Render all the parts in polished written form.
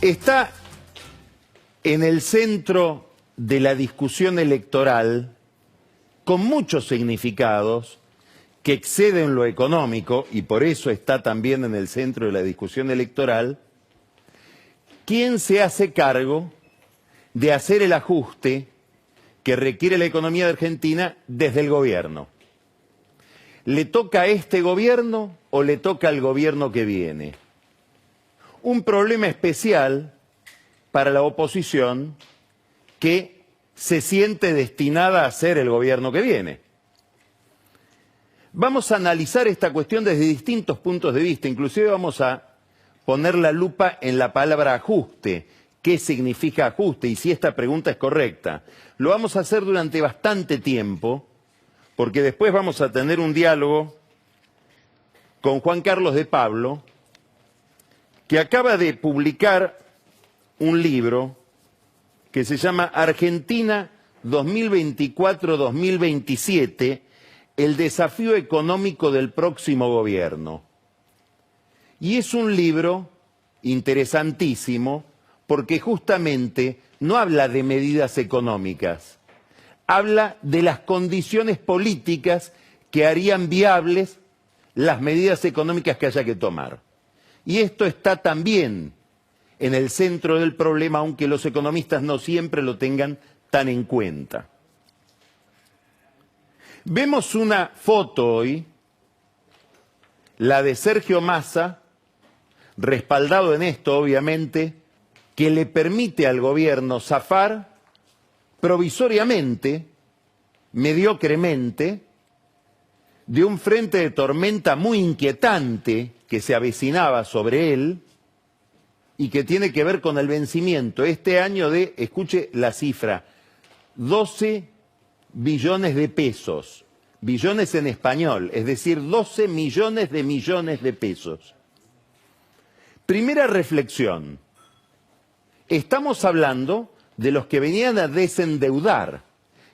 Está en el centro de la discusión electoral, con muchos significados que exceden lo económico, y por eso está también en el centro de la discusión electoral, quién se hace cargo de hacer el ajuste que requiere la economía de Argentina desde el gobierno. ¿Le toca a este gobierno o le toca al gobierno que viene? Un problema especial para la oposición que se siente destinada a ser el gobierno que viene. Vamos a analizar esta cuestión desde distintos puntos de vista, inclusive vamos a poner la lupa en la palabra ajuste. ¿Qué significa ajuste? Y si esta pregunta es correcta. Lo vamos a hacer durante bastante tiempo, porque después vamos a tener un diálogo con Juan Carlos de Pablo, que acaba de publicar un libro que se llama Argentina 2024-2027, el desafío económico del próximo gobierno. Y es un libro interesantísimo porque justamente no habla de medidas económicas, habla de las condiciones políticas que harían viables las medidas económicas que haya que tomar. Y esto está también en el centro del problema, aunque los economistas no siempre lo tengan tan en cuenta. Vemos una foto hoy, la de Sergio Massa, respaldado en esto, obviamente, que le permite al gobierno zafar provisoriamente, mediocremente, de un frente de tormenta muy inquietante que se avecinaba sobre él y que tiene que ver con el vencimiento este año de, escuche la cifra, 12 billones de pesos, billones en español, es decir, 12 millones de pesos. Primera reflexión, estamos hablando de los que venían a desendeudar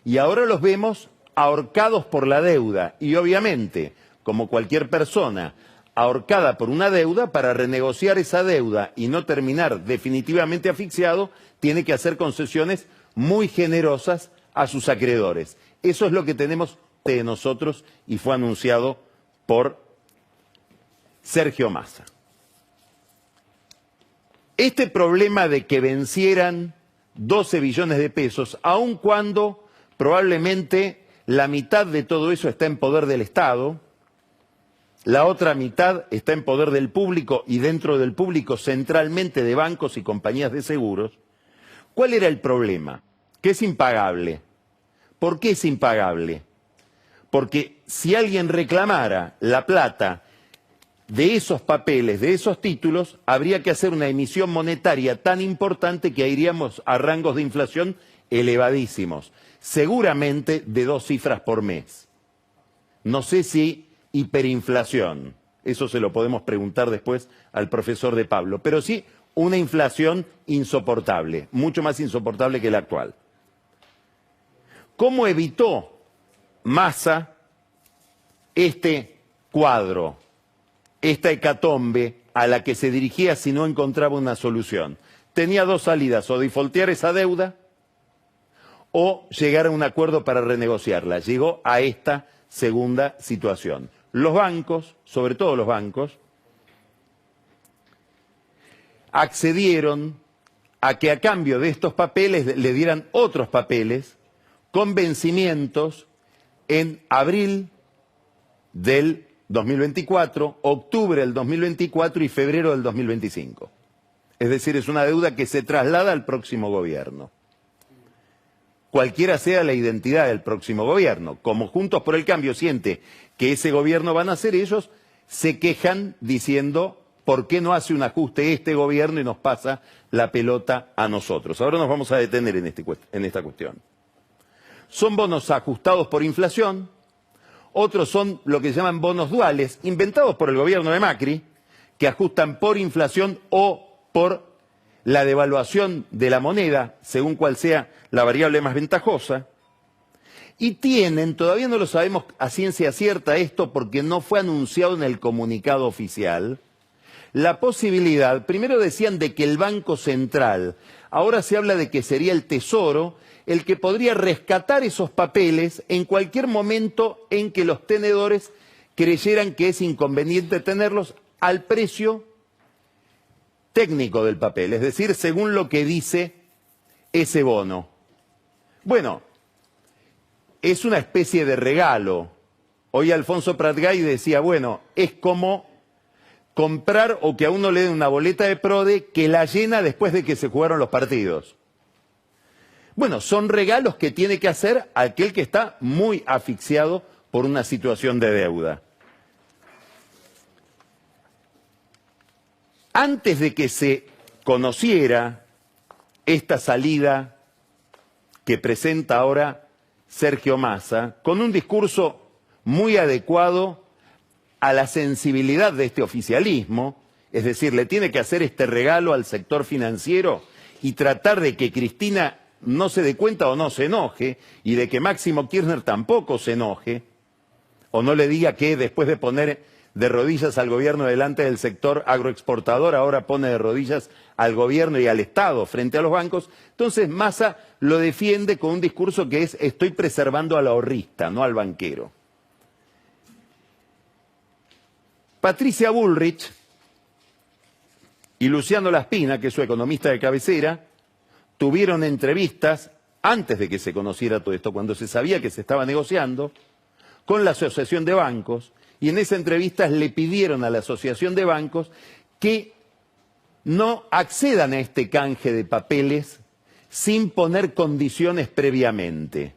y ahora los vemos ahorcados por la deuda y obviamente, como cualquier persona ahorcada por una deuda, para renegociar esa deuda y no terminar definitivamente asfixiado, tiene que hacer concesiones muy generosas a sus acreedores. Eso es lo que tenemos de nosotros y fue anunciado por Sergio Massa. Este problema de que vencieran 12 billones de pesos, aun cuando probablemente la mitad de todo eso está en poder del Estado, la otra mitad está en poder del público y dentro del público centralmente de bancos y compañías de seguros. ¿Cuál era el problema? Que es impagable. ¿Por qué es impagable? Porque si alguien reclamara la plata de esos papeles, de esos títulos, habría que hacer una emisión monetaria tan importante que iríamos a rangos de inflación elevadísimos, seguramente de 2 cifras por mes. No sé si hiperinflación, eso se lo podemos preguntar después al profesor de Pablo, pero sí una inflación insoportable, mucho más insoportable que la actual. ¿Cómo evitó Massa este cuadro, esta hecatombe a la que se dirigía si no encontraba una solución? Tenía 2 salidas, o defaultear esa deuda o llegar a un acuerdo para renegociarla. Llegó a esta segunda situación. Los bancos, sobre todo los bancos, accedieron a que a cambio de estos papeles le dieran otros papeles con vencimientos en abril del 2024, octubre del 2024 y febrero del 2025. Es decir, es una deuda que se traslada al próximo gobierno. Cualquiera sea la identidad del próximo gobierno, como Juntos por el Cambio siente que ese gobierno van a ser ellos, se quejan diciendo ¿por qué no hace un ajuste este gobierno y nos pasa la pelota a nosotros? Ahora nos vamos a detener en esta cuestión. Son bonos ajustados por inflación, otros son lo que se llaman bonos duales, inventados por el gobierno de Macri, que ajustan por inflación o por la devaluación de la moneda, según cual sea la variable más ventajosa, y tienen, todavía no lo sabemos a ciencia cierta esto porque no fue anunciado en el comunicado oficial, la posibilidad, primero decían de que el Banco Central, ahora se habla de que sería el Tesoro, el que podría rescatar esos papeles en cualquier momento en que los tenedores creyeran que es inconveniente tenerlos al precio técnico del papel, es decir, según lo que dice ese bono. Bueno, es una especie de regalo. Hoy Alfonso Pratgay decía, bueno, es como comprar o que a uno le den una boleta de PRODE que la llena después de que se jugaron los partidos. Bueno, son regalos que tiene que hacer aquel que está muy asfixiado por una situación de deuda. Antes de que se conociera esta salida que presenta ahora Sergio Massa, con un discurso muy adecuado a la sensibilidad de este oficialismo, es decir, le tiene que hacer este regalo al sector financiero y tratar de que Cristina no se dé cuenta o no se enoje, y de que Máximo Kirchner tampoco se enoje, o no le diga que después de poner de rodillas al gobierno delante del sector agroexportador, ahora pone de rodillas al gobierno y al Estado frente a los bancos. Entonces Massa lo defiende con un discurso que es: estoy preservando al ahorrista, no al banquero. Patricia Bullrich y Luciano Laspina, que es su economista de cabecera, tuvieron entrevistas antes de que se conociera todo esto, cuando se sabía que se estaba negociando, con la Asociación de Bancos, y en esas entrevistas le pidieron a la Asociación de Bancos que no accedan a este canje de papeles sin poner condiciones previamente.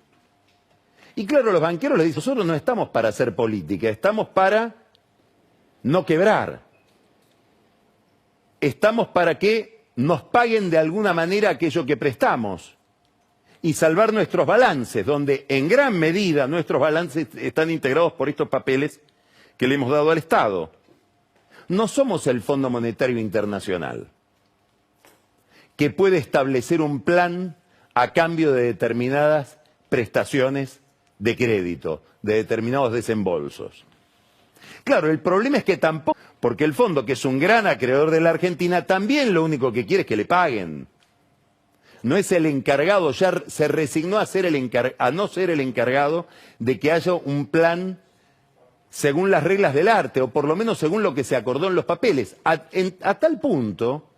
Y claro, los banqueros les dicen: nosotros no estamos para hacer política, estamos para no quebrar. Estamos para que nos paguen de alguna manera aquello que prestamos y salvar nuestros balances, donde en gran medida nuestros balances están integrados por estos papeles que le hemos dado al Estado. No somos el Fondo Monetario Internacional, que puede establecer un plan a cambio de determinadas prestaciones de crédito, de determinados desembolsos. Claro, el problema es que tampoco, porque el fondo, que es un gran acreedor de la Argentina, también lo único que quiere es que le paguen. No es el encargado, ya se resignó a no ser el encargado de que haya un plan según las reglas del arte, o por lo menos según lo que se acordó en los papeles, a tal punto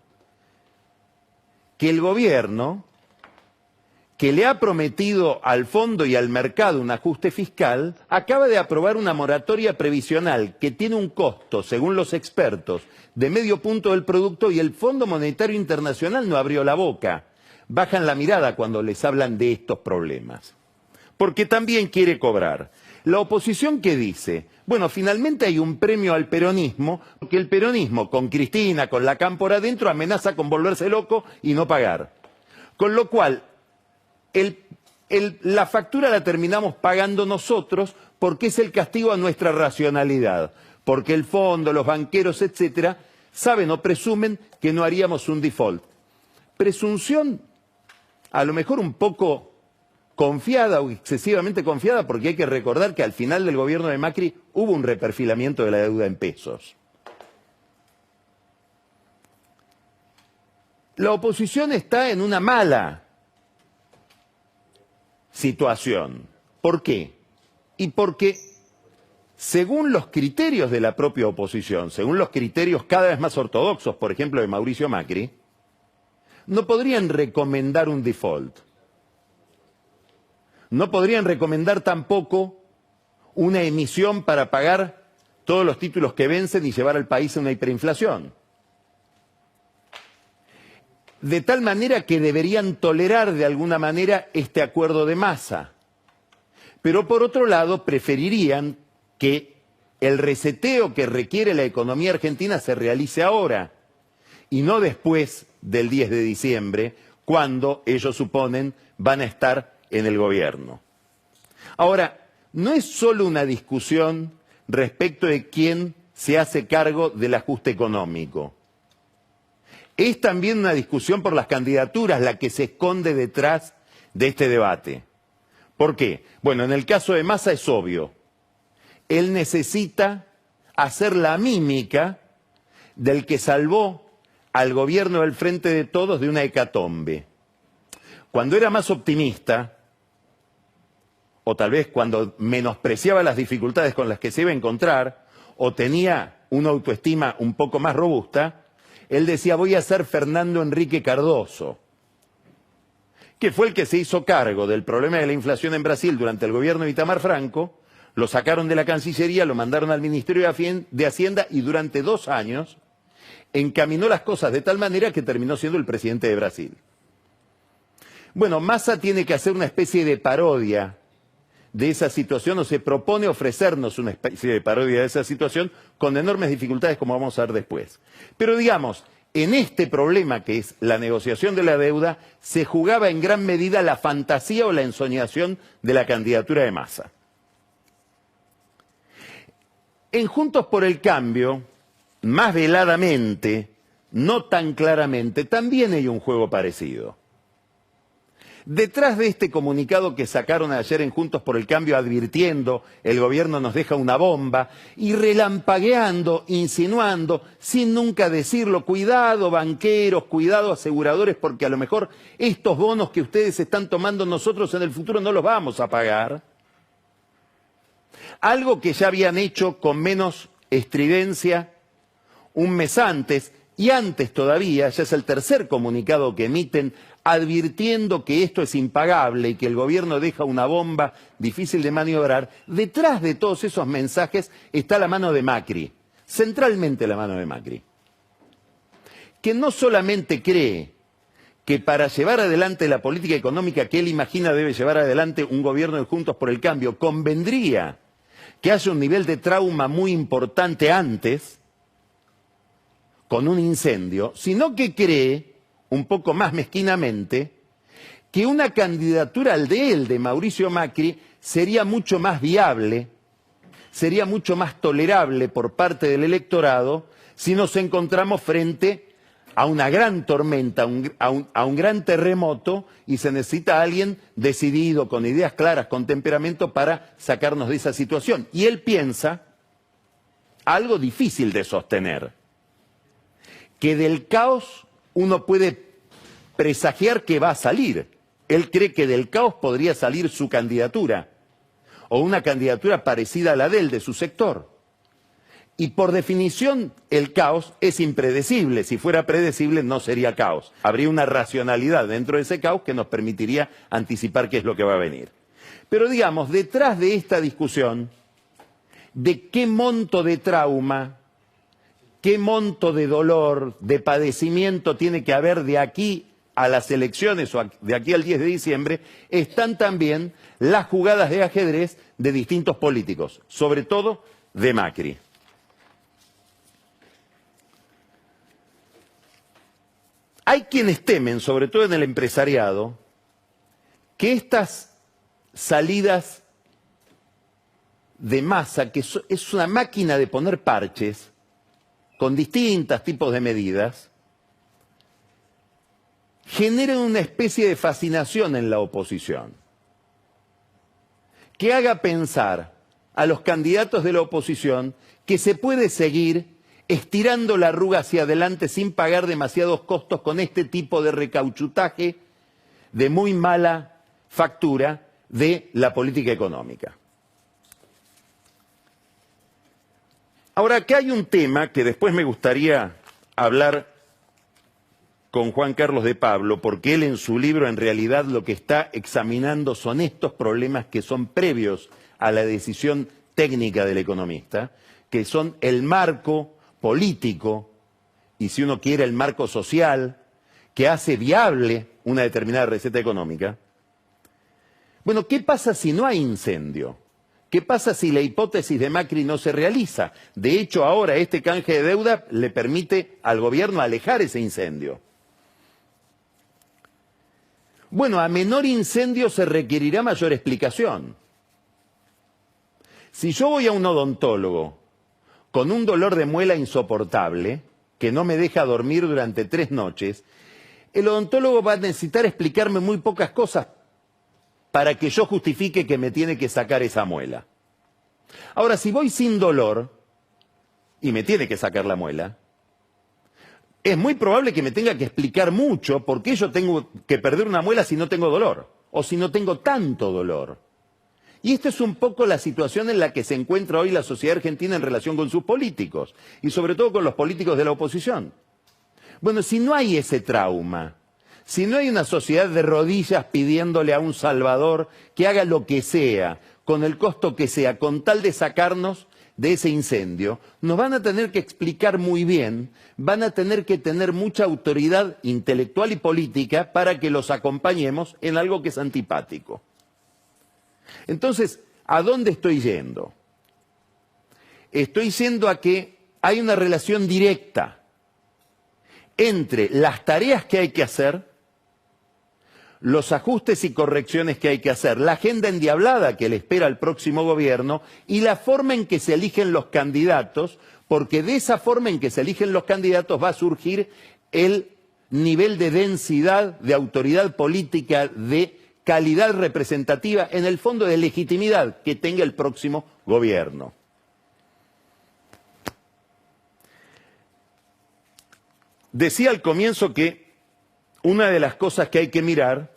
que el gobierno, que le ha prometido al fondo y al mercado un ajuste fiscal, acaba de aprobar una moratoria previsional que tiene un costo, según los expertos, de medio punto del producto, y el Fondo Monetario Internacional no abrió la boca. Bajan la mirada cuando les hablan de estos problemas, porque también quiere cobrar. La oposición, ¿qué dice? Bueno, finalmente hay un premio al peronismo, porque el peronismo, con Cristina, con la cámpora adentro, amenaza con volverse loco y no pagar. Con lo cual, la factura la terminamos pagando nosotros, porque es el castigo a nuestra racionalidad, porque el fondo, los banqueros, etcétera, saben o presumen que no haríamos un default. Presunción, a lo mejor un poco confiada o excesivamente confiada, porque hay que recordar que al final del gobierno de Macri hubo un reperfilamiento de la deuda en pesos. La oposición está en una mala situación. ¿Por qué? Y porque, según los criterios de la propia oposición, según los criterios cada vez más ortodoxos, por ejemplo de Mauricio Macri, no podrían recomendar un default. No podrían recomendar tampoco una emisión para pagar todos los títulos que vencen y llevar al país a una hiperinflación. De tal manera que deberían tolerar de alguna manera este acuerdo de Massa. Pero por otro lado, preferirían que el reseteo que requiere la economía argentina se realice ahora y no después del 10 de diciembre, cuando ellos suponen van a estar en el gobierno. Ahora, no es solo una discusión respecto de quién se hace cargo del ajuste económico. Es también una discusión por las candidaturas la que se esconde detrás de este debate. ¿Por qué? Bueno, en el caso de Massa es obvio. Él necesita hacer la mímica del que salvó al gobierno del Frente de Todos de una hecatombe. Cuando era más optimista, o tal vez cuando menospreciaba las dificultades con las que se iba a encontrar, o tenía una autoestima un poco más robusta, él decía: voy a ser Fernando Henrique Cardoso, que fue el que se hizo cargo del problema de la inflación en Brasil durante el gobierno de Itamar Franco. Lo sacaron de la Cancillería, lo mandaron al Ministerio de Hacienda y durante 2 años encaminó las cosas de tal manera que terminó siendo el presidente de Brasil. Bueno, Massa tiene que hacer una especie de parodia de esa situación, o se propone ofrecernos una especie de parodia de esa situación con enormes dificultades, como vamos a ver después. Pero digamos, en este problema que es la negociación de la deuda, se jugaba en gran medida la fantasía o la ensoñación de la candidatura de Massa. En Juntos por el Cambio, más veladamente, no tan claramente, también hay un juego parecido. Detrás de este comunicado que sacaron ayer en Juntos por el Cambio advirtiendo el gobierno nos deja una bomba y relampagueando, insinuando, sin nunca decirlo: cuidado banqueros, cuidado aseguradores, porque a lo mejor estos bonos que ustedes están tomando nosotros en el futuro no los vamos a pagar. Algo que ya habían hecho con menos estridencia un mes antes, y antes todavía, ya es el tercer comunicado que emiten advirtiendo que esto es impagable y que el gobierno deja una bomba difícil de maniobrar. Detrás de todos esos mensajes está la mano de Macri, centralmente la mano de Macri, que no solamente cree que para llevar adelante la política económica que él imagina debe llevar adelante un gobierno de Juntos por el Cambio, convendría que haya un nivel de trauma muy importante antes, con un incendio, sino que cree, un poco más mezquinamente, que una candidatura al de él, de Mauricio Macri, sería mucho más viable, sería mucho más tolerable por parte del electorado si nos encontramos frente a una gran tormenta, a un gran terremoto, y se necesita alguien decidido, con ideas claras, con temperamento, para sacarnos de esa situación. Y él piensa algo difícil de sostener, que del caos uno puede presagiar que va a salir. Él cree que del caos podría salir su candidatura, o una candidatura parecida a la de él, de su sector. Y por definición el caos es impredecible. Si fuera predecible no sería caos. Habría una racionalidad dentro de ese caos que nos permitiría anticipar qué es lo que va a venir. Pero digamos, detrás de esta discusión de qué monto de trauma, qué monto de dolor, de padecimiento tiene que haber de aquí a las elecciones o de aquí al 10 de diciembre, están también las jugadas de ajedrez de distintos políticos, sobre todo de Macri. Hay quienes temen, sobre todo en el empresariado, que estas salidas de Massa, que es una máquina de poner parches con distintos tipos de medidas, generen una especie de fascinación en la oposición, que haga pensar a los candidatos de la oposición que se puede seguir estirando la arruga hacia adelante sin pagar demasiados costos con este tipo de recauchutaje de muy mala factura de la política económica. Ahora, acá hay un tema que después me gustaría hablar con Juan Carlos de Pablo, porque él en su libro en realidad lo que está examinando son estos problemas que son previos a la decisión técnica del economista, que son el marco político y, si uno quiere, el marco social que hace viable una determinada receta económica. Bueno, ¿qué pasa si no hay incendio? ¿Qué pasa si la hipótesis de Macri no se realiza? De hecho, ahora este canje de deuda le permite al gobierno alejar ese incendio. Bueno, a menor incendio se requerirá mayor explicación. Si yo voy a un odontólogo con un dolor de muela insoportable, que no me deja dormir durante 3 noches, el odontólogo va a necesitar explicarme muy pocas cosas para que yo justifique que me tiene que sacar esa muela. Ahora, si voy sin dolor y me tiene que sacar la muela, es muy probable que me tenga que explicar mucho por qué yo tengo que perder una muela si no tengo dolor, o si no tengo tanto dolor. Y esta es un poco la situación en la que se encuentra hoy la sociedad argentina en relación con sus políticos, y sobre todo con los políticos de la oposición. Bueno, si no hay ese trauma, si no hay una sociedad de rodillas pidiéndole a un salvador que haga lo que sea, con el costo que sea, con tal de sacarnos de ese incendio, nos van a tener que explicar muy bien, van a tener que tener mucha autoridad intelectual y política para que los acompañemos en algo que es antipático. Entonces, ¿a dónde estoy yendo? Estoy yendo a que hay una relación directa entre las tareas que hay que hacer, los ajustes y correcciones que hay que hacer, la agenda endiablada que le espera al próximo gobierno y la forma en que se eligen los candidatos, porque de esa forma en que se eligen los candidatos va a surgir el nivel de densidad, de autoridad política, de calidad representativa, en el fondo de legitimidad que tenga el próximo gobierno. Decía al comienzo que una de las cosas que hay que mirar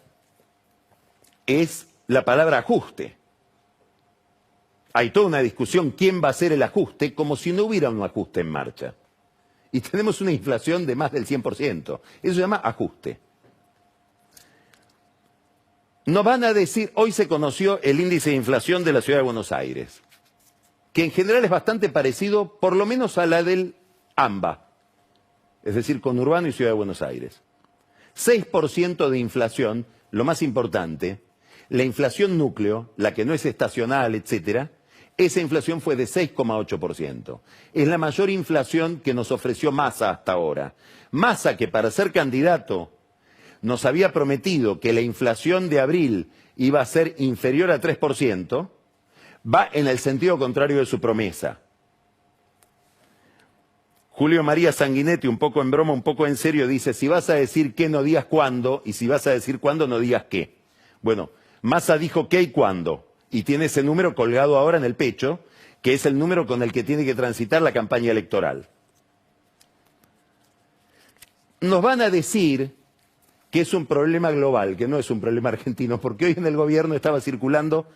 es la palabra ajuste. Hay toda una discusión quién va a hacer el ajuste, como si no hubiera un ajuste en marcha. Y tenemos una inflación de más del 100%. Eso se llama ajuste. Nos van a decir, hoy se conoció el índice de inflación de la Ciudad de Buenos Aires, que en general es bastante parecido, por lo menos a la del AMBA, es decir, conurbano y Ciudad de Buenos Aires. 6% de inflación, lo más importante, la inflación núcleo, la que no es estacional, etcétera, esa inflación fue de 6,8%. Es la mayor inflación que nos ofreció Massa hasta ahora. Massa, que para ser candidato nos había prometido que la inflación de abril iba a ser inferior a 3%, va en el sentido contrario de su promesa. Julio María Sanguinetti, un poco en broma, un poco en serio, dice, si vas a decir qué, no digas cuándo, y si vas a decir cuándo, no digas qué. Bueno, Massa dijo qué y cuándo, y tiene ese número colgado ahora en el pecho, que es el número con el que tiene que transitar la campaña electoral. Nos van a decir que es un problema global, que no es un problema argentino, porque hoy en el gobierno estaba circulando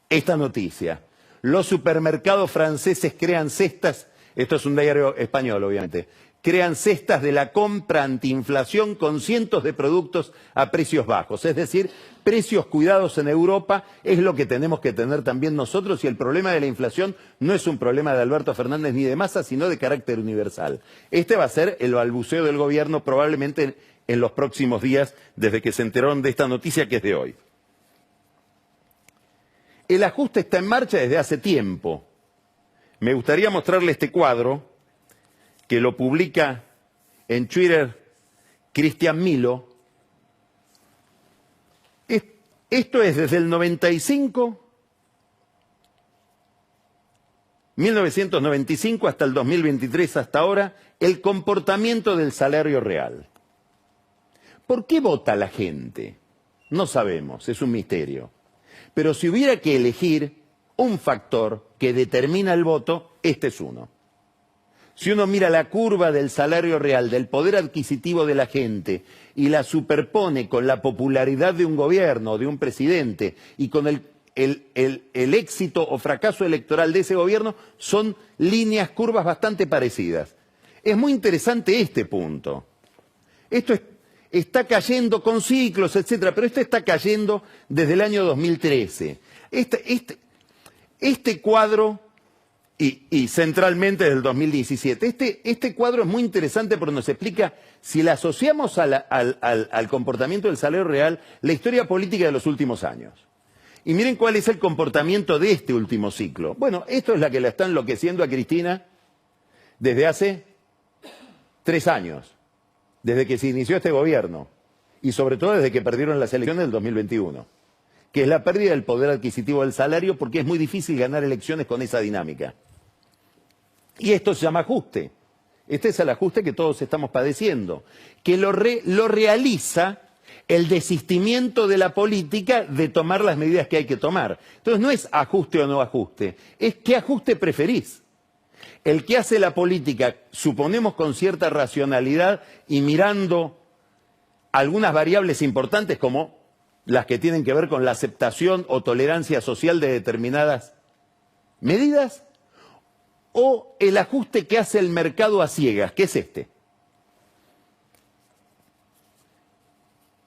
esta noticia. Los supermercados franceses crean cestas, esto es un diario español obviamente, crean cestas de la compra antiinflación con cientos de productos a precios bajos. Es decir, precios cuidados en Europa es lo que tenemos que tener también nosotros, y el problema de la inflación no es un problema de Alberto Fernández ni de Massa, sino de carácter universal. Este va a ser el balbuceo del gobierno probablemente en los próximos días, desde que se enteraron de esta noticia que es de hoy. El ajuste está en marcha desde hace tiempo. Me gustaría mostrarle este cuadro, que lo publica en Twitter Cristian Milo. Esto es desde el 1995 hasta el 2023, hasta ahora, el comportamiento del salario real. ¿Por qué vota la gente? No sabemos, es un misterio. Pero si hubiera que elegir un factor que determina el voto, este es uno. Si uno mira la curva del salario real, del poder adquisitivo de la gente, y la superpone con la popularidad de un gobierno, de un presidente, y con el éxito o fracaso electoral de ese gobierno, son líneas, curvas bastante parecidas. Es muy interesante este punto. Esto está cayendo con ciclos, etcétera, pero esto está cayendo desde el año 2013. Este cuadro, y centralmente desde el 2017, este cuadro es muy interesante porque nos explica, si le asociamos al comportamiento del salario real, la historia política de los últimos años. Y miren cuál es el comportamiento de este último ciclo. Bueno, esto es la que la está enloqueciendo a Cristina desde hace 3 años. Desde que se inició este gobierno, y sobre todo desde que perdieron las elecciones del 2021, que es la pérdida del poder adquisitivo del salario, porque es muy difícil ganar elecciones con esa dinámica. Y esto se llama ajuste. Este es el ajuste que todos estamos padeciendo, que lo realiza el desistimiento de la política de tomar las medidas que hay que tomar. Entonces no es ajuste o no ajuste, es qué ajuste preferís. El que hace la política, suponemos con cierta racionalidad y mirando algunas variables importantes como las que tienen que ver con la aceptación o tolerancia social de determinadas medidas, o el ajuste que hace el mercado a ciegas, que es este.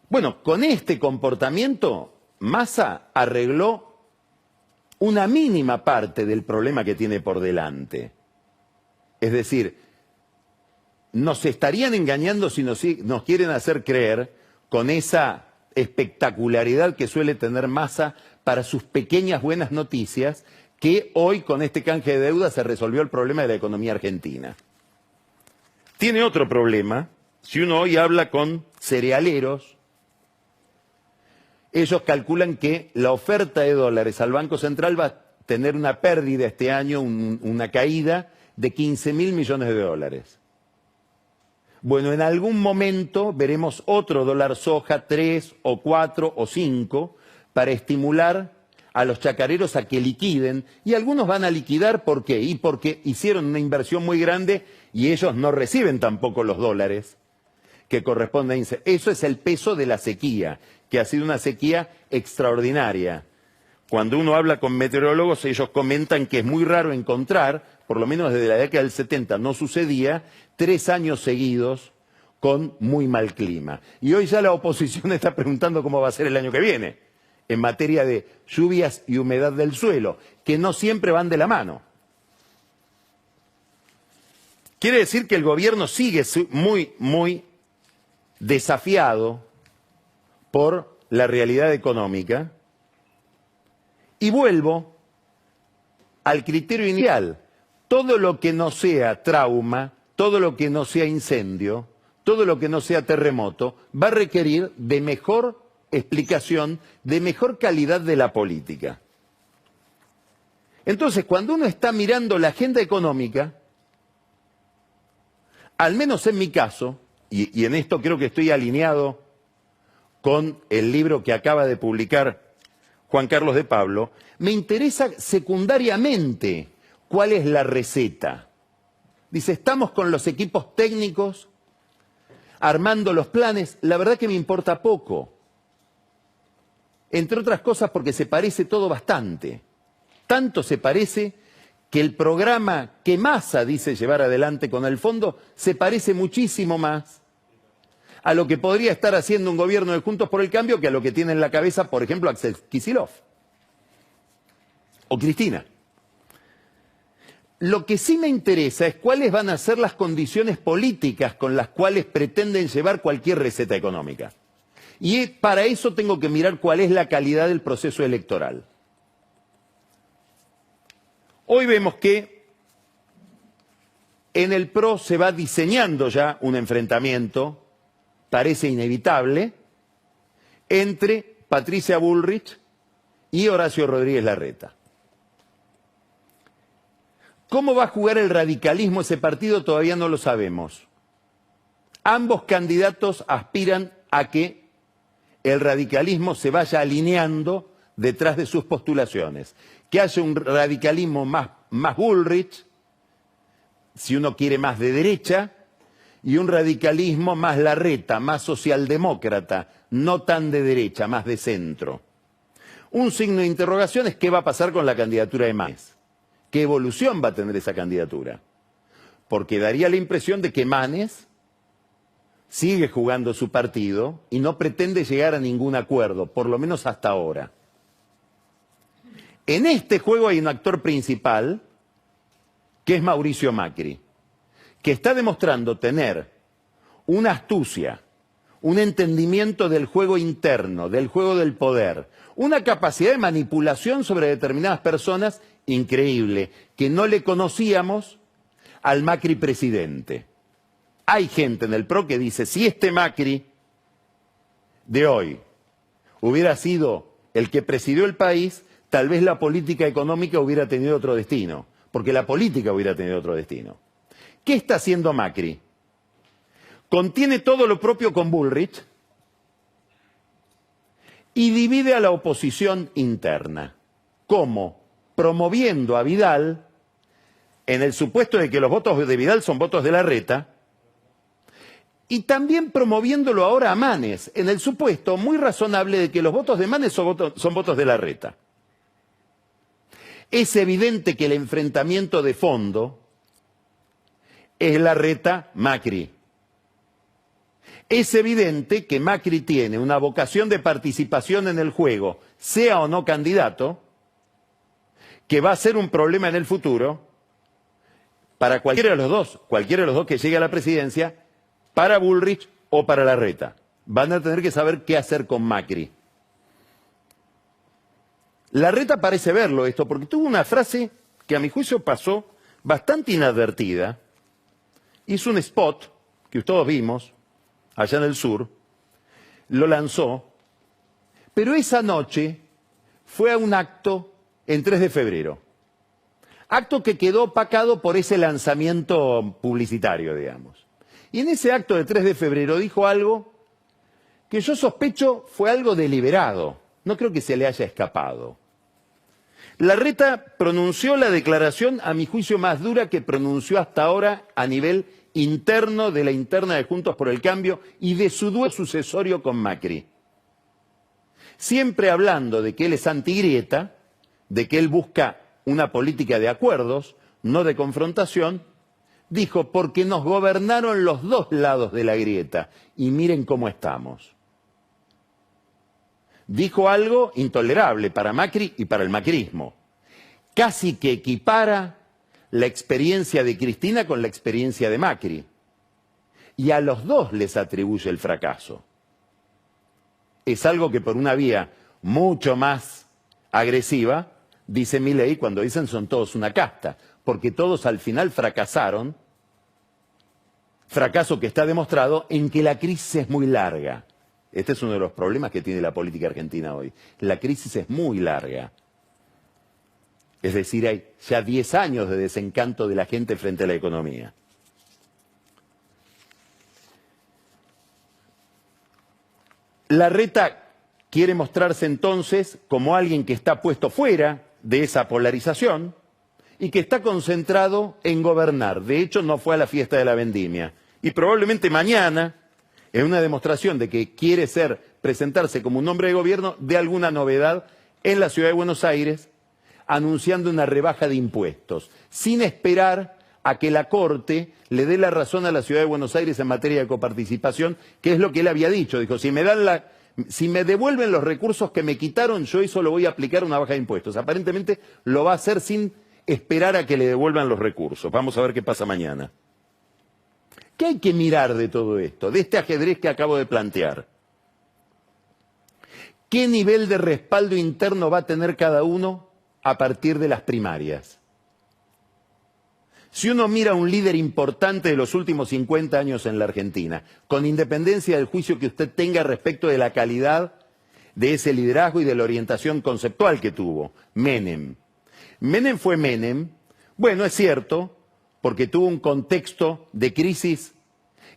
Bueno, con este comportamiento, Massa arregló una mínima parte del problema que tiene por delante. Es decir, nos estarían engañando si nos quieren hacer creer con esa espectacularidad que suele tener Massa para sus pequeñas buenas noticias, que hoy con este canje de deuda se resolvió el problema de la economía argentina. Tiene otro problema. Si uno hoy habla con cerealeros, ellos calculan que la oferta de dólares al Banco Central va a tener una pérdida este año, una caída de 15.000 millones de dólares. Bueno, en algún momento veremos otro dólar soja, 3 o 4 o 5, para estimular a los chacareros a que liquiden, y algunos van a liquidar, ¿por qué? Y porque hicieron una inversión muy grande y ellos no reciben tampoco los dólares que corresponden. Eso es el peso de la sequía, que ha sido una sequía extraordinaria. Cuando uno habla con meteorólogos, ellos comentan que es muy raro encontrar, por lo menos desde la década del 70 no sucedía, 3 años seguidos con muy mal clima. Y hoy ya la oposición está preguntando cómo va a ser el año que viene, en materia de lluvias y humedad del suelo, que no siempre van de la mano. Quiere decir que el gobierno sigue muy desafiado por la realidad económica. Y vuelvo al criterio inicial. Todo lo que no sea trauma, todo lo que no sea incendio, todo lo que no sea terremoto, va a requerir de mejor explicación, de mejor calidad de la política. Entonces, cuando uno está mirando la agenda económica, al menos en mi caso, y en esto creo que estoy alineado con el libro que acaba de publicar Juan Carlos de Pablo, me interesa secundariamente cuál es la receta. Dice, estamos con los equipos técnicos armando los planes. La verdad que me importa poco. Entre otras cosas porque se parece todo bastante. Tanto se parece que el programa que Massa dice llevar adelante con el fondo se parece muchísimo más a lo que podría estar haciendo un gobierno de Juntos por el Cambio que a lo que tiene en la cabeza, por ejemplo, Axel Kicillof o Cristina. Lo que sí me interesa es cuáles van a ser las condiciones políticas con las cuales pretenden llevar cualquier receta económica. Y para eso tengo que mirar cuál es la calidad del proceso electoral. Hoy vemos que en el PRO se va diseñando ya un enfrentamiento, parece inevitable, entre Patricia Bullrich y Horacio Rodríguez Larreta. ¿Cómo va a jugar el radicalismo ese partido? Todavía no lo sabemos. Ambos candidatos aspiran a que el radicalismo se vaya alineando detrás de sus postulaciones. Que haya un radicalismo más Bullrich, si uno quiere más de derecha, y un radicalismo más Larreta, más socialdemócrata, no tan de derecha, más de centro. Un signo de interrogación es qué va a pasar con la candidatura de Manes. ¿Qué evolución va a tener esa candidatura? Porque daría la impresión de que Manes sigue jugando su partido y no pretende llegar a ningún acuerdo, por lo menos hasta ahora. En este juego hay un actor principal, que es Mauricio Macri, que está demostrando tener una astucia, un entendimiento del juego interno, del juego del poder, una capacidad de manipulación sobre determinadas personas increíble, que no le conocíamos al Macri presidente. Hay gente en el PRO que dice, si este Macri de hoy hubiera sido el que presidió el país, tal vez la política económica hubiera tenido otro destino, porque la política hubiera tenido otro destino. ¿Qué está haciendo Macri? Contiene todo lo propio con Bullrich y divide a la oposición interna. ¿Cómo? Promoviendo a Vidal en el supuesto de que los votos de Vidal son votos de Larreta, y también promoviéndolo ahora a Manes, en el supuesto muy razonable de que los votos de Manes son votos de Larreta. Es evidente que el enfrentamiento de fondo es Larreta-Macri. Es evidente que Macri tiene una vocación de participación en el juego, sea o no candidato, que va a ser un problema en el futuro para cualquiera de los dos que llegue a la presidencia, para Bullrich o para Larreta. Van a tener que saber qué hacer con Macri. Larreta parece verlo esto, porque tuvo una frase que a mi juicio pasó bastante inadvertida. Hizo un spot, que todos vimos, allá en el sur, lo lanzó, pero esa noche fue a un acto en 3 de febrero. Acto que quedó opacado por ese lanzamiento publicitario, digamos. Y en ese acto de 3 de febrero dijo algo que yo sospecho fue algo deliberado. No creo que se le haya escapado. Larreta pronunció la declaración, a mi juicio, más dura que pronunció hasta ahora a nivel interno de la interna de Juntos por el Cambio y de su dúo sucesorio con Macri. Siempre hablando de que él es antigrieta, de que él busca una política de acuerdos, no de confrontación, dijo, porque nos gobernaron los dos lados de la grieta y miren cómo estamos. Dijo algo intolerable para Macri y para el macrismo. Casi que equipara la experiencia de Cristina con la experiencia de Macri. Y a los dos les atribuye el fracaso. Es algo que por una vía mucho más agresiva, dice Milei cuando dicen son todos una casta, porque todos al final fracasaron, fracaso que está demostrado en que la crisis es muy larga. Este es uno de los problemas que tiene la política argentina hoy. La crisis es muy larga. Es decir, hay ya 10 años de desencanto de la gente frente a la economía. Larreta quiere mostrarse entonces como alguien que está puesto fuera de esa polarización y que está concentrado en gobernar. De hecho, no fue a la fiesta de la vendimia. Y probablemente mañana, en una demostración de que quiere presentarse como un hombre de gobierno, de alguna novedad en la ciudad de Buenos Aires, anunciando una rebaja de impuestos, sin esperar a que la Corte le dé la razón a la ciudad de Buenos Aires en materia de coparticipación, que es lo que él había dicho. Dijo, si me devuelven los recursos que me quitaron, yo eso lo voy a aplicar una baja de impuestos. Aparentemente lo va a hacer sin esperar a que le devuelvan los recursos. Vamos a ver qué pasa mañana. ¿Qué hay que mirar de todo esto, de este ajedrez que acabo de plantear? ¿Qué nivel de respaldo interno va a tener cada uno a partir de las primarias? Si uno mira a un líder importante de los últimos 50 años en la Argentina, con independencia del juicio que usted tenga respecto de la calidad de ese liderazgo y de la orientación conceptual que tuvo, Menem. Menem fue Menem, bueno, es cierto, porque tuvo un contexto de crisis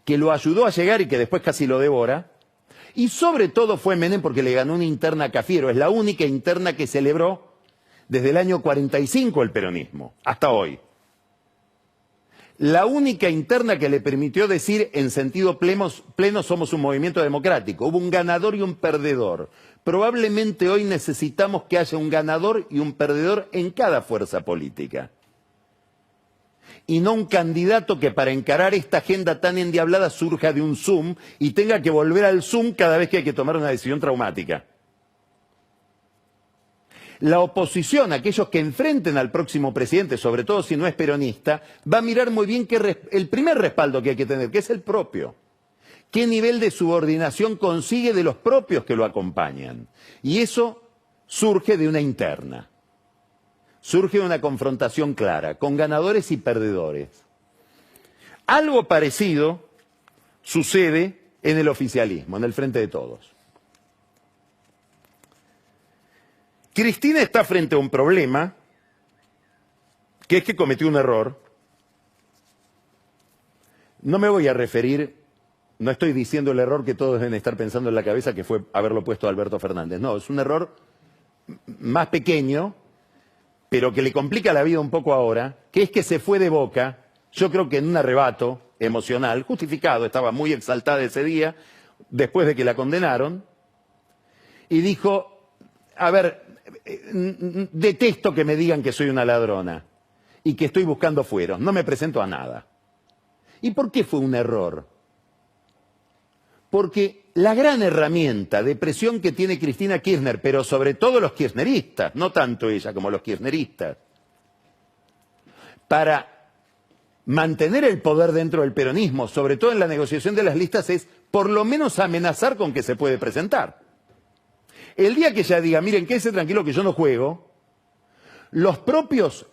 que lo ayudó a llegar y que después casi lo devora, y sobre todo fue Menem porque le ganó una interna a Cafiero, es la única interna que celebró desde el año 45 el peronismo, hasta hoy. La única interna que le permitió decir en sentido pleno somos un movimiento democrático. Hubo un ganador y un perdedor. Probablemente hoy necesitamos que haya un ganador y un perdedor en cada fuerza política. Y no un candidato que para encarar esta agenda tan endiablada surja de un Zoom y tenga que volver al Zoom cada vez que hay que tomar una decisión traumática. La oposición, aquellos que enfrenten al próximo presidente, sobre todo si no es peronista, va a mirar muy bien el primer respaldo que hay que tener, que es el propio. ¿Qué nivel de subordinación consigue de los propios que lo acompañan? Y eso surge de una interna. Surge de una confrontación clara, con ganadores y perdedores. Algo parecido sucede en el oficialismo, en el Frente de Todos. Cristina está frente a un problema, que es que cometió un error. No me voy a referir, no estoy diciendo el error que todos deben estar pensando en la cabeza, que fue haberlo puesto a Alberto Fernández. No, es un error más pequeño, pero que le complica la vida un poco ahora, que es que se fue de Boca, yo creo que en un arrebato emocional, justificado, estaba muy exaltada ese día, después de que la condenaron, y dijo, a ver, detesto que me digan que soy una ladrona y que estoy buscando fueros, no me presento a nada. ¿Y por qué fue un error? Porque la gran herramienta de presión que tiene Cristina Kirchner, pero sobre todo los kirchneristas, no tanto ella como los kirchneristas, para mantener el poder dentro del peronismo, sobre todo en la negociación de las listas, es por lo menos amenazar con que se puede presentar. El día que ella diga, miren, quédese tranquilo que yo no juego, los propios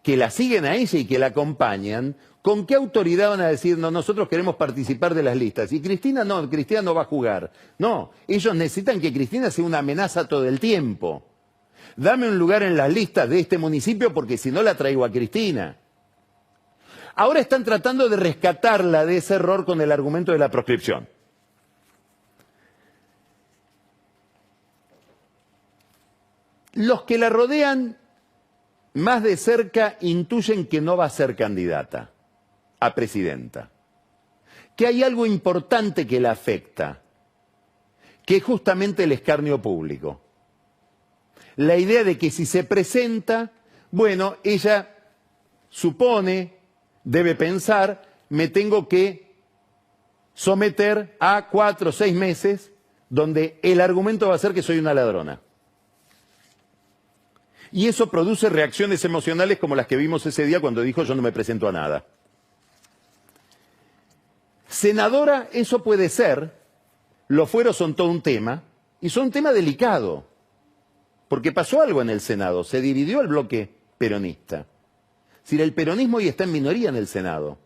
que la siguen a ella y que la acompañan, ¿con qué autoridad van a decir, no, nosotros queremos participar de las listas? Y Cristina no va a jugar. No, ellos necesitan que Cristina sea una amenaza todo el tiempo. Dame un lugar en las listas de este municipio porque si no la traigo a Cristina. Ahora están tratando de rescatarla de ese error con el argumento de la proscripción. Los que la rodean más de cerca intuyen que no va a ser candidata a presidenta, que hay algo importante que la afecta, que es justamente el escarnio público. La idea de que si se presenta, bueno, ella supone, debe pensar, me tengo que someter a 4 o 6 meses donde el argumento va a ser que soy una ladrona. Y eso produce reacciones emocionales como las que vimos ese día cuando dijo yo no me presento a nada. Senadora, eso puede ser, los fueros son todo un tema, y son un tema delicado, porque pasó algo en el Senado, se dividió el bloque peronista. Es decir, el peronismo hoy está en minoría en el Senado.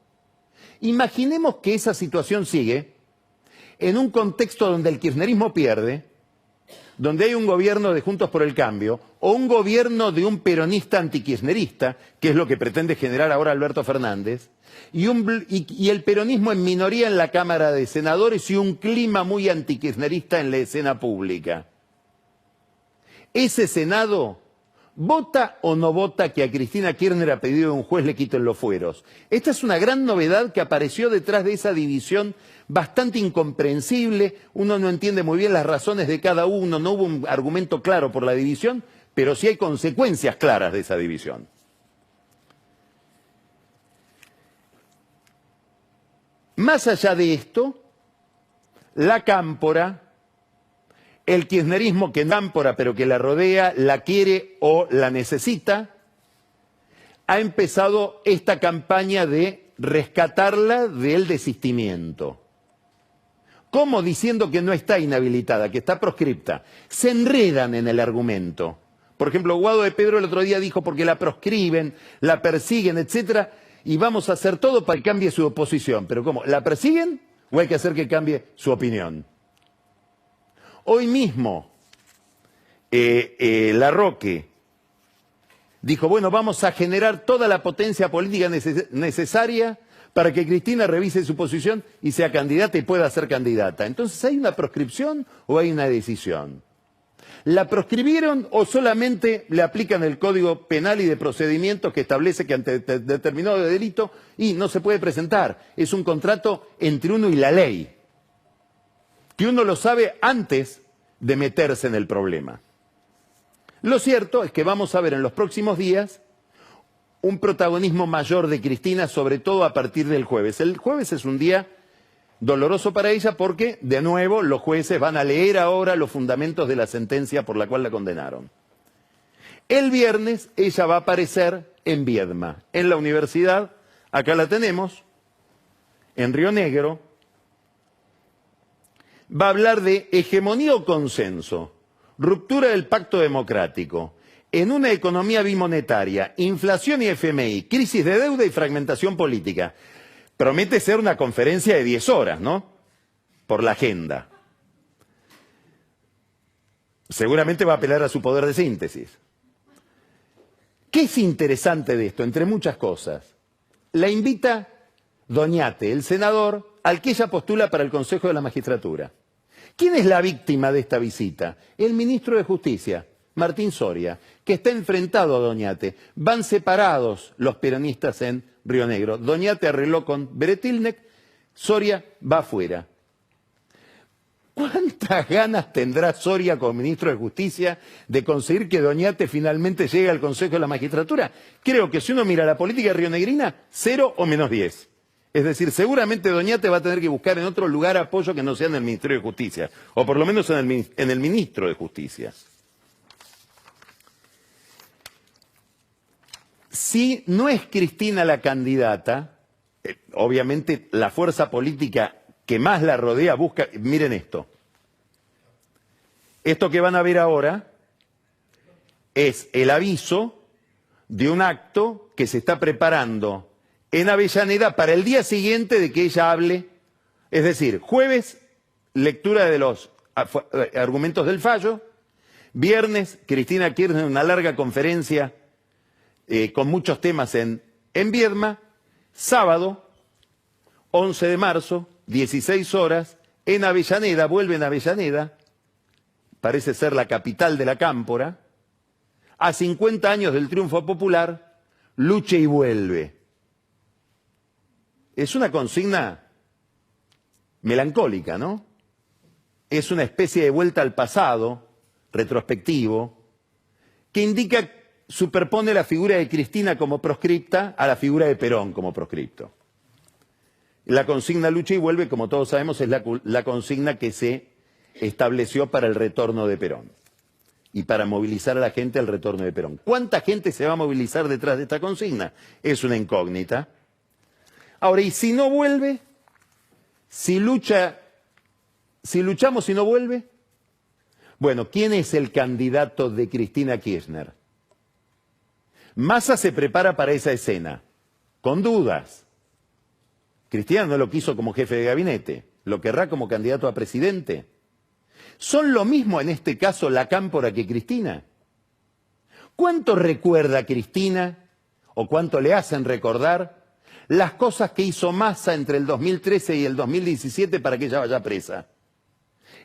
Imaginemos que esa situación sigue en un contexto donde el kirchnerismo pierde, donde hay un gobierno de Juntos por el Cambio o un gobierno de un peronista antikirchnerista, que es lo que pretende generar ahora Alberto Fernández, y el peronismo en minoría en la Cámara de Senadores y un clima muy antikirchnerista en la escena pública. ¿Ese Senado vota o no vota que a Cristina Kirchner a pedido de un juez le quiten los fueros? Esta es una gran novedad que apareció detrás de esa división bastante incomprensible, uno no entiende muy bien las razones de cada uno, no hubo un argumento claro por la división, pero sí hay consecuencias claras de esa división. Más allá de esto, la cámpora, el kirchnerismo que no cámpora pero que la rodea, la quiere o la necesita, ha empezado esta campaña de rescatarla del desistimiento. ¿Cómo? Diciendo que no está inhabilitada, que está proscripta. Se enredan en el argumento. Por ejemplo, Guado de Pedro el otro día dijo porque la proscriben, la persiguen, etcétera, y vamos a hacer todo para que cambie su oposición. ¿Pero cómo? ¿La persiguen o hay que hacer que cambie su opinión? Hoy mismo, Larroque dijo, bueno, vamos a generar toda la potencia política necesaria para que Cristina revise su posición y sea candidata y pueda ser candidata. Entonces, ¿hay una proscripción o hay una decisión? ¿La proscribieron o solamente le aplican el Código Penal y de Procedimientos que establece que ante determinado delito y no se puede presentar? Es un contrato entre uno y la ley, que uno lo sabe antes de meterse en el problema. Lo cierto es que vamos a ver en los próximos días un protagonismo mayor de Cristina, sobre todo a partir del jueves. El jueves es un día doloroso para ella porque, de nuevo, los jueces van a leer ahora los fundamentos de la sentencia por la cual la condenaron. El viernes ella va a aparecer en Viedma, en la universidad, acá la tenemos, en Río Negro. Va a hablar de hegemonía o consenso, ruptura del pacto democrático, en una economía bimonetaria, inflación y FMI, crisis de deuda y fragmentación política. Promete ser una conferencia de 10 horas, ¿no? Por la agenda. Seguramente va a apelar a su poder de síntesis. ¿Qué es interesante de esto? Entre muchas cosas. La invita Doñate, el senador, al que ella postula para el Consejo de la Magistratura. ¿Quién es la víctima de esta visita? El ministro de Justicia, Martín Soria, que está enfrentado a Doñate. Van separados los peronistas en Río Negro. Doñate arregló con Beretilnec, Soria va afuera. ¿Cuántas ganas tendrá Soria como ministro de Justicia de conseguir que Doñate finalmente llegue al Consejo de la Magistratura? Creo que si uno mira la política rionegrina, 0 o menos 10. Es decir, seguramente Doñate va a tener que buscar en otro lugar apoyo que no sea en el Ministerio de Justicia, o por lo menos en el Ministro de Justicia. Si no es Cristina la candidata, obviamente la fuerza política que más la rodea busca... Miren esto. Esto que van a ver ahora es el aviso de un acto que se está preparando en Avellaneda para el día siguiente de que ella hable. Es decir, jueves, lectura de los argumentos del fallo. Viernes, Cristina Kirchner, una larga conferencia con muchos temas en Viedma. Sábado, 11 de marzo, 16 horas, en Avellaneda, vuelven a Avellaneda, parece ser la capital de la Cámpora, a 50 años del triunfo popular, luche y vuelve. Es una consigna melancólica, ¿no? Es una especie de vuelta al pasado, retrospectivo, que indica, superpone la figura de Cristina como proscripta a la figura de Perón como proscripto. La consigna lucha y vuelve, como todos sabemos, es la consigna que se estableció para el retorno de Perón y para movilizar a la gente al retorno de Perón. ¿Cuánta gente se va a movilizar detrás de esta consigna? Es una incógnita. Ahora, ¿y si no vuelve? Si luchamos y no vuelve? Bueno, ¿quién es el candidato de Cristina Kirchner? Massa se prepara para esa escena, con dudas. Cristina no lo quiso como jefe de gabinete, lo querrá como candidato a presidente. ¿Son lo mismo en este caso la Cámpora que Cristina? ¿Cuánto recuerda Cristina o cuánto le hacen recordar las cosas que hizo Massa entre el 2013 y el 2017 para que ella vaya presa?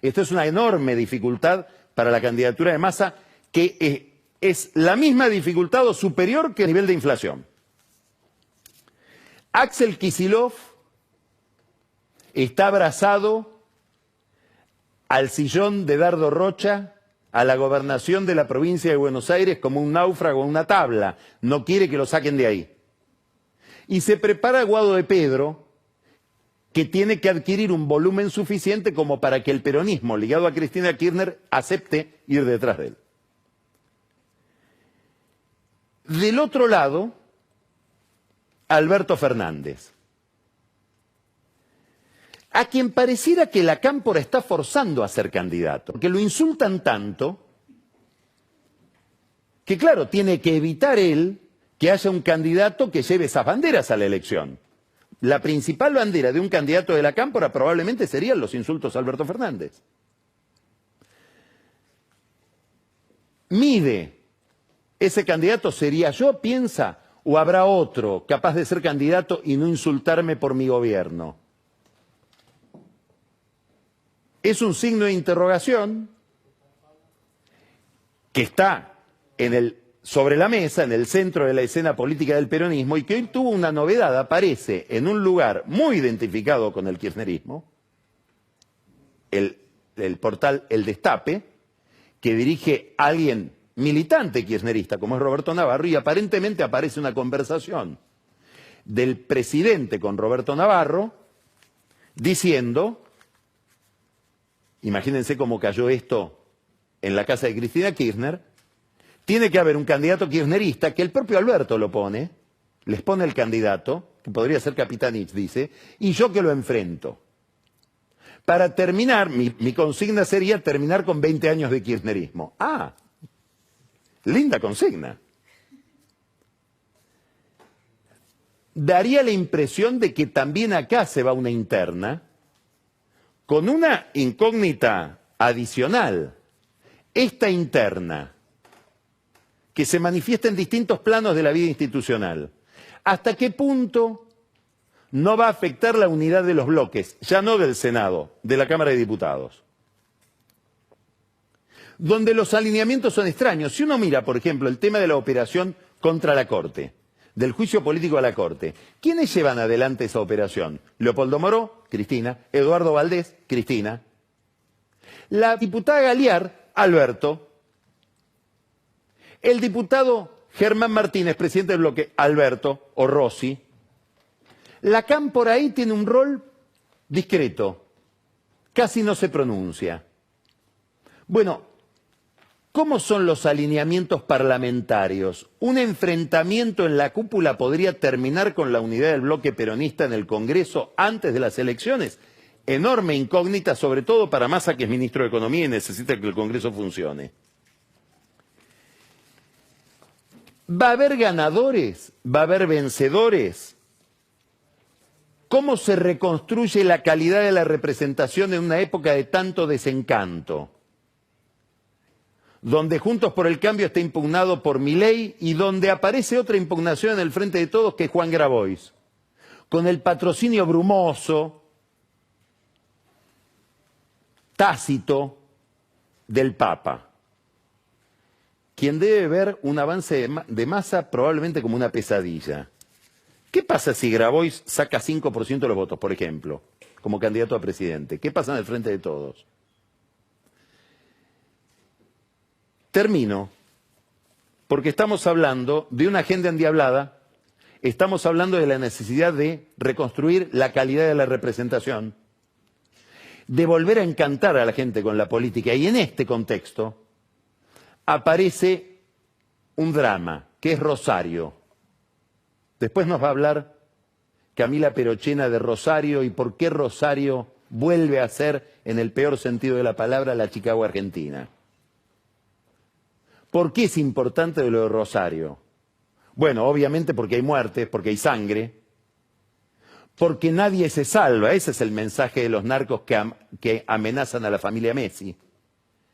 Esto es una enorme dificultad para la candidatura de Massa, que es la misma dificultad o superior que el nivel de inflación. Axel Kicillof está abrazado al sillón de Dardo Rocha, a la gobernación de la provincia de Buenos Aires, como un náufrago en una tabla. No quiere que lo saquen de ahí. Y se prepara Guado de Pedro, que tiene que adquirir un volumen suficiente como para que el peronismo ligado a Cristina Kirchner acepte ir detrás de él. Del otro lado, Alberto Fernández, a quien pareciera que la Cámpora está forzando a ser candidato, porque lo insultan tanto que, claro, tiene que evitar él que haya un candidato que lleve esas banderas a la elección. La principal bandera de un candidato de la Cámpora probablemente serían los insultos a Alberto Fernández. Mide, ¿ese candidato sería yo, piensa, o habrá otro capaz de ser candidato y no insultarme por mi gobierno? Es un signo de interrogación que está sobre la mesa, en el centro de la escena política del peronismo, y que hoy tuvo una novedad. Aparece en un lugar muy identificado con el kirchnerismo, el portal El Destape, que dirige a alguien militante kirchnerista, como es Roberto Navarro, y aparentemente aparece una conversación del presidente con Roberto Navarro, diciendo, imagínense cómo cayó esto en la casa de Cristina Kirchner, tiene que haber un candidato kirchnerista, que el propio Alberto lo pone, les pone el candidato, que podría ser Capitanich, dice, y yo que lo enfrento. Para terminar, mi consigna sería terminar con 20 años de kirchnerismo. Ah, linda consigna. Daría la impresión de que también acá se va una interna, con una incógnita adicional. Esta interna, que se manifiesta en distintos planos de la vida institucional, ¿hasta qué punto no va a afectar la unidad de los bloques, ya no del Senado, de la Cámara de Diputados? donde los alineamientos son extraños. Si uno mira, por ejemplo, el tema de la operación contra la Corte, del juicio político a la Corte, ¿quiénes llevan adelante esa operación? Leopoldo Moró, Cristina; Eduardo Valdés, Cristina; la diputada Galiar, Alberto; el diputado Germán Martínez, presidente del bloque, Alberto o Rossi. Lacan por ahí tiene un rol discreto, casi no se pronuncia. Bueno, ¿cómo son los alineamientos parlamentarios? Un enfrentamiento en la cúpula podría terminar con la unidad del bloque peronista en el Congreso antes de las elecciones. Enorme incógnita, sobre todo para Massa, que es ministro de Economía y necesita que el Congreso funcione. ¿Va a haber ganadores? ¿Va a haber vencedores? ¿Cómo se reconstruye la calidad de la representación en una época de tanto desencanto? Donde Juntos por el Cambio está impugnado por Milei y donde aparece otra impugnación en el Frente de Todos, que es Juan Grabois, con el patrocinio brumoso, tácito del Papa, quien debe ver un avance de Massa probablemente como una pesadilla. ¿Qué pasa si Grabois saca 5% de los votos, por ejemplo, como candidato a presidente? ¿Qué pasa en el Frente de Todos? Termino, porque estamos hablando de una agenda endiablada, estamos hablando de la necesidad de reconstruir la calidad de la representación, de volver a encantar a la gente con la política, y en este contexto aparece un drama, que es Rosario. Después nos va a hablar Camila Perochena de Rosario y por qué Rosario vuelve a ser, en el peor sentido de la palabra, la Chicago argentina. ¿Por qué es importante lo de Rosario? Bueno, obviamente porque hay muertes, porque hay sangre, porque nadie se salva. Ese es el mensaje de los narcos que amenazan a la familia Messi.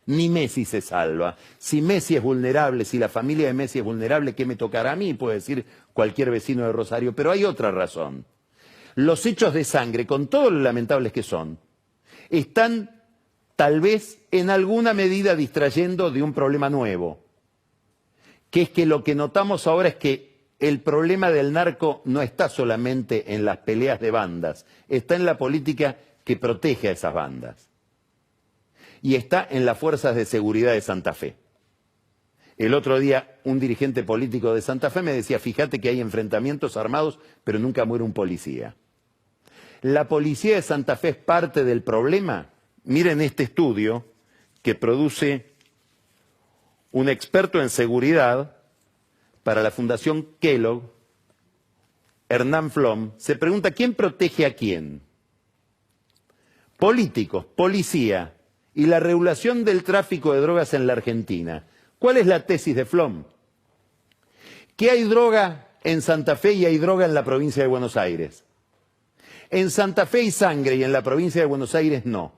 Ni Messi se salva. Si Messi es vulnerable, si la familia de Messi es vulnerable, ¿qué me tocará a mí? Puede decir cualquier vecino de Rosario. Pero hay otra razón. Los hechos de sangre, con todo lo lamentables que son, están tal vez en alguna medida distrayendo de un problema nuevo, que es que lo que notamos ahora es que el problema del narco no está solamente en las peleas de bandas, está en la política que protege a esas bandas. Y está en las fuerzas de seguridad de Santa Fe. El otro día un dirigente político de Santa Fe me decía, fíjate que hay enfrentamientos armados, pero nunca muere un policía. ¿La policía de Santa Fe es parte del problema? Miren este estudio que produce un experto en seguridad para la Fundación Kellogg, Hernán Flom. Se pregunta, ¿quién protege a quién? Políticos, policía y la regulación del tráfico de drogas en la Argentina. ¿Cuál es la tesis de Flom? Que hay droga en Santa Fe y hay droga en la provincia de Buenos Aires. En Santa Fe hay sangre y en la provincia de Buenos Aires no.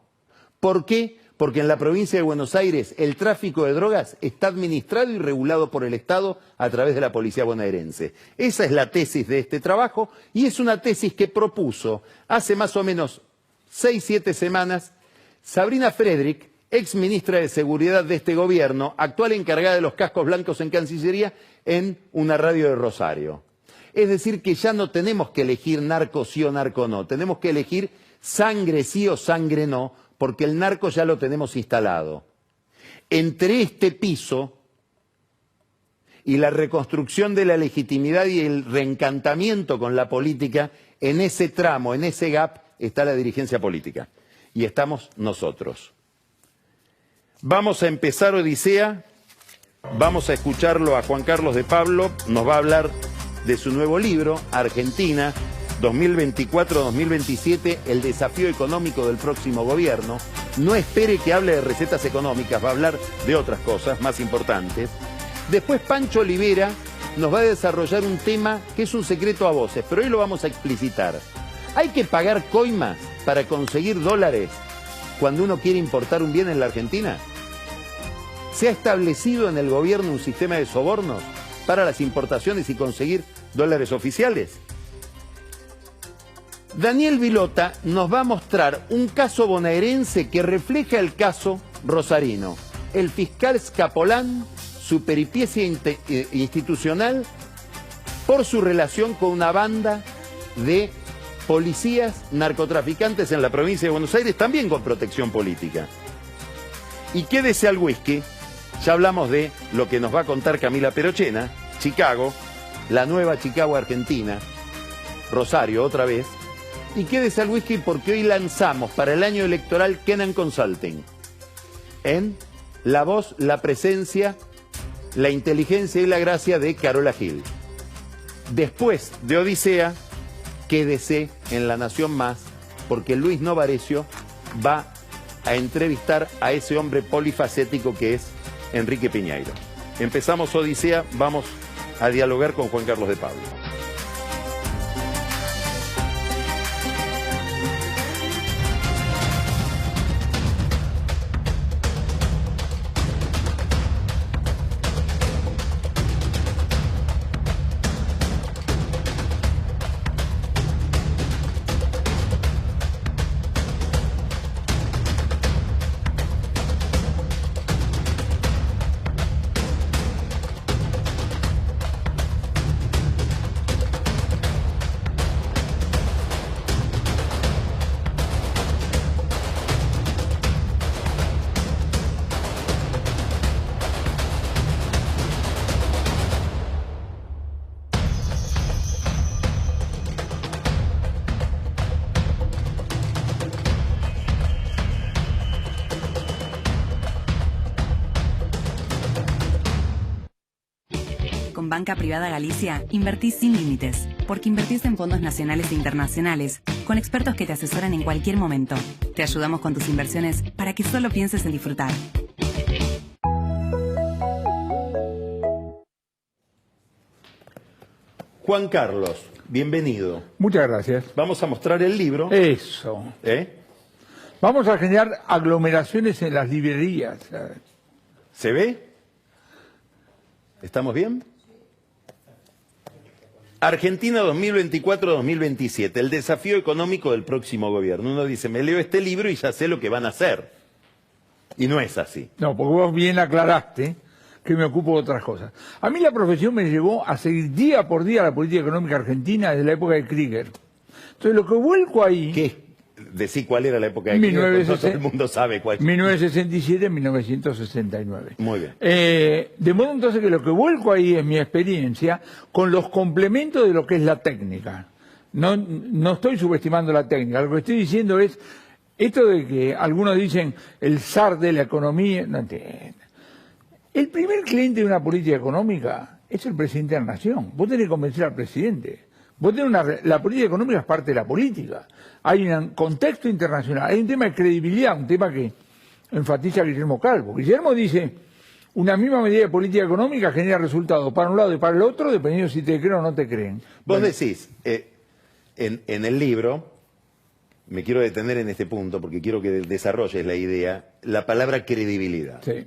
¿Por qué? Porque en la provincia de Buenos Aires el tráfico de drogas está administrado y regulado por el Estado a través de la policía bonaerense. Esa es la tesis de este trabajo y es una tesis que propuso hace más o menos 6-7 semanas Sabrina Frederick, ex ministra de Seguridad de este gobierno, actual encargada de los cascos blancos en Cancillería, en una radio de Rosario. Es decir, que ya no tenemos que elegir narco sí o narco no, tenemos que elegir sangre sí o sangre no, porque el narco ya lo tenemos instalado. Entre este piso y la reconstrucción de la legitimidad y el reencantamiento con la política, en ese tramo, en ese gap, está la dirigencia política. Y estamos nosotros. Vamos a empezar Odisea, vamos a escucharlo a Juan Carlos de Pablo, nos va a hablar de su nuevo libro, Argentina, 2024-2027, el desafío económico del próximo gobierno. No espere que hable de recetas económicas, va a hablar de otras cosas más importantes. Después Pancho Olivera nos va a desarrollar un tema que es un secreto a voces, pero hoy lo vamos a explicitar. ¿Hay que pagar coimas para conseguir dólares cuando uno quiere importar un bien en la Argentina? ¿Se ha establecido en el gobierno un sistema de sobornos para las importaciones y conseguir dólares oficiales? Daniel Vilota nos va a mostrar un caso bonaerense que refleja el caso rosarino. el fiscal Scapolán su peripecia institucional por su relación con una banda de policías narcotraficantes en la provincia de Buenos Aires, también con protección política. Y quédese al whisky, ya hablamos de lo que nos va a contar Camila Perochena, Chicago, la nueva Chicago Argentina, Rosario otra vez, y quédese al whisky porque hoy lanzamos para el año electoral Kenan Consulting, en la voz, la presencia, la inteligencia y la gracia de Carola Gil. Después de Odisea, quédese en La Nación Más, porque Luis Novarecio va a entrevistar a ese hombre polifacético que es Enrique Piñeiro. Empezamos Odisea, vamos a dialogar con Juan Carlos de Pablo. Con Banca Privada Galicia, invertís sin límites, porque invertís en fondos nacionales e internacionales, con expertos que te asesoran en cualquier momento. Te ayudamos con tus inversiones para que solo pienses en disfrutar. Juan Carlos, bienvenido. Muchas gracias. Vamos a mostrar el libro. Eso. Vamos a generar aglomeraciones en las librerías. ¿Se ve? ¿Estamos bien? Argentina 2024-2027, el desafío económico del próximo gobierno. Uno dice, me leo este libro y ya sé lo que van a hacer. Y no es así. No, porque vos bien aclaraste que me ocupo de otras cosas. A mí la profesión me llevó a seguir día por día la política económica argentina desde la época de Krieger. Entonces lo que vuelco ahí... ¿Qué? Decí cuál era la época de Krieger, todo el mundo sabe cuál. 1967-1969. Muy bien. De modo entonces que lo que vuelco ahí es mi experiencia con los complementos de lo que es la técnica. No estoy subestimando la técnica, lo que estoy diciendo es esto de que algunos dicen el zar de la economía, no entiendo. El primer cliente de una política económica es el presidente de la nación. Vos tenés que convencer al presidente. La política económica es parte de la política. Hay un contexto internacional, hay un tema de credibilidad, un tema que enfatiza Guillermo Calvo. Guillermo dice, una misma medida de política económica genera resultados para un lado y para el otro, dependiendo si te creen o no te creen. Vos decís, en el libro, me quiero detener en este punto porque quiero que desarrolles la idea, la palabra credibilidad. Sí.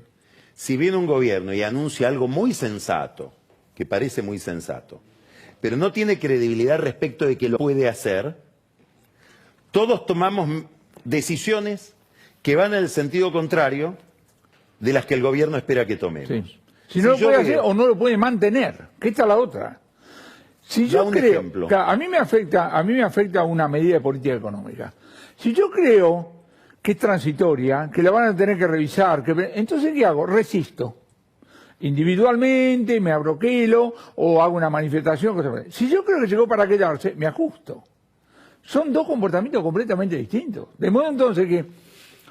Si viene un gobierno y anuncia algo muy sensato, que parece muy sensato, pero no tiene credibilidad respecto de que lo puede hacer, todos tomamos decisiones que van en el sentido contrario de las que el gobierno espera que tomemos. Sí. Si no lo puede hacer o no lo puede mantener, que esta es la otra. Si yo creo, a mí me afecta una medida de política económica. Si yo creo que es transitoria, que la van a tener que revisar, entonces ¿qué hago? Resisto. Individualmente, me abroquelo o hago una manifestación. Si yo creo que llegó para quedarse, me ajusto. Son dos comportamientos completamente distintos. De modo entonces que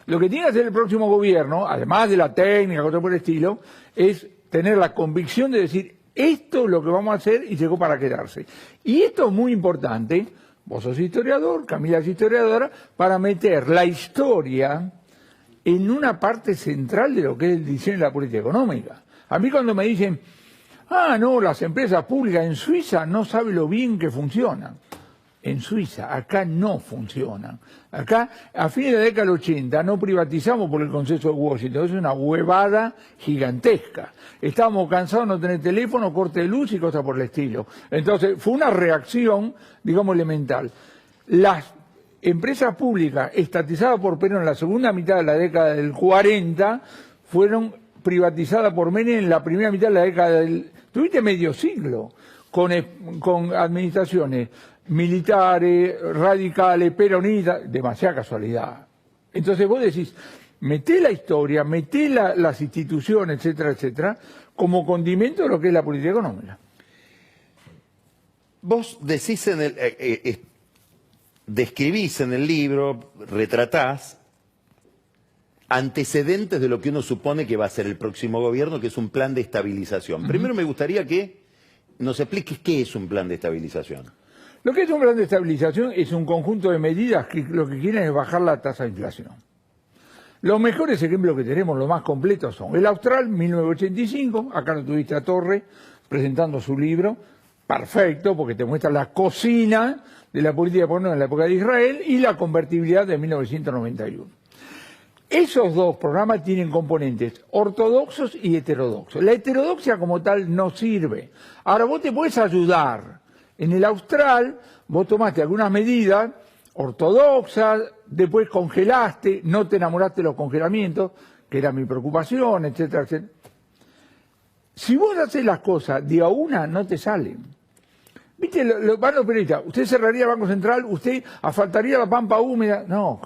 lo que tiene que hacer el próximo gobierno, además de la técnica, cosas por el estilo, es tener la convicción de decir, esto es lo que vamos a hacer y llegó para quedarse. Y esto es muy importante, vos sos historiador, Camila es historiadora, para meter la historia en una parte central de lo que es el diseño de la política económica. A mí cuando me dicen, no, las empresas públicas en Suiza no saben lo bien que funcionan. En Suiza, acá no funcionan. Acá, a fines de la década del 80, no privatizamos por el consenso de Washington. Es una huevada gigantesca. Estábamos cansados de no tener teléfono, corte de luz y cosas por el estilo. Entonces, fue una reacción, digamos, elemental. Las empresas públicas estatizadas por Perón en la segunda mitad de la década del 40 fueron privatizada por Menem en la primera mitad de la década del... Tuviste medio siglo con administraciones militares, radicales, peronistas, demasiada casualidad. Entonces vos decís, meté la historia, meté las instituciones, etcétera, etcétera, como condimento de lo que es la política económica. Vos decís describís en el libro, retratás antecedentes de lo que uno supone que va a ser el próximo gobierno, que es un plan de estabilización. Primero me gustaría que nos expliques qué es un plan de estabilización. Lo que es un plan de estabilización es un conjunto de medidas que lo que quieren es bajar la tasa de inflación. Los mejores ejemplos que tenemos, los más completos, son el Austral, 1985, acá lo tuviste a Torre presentando su libro, perfecto, porque te muestra la cocina de la política económica en la época de Israel, y la convertibilidad de 1991. Esos dos programas tienen componentes ortodoxos y heterodoxos. La heterodoxia como tal no sirve. Ahora vos te puedes ayudar. En el Austral vos tomaste algunas medidas ortodoxas, después congelaste, no te enamoraste de los congelamientos, que era mi preocupación, etcétera, etcétera. Si vos haces las cosas de a una, no te salen. ¿Viste? Van los periodistas, usted cerraría el Banco Central, usted asfaltaría la pampa húmeda. No,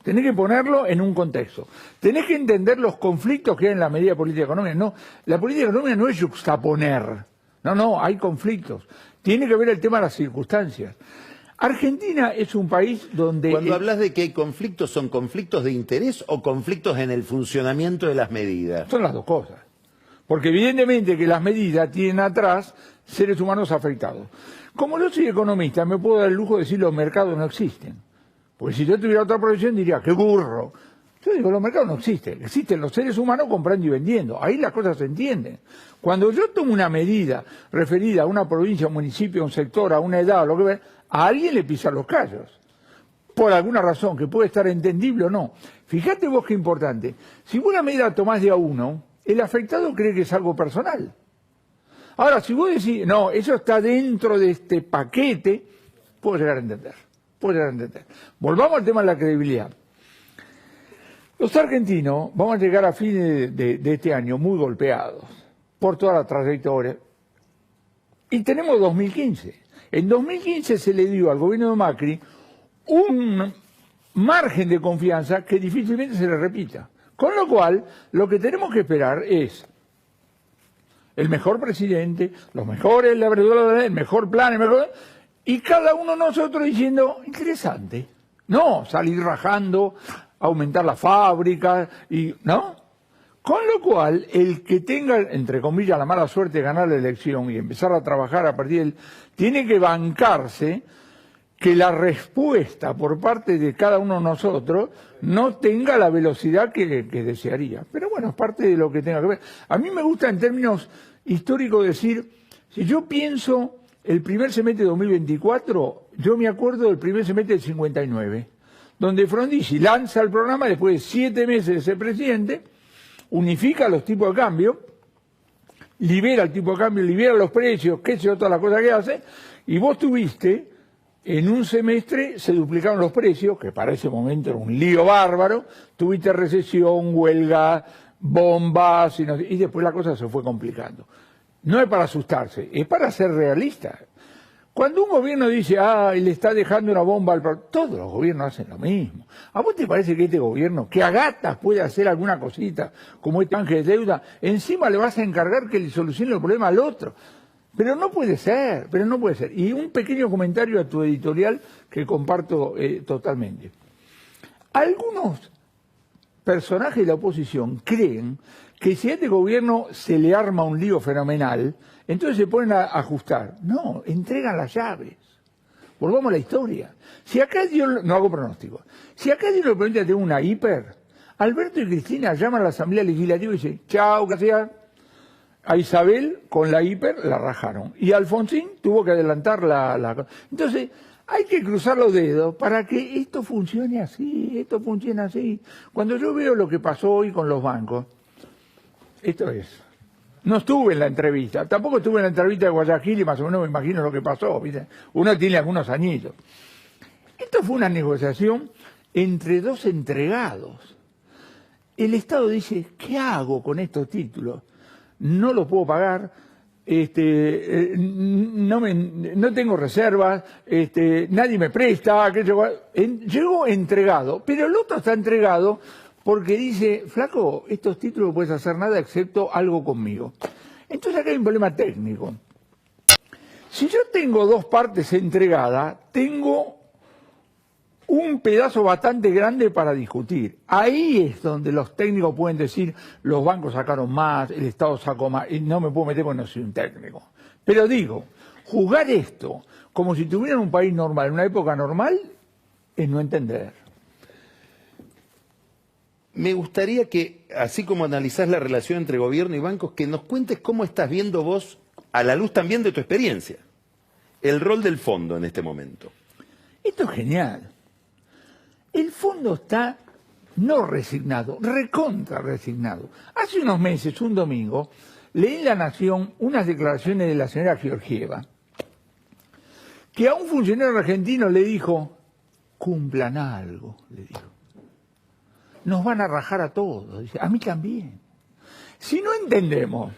tenés que ponerlo en un contexto. Tenés que entender los conflictos que hay en la medida de política económica. No, la política económica no es juxtaponer. No, hay conflictos. Tiene que ver el tema de las circunstancias. Argentina es un país donde... Cuando hablas de que hay conflictos, ¿son conflictos de interés o conflictos en el funcionamiento de las medidas? Son las dos cosas. Porque evidentemente que las medidas tienen atrás seres humanos afectados. Como yo soy economista, me puedo dar el lujo de decir los mercados no existen. Porque si yo tuviera otra profesión diría, ¡qué burro! Yo digo, los mercados no existen. Existen los seres humanos comprando y vendiendo. Ahí las cosas se entienden. Cuando yo tomo una medida referida a una provincia, a un municipio, a un sector, a una edad, o lo que sea, a alguien le pisan los callos. Por alguna razón, que puede estar entendible o no. Fíjate vos qué importante. Si vos una medida tomás de a uno, el afectado cree que es algo personal. Ahora, si vos decís, no, eso está dentro de este paquete, puedo llegar a entender. Volvamos al tema de la credibilidad. Los argentinos vamos a llegar a fines de este año muy golpeados por toda la trayectoria. Y tenemos 2015. En 2015 se le dio al gobierno de Macri un margen de confianza que difícilmente se le repita. Con lo cual, lo que tenemos que esperar es el mejor presidente, los mejores, la verdad, el mejor plan, y cada uno de nosotros diciendo, interesante. No, salir rajando, aumentar la fábrica, ¿no? Con lo cual, el que tenga, entre comillas, la mala suerte de ganar la elección y empezar a trabajar a partir de él, tiene que bancarse que la respuesta por parte de cada uno de nosotros no tenga la velocidad que desearía. Pero bueno, es parte de lo que tenga que ver. A mí me gusta en términos históricos decir, si yo pienso el primer semestre de 2024, yo me acuerdo del primer semestre del 59, donde Frondizi lanza el programa después de 7 meses de ser presidente, unifica los tipos de cambio, libera el tipo de cambio, libera los precios, qué sé yo, todas las cosas que hace, y vos tuviste, en un semestre se duplicaron los precios, que para ese momento era un lío bárbaro, tuviste recesión, huelga, bombas, y después la cosa se fue complicando. No es para asustarse, es para ser realista. Cuando un gobierno dice, le está dejando una bomba al... Todos los gobiernos hacen lo mismo. ¿A vos te parece que este gobierno, que a gatas puede hacer alguna cosita, como este ángel de deuda, encima le vas a encargar que le solucione el problema al otro? Pero no puede ser. Y un pequeño comentario a tu editorial que comparto totalmente. Algunos personajes de la oposición creen que si a este gobierno se le arma un lío fenomenal, entonces se ponen a ajustar. No, entregan las llaves. Volvamos a la historia. Si acá Dios, no hago pronóstico, si acá Dios le permite tener una hiper, Alberto y Cristina llaman a la Asamblea Legislativa y dicen, chao, gracias. A Isabel con la hiper la rajaron. Y Alfonsín tuvo que adelantar la... Entonces, hay que cruzar los dedos para que esto funcione así, Cuando yo veo lo que pasó hoy con los bancos, esto es... No estuve en la entrevista, tampoco estuve en la entrevista de Guayaquil y más o menos me imagino lo que pasó, ¿viste? Uno tiene algunos añitos. Esto fue una negociación entre dos entregados. el Estado dice, ¿qué hago con estos títulos? No los puedo pagar, no tengo reservas, nadie me presta, llego entregado, pero el otro está entregado porque dice, flaco, estos títulos no puedes hacer nada excepto algo conmigo. Entonces acá hay un problema técnico. Si yo tengo dos partes entregadas, tengo un pedazo bastante grande para discutir. Ahí es donde los técnicos pueden decir, los bancos sacaron más, el Estado sacó más, y no me puedo meter porque no soy un técnico. Pero digo, juzgar esto como si tuvieran un país normal, en una época normal, es no entender. Me gustaría que, así como analizás la relación entre gobierno y bancos, que nos cuentes cómo estás viendo vos, a la luz también de tu experiencia, el rol del fondo en este momento. Esto es genial. El fondo está no resignado, recontra resignado. Hace unos meses, un domingo, leí en La Nación unas declaraciones de la señora Georgieva, que a un funcionario argentino le dijo, cumplan algo, le dijo. Nos van a rajar a todos, dice, a mí también. Si no entendemos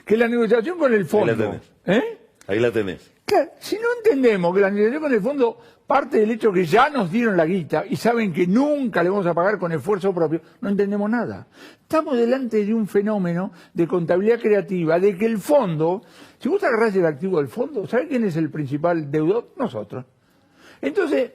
que la negociación con el fondo... Ahí la tenés. Ahí la tenés. Claro, si no entendemos que la negociación con el fondo parte del hecho que ya nos dieron la guita y saben que nunca le vamos a pagar con esfuerzo propio, no entendemos nada. Estamos delante de un fenómeno de contabilidad creativa, de que el fondo, si vos agarrás el activo del fondo, ¿sabés quién es el principal deudor? Nosotros. Entonces,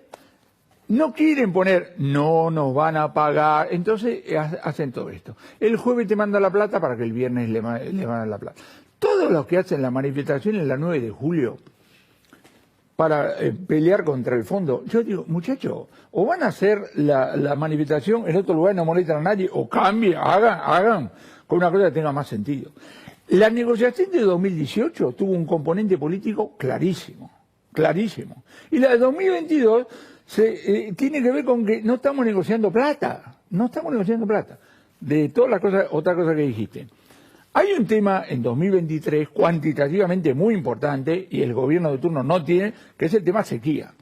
no quieren poner, no nos van a pagar, entonces hacen todo esto. El jueves te manda la plata para que el viernes le mandan la plata. Todos los que hacen la manifestación en la 9 de julio para pelear contra el fondo, yo digo, muchachos, o van a hacer la manifestación en otro lugar y no molestan a nadie, o cambien, hagan con una cosa que tenga más sentido. La negociación de 2018 tuvo un componente político clarísimo, clarísimo. Y la de 2022 tiene que ver con que no estamos negociando plata, de todas las cosas, otra cosa que dijiste. Hay un tema en 2023 cuantitativamente muy importante y el gobierno de turno no tiene, que es el tema sequía.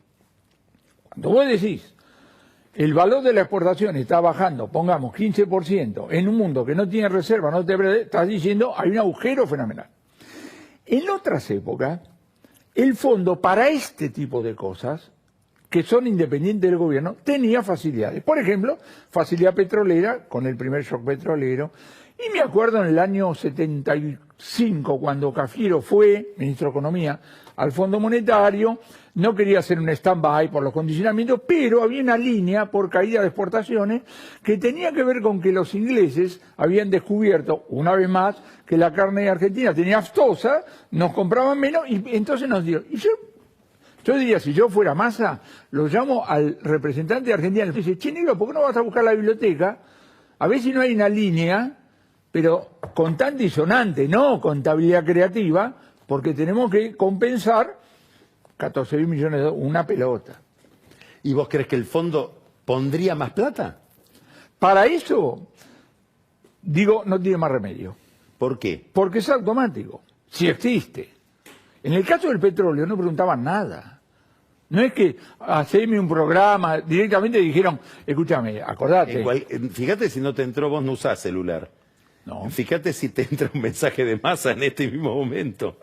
Cuando vos decís, el valor de la exportación está bajando, pongamos 15%, en un mundo que no tiene reserva, no te estás diciendo, hay un agujero fenomenal. En otras épocas, el fondo para este tipo de cosas, que son independientes del gobierno, tenía facilidades. Por ejemplo, facilidad petrolera, con el primer shock petrolero. Y me acuerdo en el año 75, cuando Cafiero fue ministro de Economía al Fondo Monetario, no quería hacer un stand-by por los condicionamientos, pero había una línea por caída de exportaciones que tenía que ver con que los ingleses habían descubierto, una vez más, que la carne argentina tenía aftosa, nos compraban menos y entonces nos dio. Y yo diría, si yo fuera Massa, lo llamo al representante de Argentina y le dice, che, negro, ¿por qué no vas a buscar la biblioteca? A ver si no hay una línea, pero contante y sonante, no contabilidad creativa, porque tenemos que compensar 14.000 millones de dólares, una pelota. ¿Y vos crees que el fondo pondría más plata? Para eso, digo, no tiene más remedio. ¿Por qué? Porque es automático, si existe. En el caso del petróleo no preguntaban nada. No es que haceme un programa, directamente dijeron, escúchame, acordate. Fíjate si no te entró, vos no usás celular. No. Fíjate si te entra un mensaje de Massa en este mismo momento.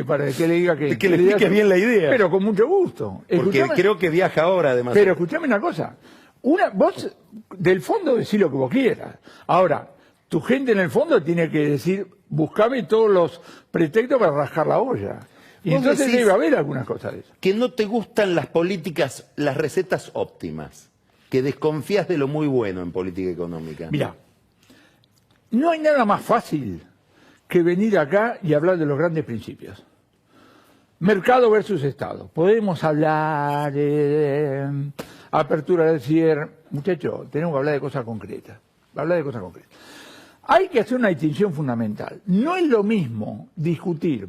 Para que le diga que le expliques bien la idea. Pero con mucho gusto. Porque creo que viaja ahora, además. Pero escuchame una cosa. Vos del fondo decís lo que vos quieras. Ahora, tu gente en el fondo tiene que decir, buscame todos los pretextos para rascar la olla. Y entonces debe haber algunas cosas de eso. Que no te gustan las políticas, las recetas óptimas. Que desconfías de lo muy bueno en política económica. Mirá, no hay nada más fácil que venir acá y hablar de los grandes principios. Mercado versus Estado. Podemos hablar de apertura del cierre. Muchachos, tenemos que hablar de cosas concretas. Hay que hacer una distinción fundamental. No es lo mismo discutir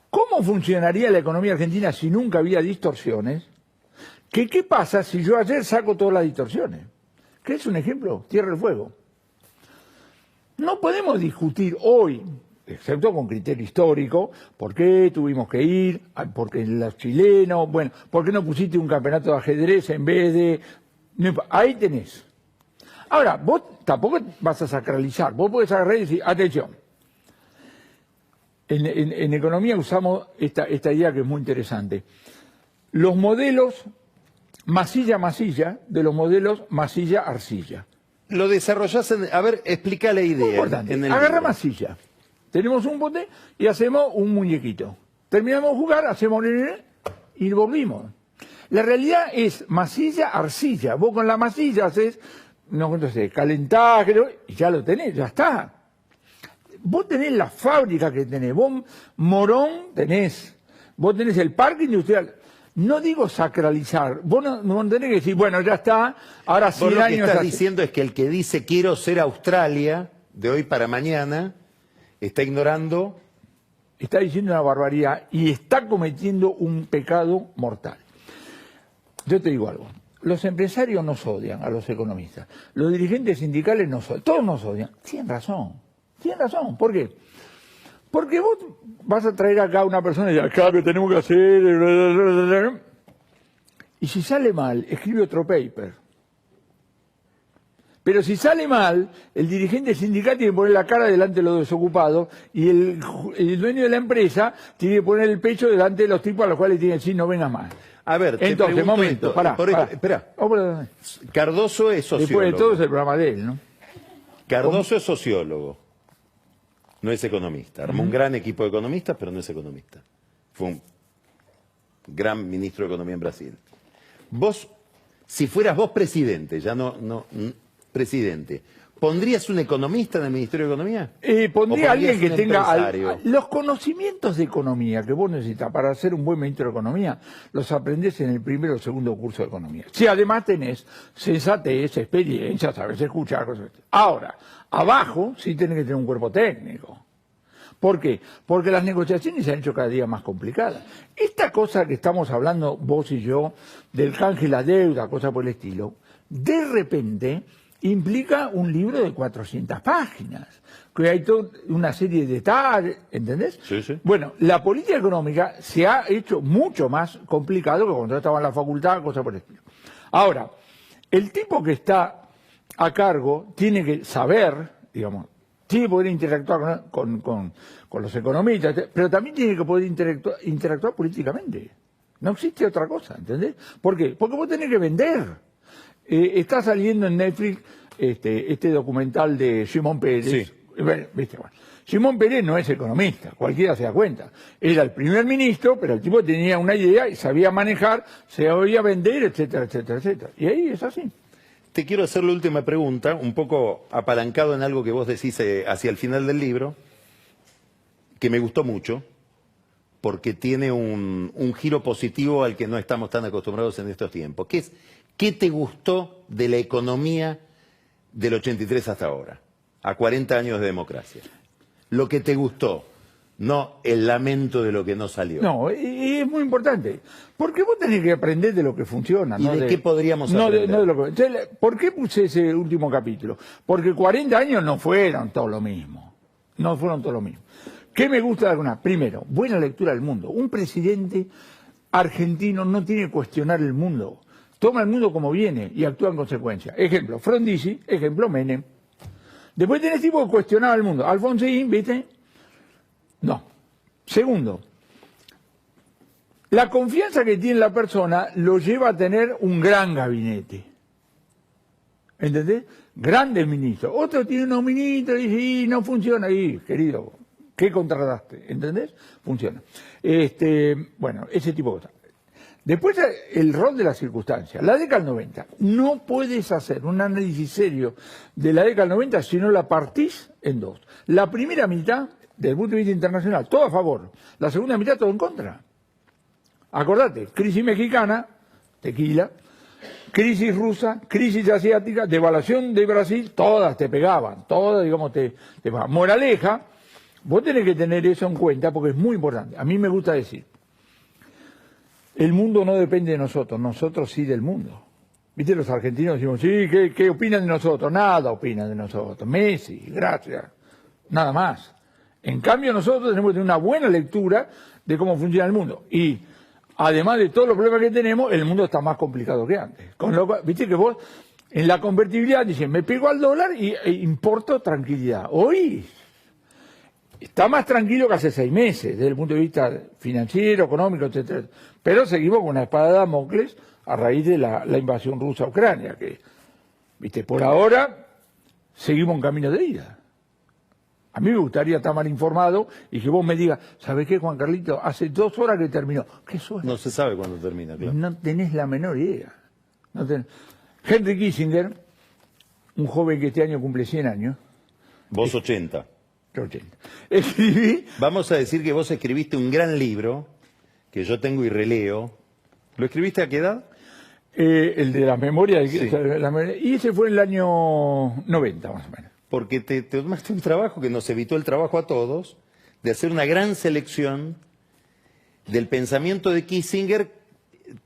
cómo funcionaría la economía argentina si nunca había distorsiones, que qué pasa si yo ayer saco todas las distorsiones. ¿Qué es un ejemplo? Tierra del Fuego. No podemos discutir hoy, excepto con criterio histórico, por qué tuvimos que ir, porque los chilenos, bueno, por qué no pusiste un campeonato de ajedrez en vez de... Ahí tenés. Ahora, vos tampoco vas a sacralizar, vos podés agarrar y decir, atención, en economía usamos esta idea que es muy interesante. Los modelos masilla-masilla de los modelos masilla-arcilla. Lo desarrollás a ver, explica la idea. Importante. En el Agarra libro. masilla. Tenemos un bote y hacemos un muñequito. Terminamos de jugar, hacemos y volvimos. La realidad es masilla-arcilla. Vos con la masilla haces, no sé, calentás, y ya lo tenés, ya está. Vos tenés la fábrica que tenés, vos Morón tenés, vos tenés el parque industrial. No digo sacralizar, vos no tenés que decir, bueno, ya está, ahora 100 Vos lo que años... estás diciendo es que el que dice quiero ser Australia, de hoy para mañana, está ignorando... Está diciendo una barbaridad y está cometiendo un pecado mortal. Yo te digo algo, los empresarios nos odian a los economistas, los dirigentes sindicales nos odian, todos nos odian. Tienen razón. ¿Por qué? Porque vos vas a traer acá a una persona y acá que tenemos que hacer... Y si sale mal, escribe otro paper. Pero si sale mal, el dirigente sindical tiene que poner la cara delante de los desocupados y el dueño de la empresa tiene que poner el pecho delante de los tipos a los cuales tiene que decir no vengas más. A ver, te Entonces, pregunto momento, esto. pará. Espera. Después Cardoso es sociólogo. de todo es el programa de él, ¿no? Cardoso es sociólogo. No es economista. Armó un gran equipo de economistas, pero no es economista. Fue un gran ministro de Economía en Brasil. Vos, si fueras vos presidente, presidente, ¿pondrías un economista en el Ministerio de Economía? Pondría a alguien que un tenga empresario? los conocimientos de economía que vos necesitas para ser un buen ministro de Economía, los aprendés en el primero o segundo curso de Economía. Si además tenés sensatez, experiencia, sabes escuchar, cosas así. Ahora, abajo sí tenés que tener un cuerpo técnico. ¿Por qué? Porque las negociaciones se han hecho cada día más complicadas. Esta cosa que estamos hablando vos y yo, del canje y la deuda, cosa por el estilo, de repente implica un libro de 400 páginas, que hay toda una serie de detalles, ¿entendés? Sí, sí. Bueno, la política económica se ha hecho mucho más complicado que cuando yo estaba en la facultad, cosa por el estilo. Ahora, el tipo que está a cargo tiene que saber, digamos, tiene que poder interactuar con los economistas, pero también tiene que poder interactuar políticamente. No existe otra cosa, ¿entendés? ¿Por qué? Porque vos tenés que vender. Está saliendo en Netflix este documental de Simón Pérez. Sí. Bueno, Simón Pérez no es economista, cualquiera se da cuenta. Era el primer ministro, pero el tipo tenía una idea y sabía manejar, se sabía vender, etcétera, etcétera, etcétera. Y ahí es así. Te quiero hacer la última pregunta, un poco apalancado en algo que vos decís hacia el final del libro, que me gustó mucho, porque tiene un giro positivo al que no estamos tan acostumbrados en estos tiempos. Que es, ¿qué te gustó de la economía del 83 hasta ahora? A 40 años de democracia. Lo que te gustó, no el lamento de lo que no salió. No, y es muy importante. Porque vos tenés que aprender de lo que funciona. ¿Y ¿no? de qué podríamos aprender? No de lo que... Entonces, ¿por qué puse ese último capítulo? Porque 40 años no fueron todo lo mismo. No fueron todo lo mismo. ¿Qué me gusta de alguna? Primero, buena lectura del mundo. Un presidente argentino no tiene que cuestionar el mundo. Toma el mundo como viene y actúa en consecuencia. Ejemplo, Frondizi, ejemplo, Menem. Después tenés tipo que cuestionaba el mundo. Alfonsín, ¿viste? No. Segundo, la confianza que tiene la persona lo lleva a tener un gran gabinete. ¿Entendés? Grandes ministros. Otro tiene unos ministros y dice, no funciona ahí, querido. ¿Qué contrataste? ¿Entendés? Funciona. Bueno, ese tipo de cosas. Después, el rol de las circunstancias. La década del 90. No puedes hacer un análisis serio de la década del 90 si no la partís en dos. La primera mitad, desde el punto de vista internacional, todo a favor. La segunda mitad, todo en contra. Acordate, crisis mexicana, tequila, crisis rusa, crisis asiática, devaluación de Brasil, todas te pegaban, todas, digamos, te pegaban. Moraleja, vos tenés que tener eso en cuenta porque es muy importante. A mí me gusta decir, el mundo no depende de nosotros sí del mundo. ¿Viste? Los argentinos decimos, sí, ¿qué opinan de nosotros? Nada opinan de nosotros. Messi, gracias, nada más. En cambio nosotros tenemos que tener una buena lectura de cómo funciona el mundo. Y además de todos los problemas que tenemos, el mundo está más complicado que antes. Con lo cual, viste que vos, En la convertibilidad dicen, me pego al dólar e importo tranquilidad. Hoy está más tranquilo que hace 6 meses, desde el punto de vista financiero, económico, etcétera. Pero seguimos con una espada de Damocles a raíz de la invasión rusa a Ucrania, que, viste, por ahora seguimos en camino de ida. A mí me gustaría estar mal informado y que vos me digas, ¿sabés qué, Juan Carlito? Hace 2 horas que terminó. ¿Qué suena? No se sabe cuándo termina, claro. No tenés la menor idea. Henry Kissinger, un joven que este año cumple 100 años. Vos 80. 80. Escribí. Vamos a decir que vos escribiste un gran libro, que yo tengo y releo. ¿Lo escribiste a qué edad? El de las memorias. Sí. Y ese fue en el año 90, más o menos. Porque te tomaste un trabajo que nos evitó el trabajo a todos, de hacer una gran selección del pensamiento de Kissinger,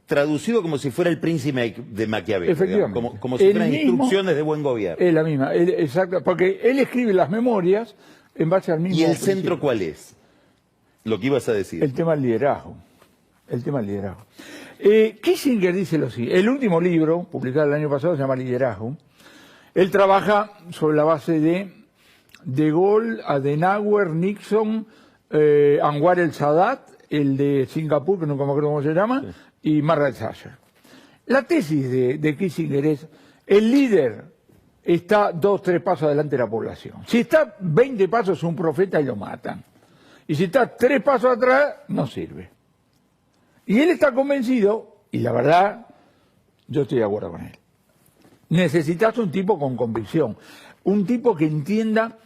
traducido como si fuera el príncipe de Maquiavelo, Efectivamente. digamos, como si fueran instrucciones de buen gobierno. Es la misma, exacto, porque él escribe las memorias en base al mismo ¿Y el principio. centro cuál es? Lo que ibas a decir. El tema del liderazgo. El tema del liderazgo. Kissinger dice lo siguiente. El último libro, publicado el año pasado, se llama Liderazgo. Él trabaja sobre la base de Gaulle, Adenauer, Nixon, Anwar el Sadat, el de Singapur, que nunca me acuerdo cómo se llama, y Margaret Thatcher. La tesis de Kissinger es, el líder está 2, 3 pasos adelante de la población. Si está 20 pasos es un profeta y lo matan. Y si está 3 pasos atrás, no sirve. Y él está convencido, y la verdad, yo estoy de acuerdo con él. Necesitas un tipo con convicción, un tipo que entienda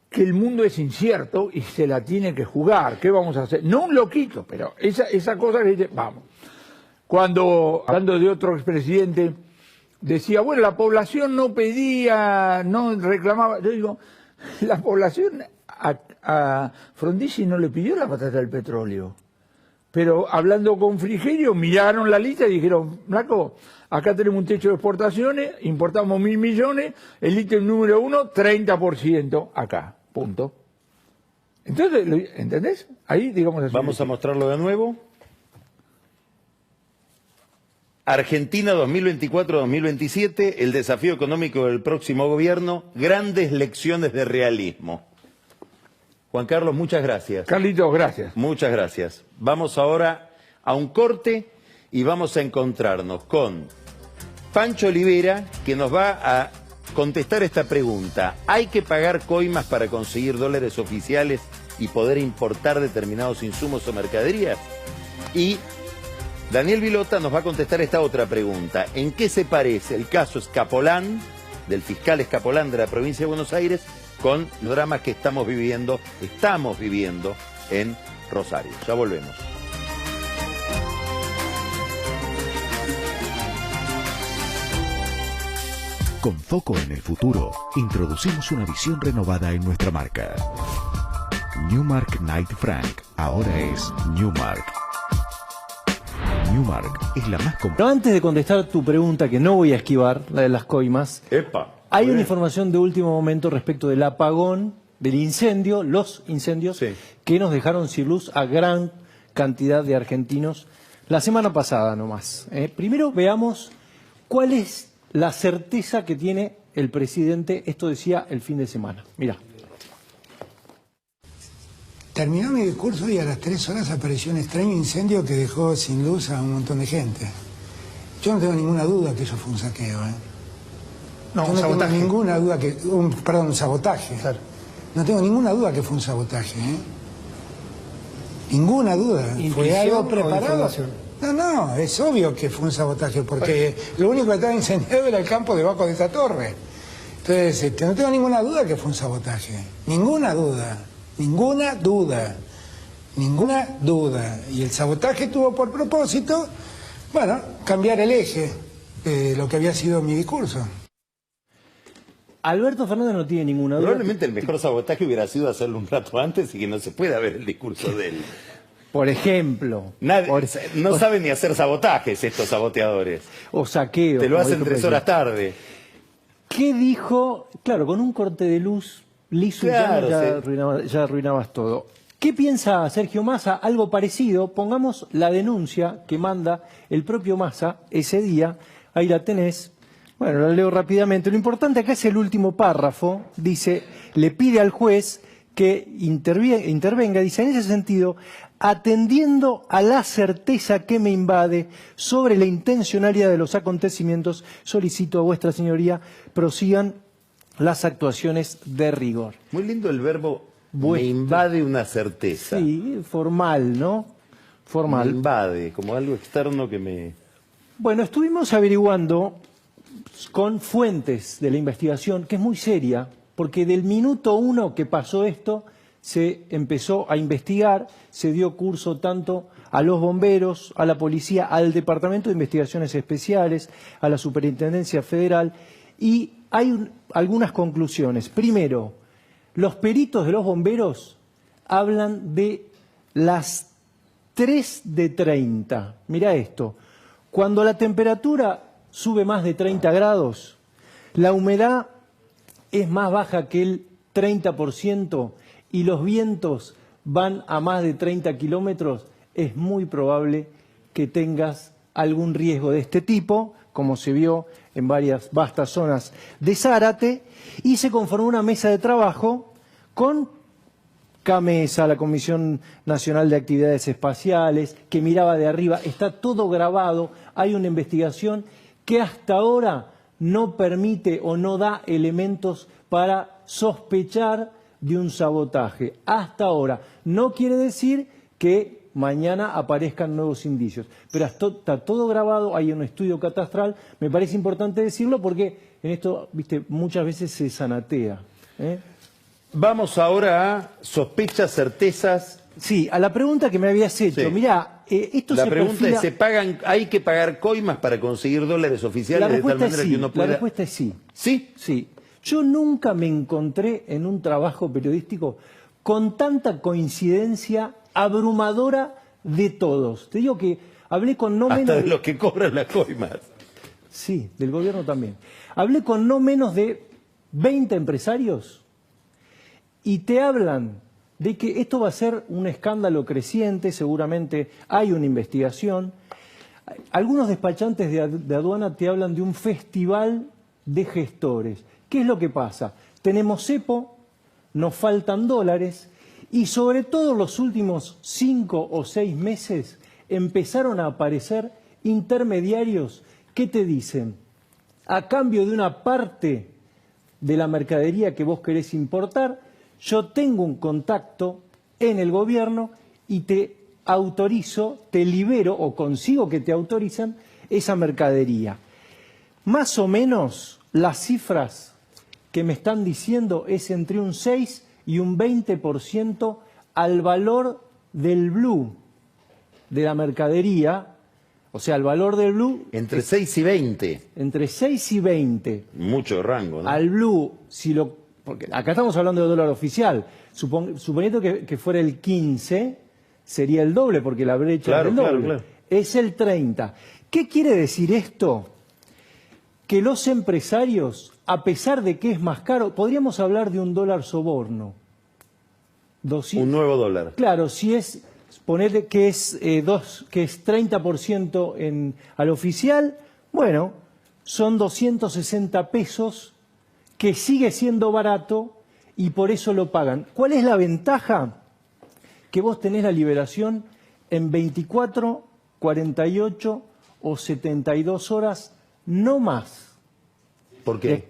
que el mundo es incierto y se la tiene que jugar. ¿Qué vamos a hacer? No un loquito, pero esa cosa que dice, vamos. Cuando, hablando de otro expresidente, decía, bueno, la población no pedía, no reclamaba. Yo digo, la población a Frondizi no le pidió la patata del petróleo. Pero hablando con Frigerio, miraron la lista y dijeron, Flaco, acá tenemos un techo de exportaciones, importamos 1.000 millones, el ítem número 1, 30% acá, punto. Entonces, ¿entendés? Ahí, digamos así. Vamos a mostrarlo de nuevo. Argentina 2024-2027, el desafío económico del próximo gobierno, grandes lecciones de realismo. Juan Carlos, muchas gracias. Carlitos, gracias. Muchas gracias. Vamos ahora a un corte y vamos a encontrarnos con Pancho Olivera, que nos va a contestar esta pregunta. ¿Hay que pagar coimas para conseguir dólares oficiales y poder importar determinados insumos o mercaderías? Y Daniel Vilota nos va a contestar esta otra pregunta. ¿En qué se parece el caso Escapolán, del fiscal Escapolán de la provincia de Buenos Aires, con los dramas que estamos viviendo en Rosario? Ya volvemos. Con foco en el futuro, introducimos una visión renovada en nuestra marca. Newmark Knight Frank ahora es Newmark. Newmark es la más Pero antes de contestar tu pregunta, que no voy a esquivar, la de las coimas, ¡Epa! hay una información de último momento respecto del apagón, del incendio, los incendios Sí. que nos dejaron sin luz a gran cantidad de argentinos la semana pasada nomás. Primero veamos cuál es la certeza que tiene el presidente. Esto decía el fin de semana. Mira. Terminó mi discurso y a las 3 horas apareció un extraño incendio que dejó sin luz a un montón de gente. Yo no tengo ninguna duda que eso fue un saqueo, ¿eh? No, Yo un sabotaje. tengo ninguna duda que... un sabotaje. Claro. No tengo ninguna duda que fue un sabotaje, ¿eh? Ninguna duda. ¿Fue ¿Intuición algo o preparado? información? No, es obvio que fue un sabotaje, porque lo único que estaba incendiado era el campo debajo de esa torre. Entonces, no tengo ninguna duda que fue un sabotaje. Ninguna duda. Ninguna duda. Ninguna duda. Y el sabotaje tuvo por propósito, bueno, cambiar el eje de lo que había sido mi discurso. Alberto Fernández no tiene ninguna duda. Probablemente el mejor sabotaje hubiera sido hacerlo un rato antes y que no se pueda ver el discurso de él. Por ejemplo. No saben ni hacer sabotajes estos saboteadores. O saqueo. Te lo como hacen dijo 3 el horas presidente. tarde. ¿Qué dijo? Claro, con un corte de luz liso Claro, y llano sí. ya arruinabas todo. ¿Qué piensa Sergio Massa? Algo parecido. Pongamos la denuncia que manda el propio Massa ese día. Ahí la tenés. Bueno, lo leo rápidamente. Lo importante acá es el último párrafo. Dice, le pide al juez que intervenga, dice, en ese sentido, atendiendo a la certeza que me invade sobre la intencionalidad de los acontecimientos, solicito a vuestra señoría prosigan las actuaciones de rigor. Muy lindo el verbo, me invade una certeza. Sí, formal, ¿no? Formal. Me invade, como algo externo que me... Bueno, estuvimos averiguando con fuentes de la investigación, que es muy seria, porque del minuto 1 que pasó esto, se empezó a investigar, se dio curso tanto a los bomberos, a la policía, al Departamento de Investigaciones Especiales, a la Superintendencia Federal, y hay algunas conclusiones. Primero, los peritos de los bomberos hablan de las 3 de 30. Mirá esto, cuando la temperatura sube más de 30 grados, la humedad es más baja que el 30% y los vientos van a más de 30 kilómetros, es muy probable que tengas algún riesgo de este tipo, como se vio en varias vastas zonas de Zárate, y se conformó una mesa de trabajo con CAMESA, la Comisión Nacional de Actividades Espaciales, que miraba de arriba, está todo grabado, hay una investigación que hasta ahora no permite o no da elementos para sospechar de un sabotaje. Hasta ahora. No quiere decir que mañana aparezcan nuevos indicios. Pero está todo grabado, hay un estudio catastral. Me parece importante decirlo porque en esto, viste, muchas veces se zanatea. Vamos ahora a sospechas, certezas. Sí, a la pregunta que me habías hecho. Sí. Mirá, esto La se pregunta perfila... es, ¿se pagan, hay que pagar coimas para conseguir dólares oficiales de tal manera que uno pueda...? La respuesta es sí. ¿Sí? Sí. Yo nunca me encontré en un trabajo periodístico con tanta coincidencia abrumadora de todos. Te digo que hablé con no menos... Hasta de los que cobran las coimas. Sí, del gobierno también. Hablé con no menos de 20 empresarios y te hablan de que esto va a ser un escándalo creciente, seguramente hay una investigación. Algunos despachantes de aduana te hablan de un festival de gestores. ¿Qué es lo que pasa? Tenemos cepo, nos faltan dólares y sobre todo los últimos 5 o 6 meses empezaron a aparecer intermediarios que te dicen, a cambio de una parte de la mercadería que vos querés importar, yo tengo un contacto en el gobierno y te autorizo, te libero o consigo que te autorizan esa mercadería. Más o menos las cifras que me están diciendo es entre un 6 y un 20% al valor del blue de la mercadería, o sea, el valor del blue... Entre 6 y 20. Entre 6 y 20. Mucho rango, ¿no? Al blue, porque acá estamos hablando de dólar oficial, suponiendo que fuera el 15, sería el doble, porque la brecha es el doble. Claro. Es el 30. ¿Qué quiere decir esto? Que los empresarios, a pesar de que es más caro, podríamos hablar de un dólar soborno. Un nuevo dólar. Claro, si es, ponerle que es 30% al oficial, bueno, son 260 pesos, que sigue siendo barato y por eso lo pagan. ¿Cuál es la ventaja? Que vos tenés la liberación en 24, 48 o 72 horas, no más. ¿Por qué?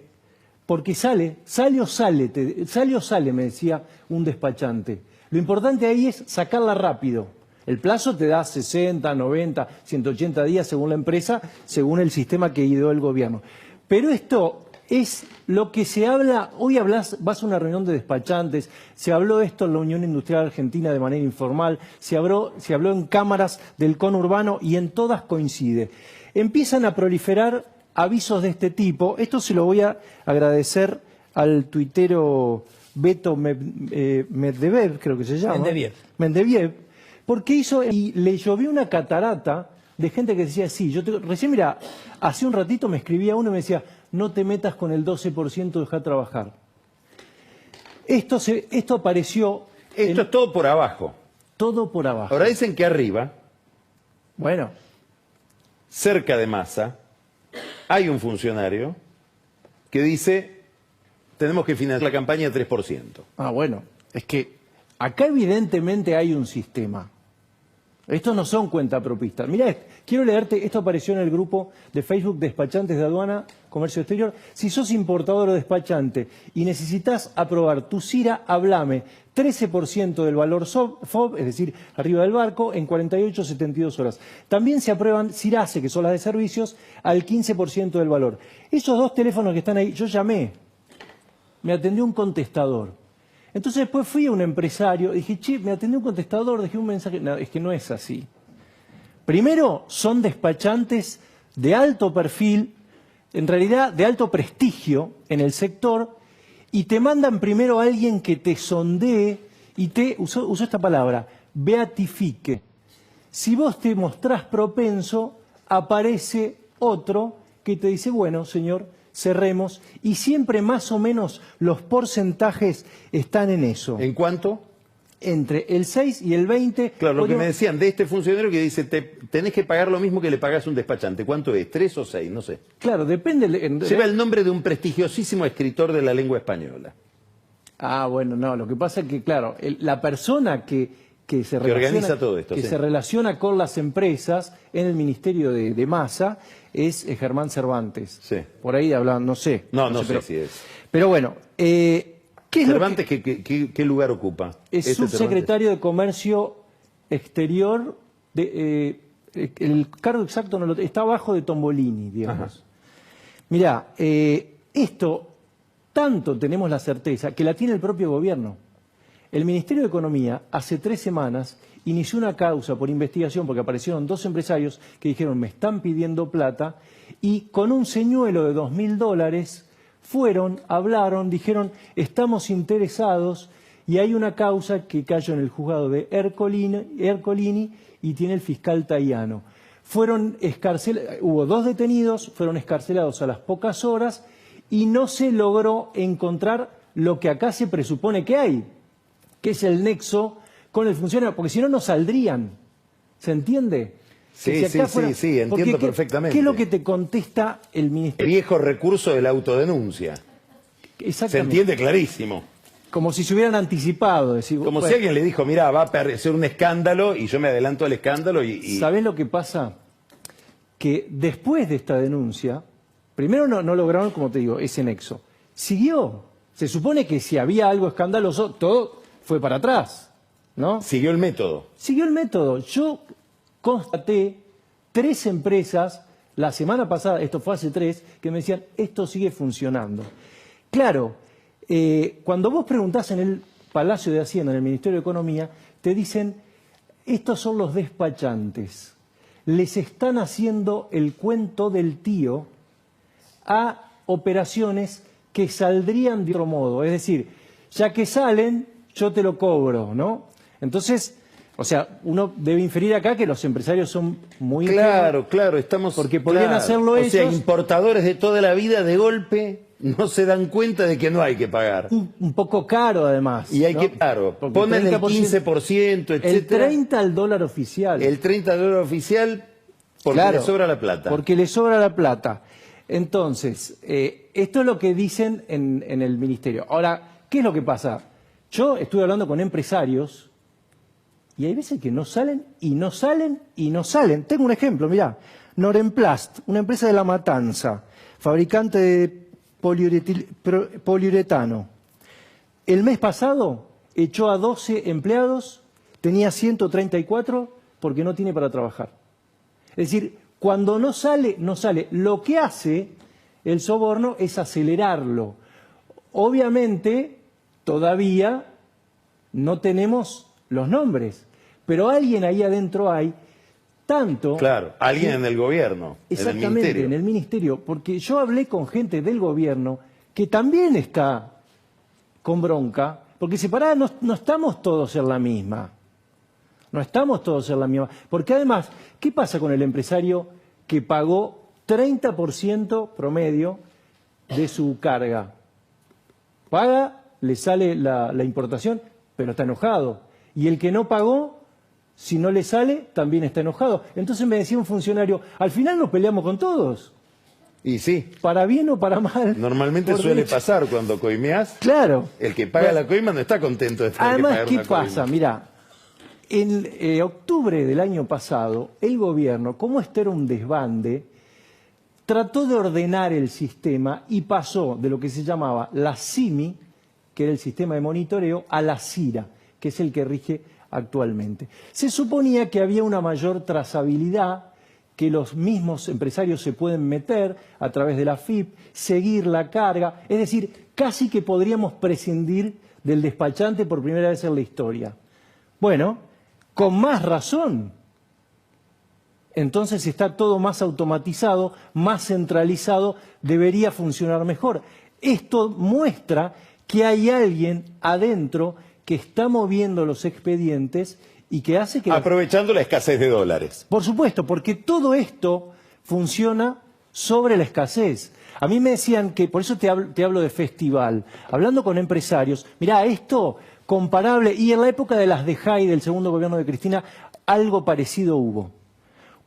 Porque sale o sale, me decía un despachante. Lo importante ahí es sacarla rápido. El plazo te da 60, 90, 180 días según la empresa, según el sistema que ideó el gobierno. Pero esto es lo que se habla, hoy vas a una reunión de despachantes, se habló de esto en la Unión Industrial Argentina de manera informal, se habló en cámaras del conurbano y en todas coincide. Empiezan a proliferar avisos de este tipo. Esto se lo voy a agradecer al tuitero Beto Medvedev, creo que se llama. Mendeviev, porque y le llovió una catarata de gente que decía, sí, recién, mira, hace un ratito me escribía uno y me decía, no te metas con el 12%, deja trabajar. Esto apareció... Esto es todo por abajo. Todo por abajo. Ahora dicen que arriba, bueno, cerca de Massa, hay un funcionario que dice, tenemos que financiar la campaña 3%. Ah, bueno, es que acá evidentemente hay un sistema. Estos no son cuentapropistas. Mirá, quiero leerte, esto apareció en el grupo de Facebook Despachantes de Aduana, Comercio Exterior. Si sos importador o despachante y necesitas aprobar tu CIRA, hablame. 13% del valor FOB, es decir, arriba del barco, en 48 72 horas. También se aprueban CIRASE, que son las de servicios, al 15% del valor. Esos dos teléfonos que están ahí, yo llamé, me atendió un contestador. Entonces después fui a un empresario, dije, che, me atendió un contestador, dejé un mensaje. No, es que no es así. Primero, son despachantes de alto perfil, en realidad de alto prestigio en el sector, y te mandan primero a alguien que te sondee y te, usó esta palabra, beatifique. Si vos te mostrás propenso, aparece otro que te dice, bueno, señor, cerremos, y siempre más o menos los porcentajes están en eso. ¿En cuánto? Entre el 6 y el 20. Claro, lo que me decían de este funcionario que dice, tenés que pagar lo mismo que le pagás a un despachante. ¿Cuánto es? ¿3 o 6? No sé. Claro, depende. Lleva el nombre de un prestigiosísimo escritor de la lengua española. Ah, bueno, no, lo que pasa es que, claro, la persona que se organiza todo esto, que sí. se relaciona con las empresas en el Ministerio de Massa es Germán Cervantes. Sí. Por ahí hablan, no sé. No sé pero, si es. Pero bueno, ¿qué es Cervantes, ¿qué lugar ocupa? Es este subsecretario de Comercio Exterior, el cargo exacto no está abajo de Tombolini, digamos. Mirá, esto tanto tenemos la certeza que la tiene el propio gobierno. El Ministerio de Economía hace 3 semanas inició una causa por investigación porque aparecieron 2 empresarios que dijeron me están pidiendo plata y con un señuelo de $2.000 fueron, hablaron, dijeron estamos interesados y hay una causa que cayó en el juzgado de Ercolini y tiene el fiscal Taiano. Hubo 2 detenidos, fueron excarcelados a las pocas horas y no se logró encontrar lo que acá se presupone que hay, que es el nexo con el funcionario, porque si no, no saldrían. ¿Se entiende? Sí, entiendo perfectamente. ¿Qué es lo que te contesta el ministerio? El viejo recurso de la autodenuncia. Exactamente. Se entiende clarísimo. Como si se hubieran anticipado. Decir, Como si alguien le dijo, mira, va a aparecer un escándalo y yo me adelanto al escándalo y... ¿Sabés lo que pasa? Que después de esta denuncia, primero no lograron, como te digo, ese nexo. Siguió. Se supone que si había algo escandaloso, todo fue para atrás, ¿no? Siguió el método. Siguió el método. Yo constaté 3 empresas, la semana pasada, esto fue hace 3, que me decían, esto sigue funcionando. Claro, cuando vos preguntás en el Palacio de Hacienda, en el Ministerio de Economía, te dicen, estos son los despachantes. Les están haciendo el cuento del tío a operaciones que saldrían de otro modo. Es decir, ya que salen, yo te lo cobro, ¿no? Entonces, o sea, uno debe inferir acá que los empresarios son muy... Claro, estamos... Porque podrían hacerlo ellos... O sea, importadores de toda la vida, de golpe, no se dan cuenta de que no hay que pagar. Un poco caro, además. Y hay ¿no? que, claro, Porque ponen el 15%, etc. El 30 al dólar oficial. El 30 al dólar oficial porque Claro, le sobra la plata. Porque le sobra la plata. Entonces, esto es lo que dicen en el ministerio. Ahora, ¿qué es lo que pasa? Yo estuve hablando con empresarios y hay veces que no salen y no salen y no salen. Tengo un ejemplo, mirá. Noremplast, una empresa de La Matanza, fabricante de poliuretano. El mes pasado echó a 12 empleados, tenía 134 porque no tiene para trabajar. Es decir, cuando no sale, no sale. Lo que hace el soborno es acelerarlo. Obviamente, todavía no tenemos los nombres, pero alguien ahí adentro hay, tanto... Claro, alguien en el gobierno, Exactamente, en el ministerio. Porque yo hablé con gente del gobierno que también está con bronca, porque separada no estamos todos en la misma. No estamos todos en la misma. Porque además, ¿qué pasa con el empresario que pagó 30% promedio de su carga? Paga, le sale la importación, pero está enojado. Y el que no pagó, si no le sale, también está enojado. Entonces me decía un funcionario, al final nos peleamos con todos. Y sí, Para bien o para mal. normalmente por suele dicho. pasar cuando coimeás. Claro. El que paga la coima no está contento de tener que Además, pagar ¿qué una pasa? coima. Mirá, en octubre del año pasado, el gobierno, como esto era un desbande, trató de ordenar el sistema y pasó de lo que se llamaba la CIMI, que era el sistema de monitoreo, a la CIRA, que es el que rige actualmente. Se suponía que había una mayor trazabilidad, que los mismos empresarios se pueden meter a través de la FIP, seguir la carga, es decir, casi que podríamos prescindir del despachante por primera vez en la historia. Bueno, con más razón. Entonces está todo más automatizado, más centralizado, debería funcionar mejor. Esto muestra que hay alguien adentro que está moviendo los expedientes y que hace que... Aprovechando la escasez de dólares. Por supuesto, porque todo esto funciona sobre la escasez. A mí me decían que, por eso te hablo de festival, hablando con empresarios, mirá, esto comparable, y en la época de las de Jai, del segundo gobierno de Cristina, algo parecido hubo.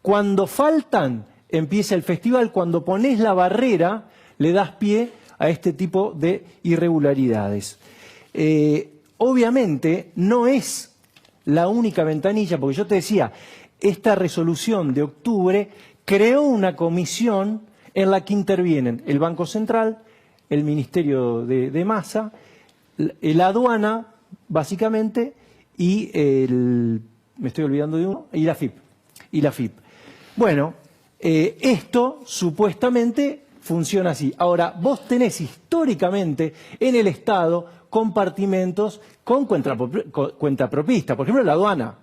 Cuando faltan, empieza el festival, cuando pones la barrera, le das pie a este tipo de irregularidades. Obviamente, no es la única ventanilla, porque yo te decía, esta resolución de octubre creó una comisión en la que intervienen el Banco Central, el Ministerio de Massa, la aduana, básicamente, y me estoy olvidando de uno, y la FIP. Bueno, esto supuestamente funciona así. Ahora, vos tenés históricamente en el Estado compartimentos con cuentapropista, por ejemplo, la aduana.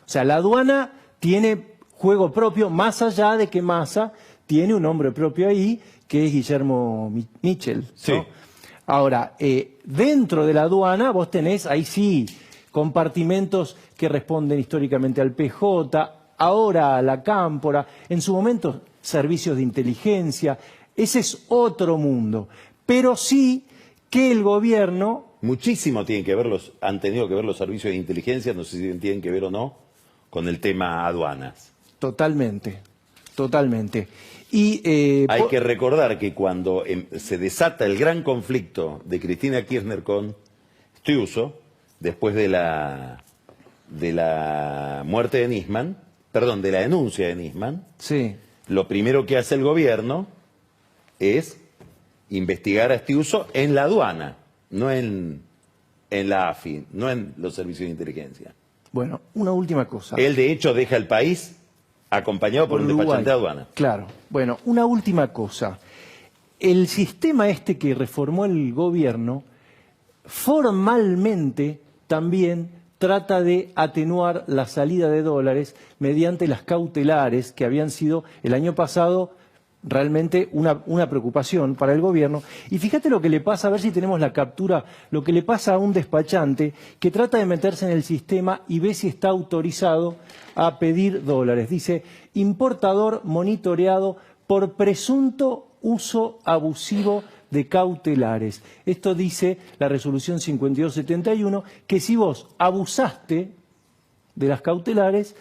O sea, la aduana tiene juego propio, más allá de que Massa tiene un nombre propio ahí, que es Guillermo Michel, ¿no? Sí. Ahora, dentro de la aduana vos tenés, ahí sí, compartimentos que responden históricamente al PJ, ahora a la Cámpora, en su momento servicios de inteligencia, ese es otro mundo. Pero sí que el gobierno... Muchísimo han tenido que ver los servicios de inteligencia, no sé si tienen que ver o no, con el tema aduanas. Totalmente, totalmente. Y, Hay que recordar que cuando se desata el gran conflicto de Cristina Kirchner con Stiuso, después de la muerte de Nisman, perdón, de la denuncia de Nisman, sí, lo primero que hace el gobierno es investigar a Stiuso en la aduana, no en la AFI, no en los servicios de inteligencia. bueno, una última cosa. Él, de hecho, deja el país acompañado por un Uruguay. despachante de aduana. Claro. Bueno, una última cosa. El sistema este que reformó el gobierno formalmente también trata de atenuar la salida de dólares mediante las cautelares que habían sido el año pasado realmente una preocupación para el gobierno. Y fíjate lo que le pasa, a ver si tenemos la captura, lo que le pasa a un despachante que trata de meterse en el sistema y ve si está autorizado a pedir dólares. Dice, importador monitoreado por presunto uso abusivo de cautelares. Esto dice la resolución 5271, que si vos abusaste de las cautelares,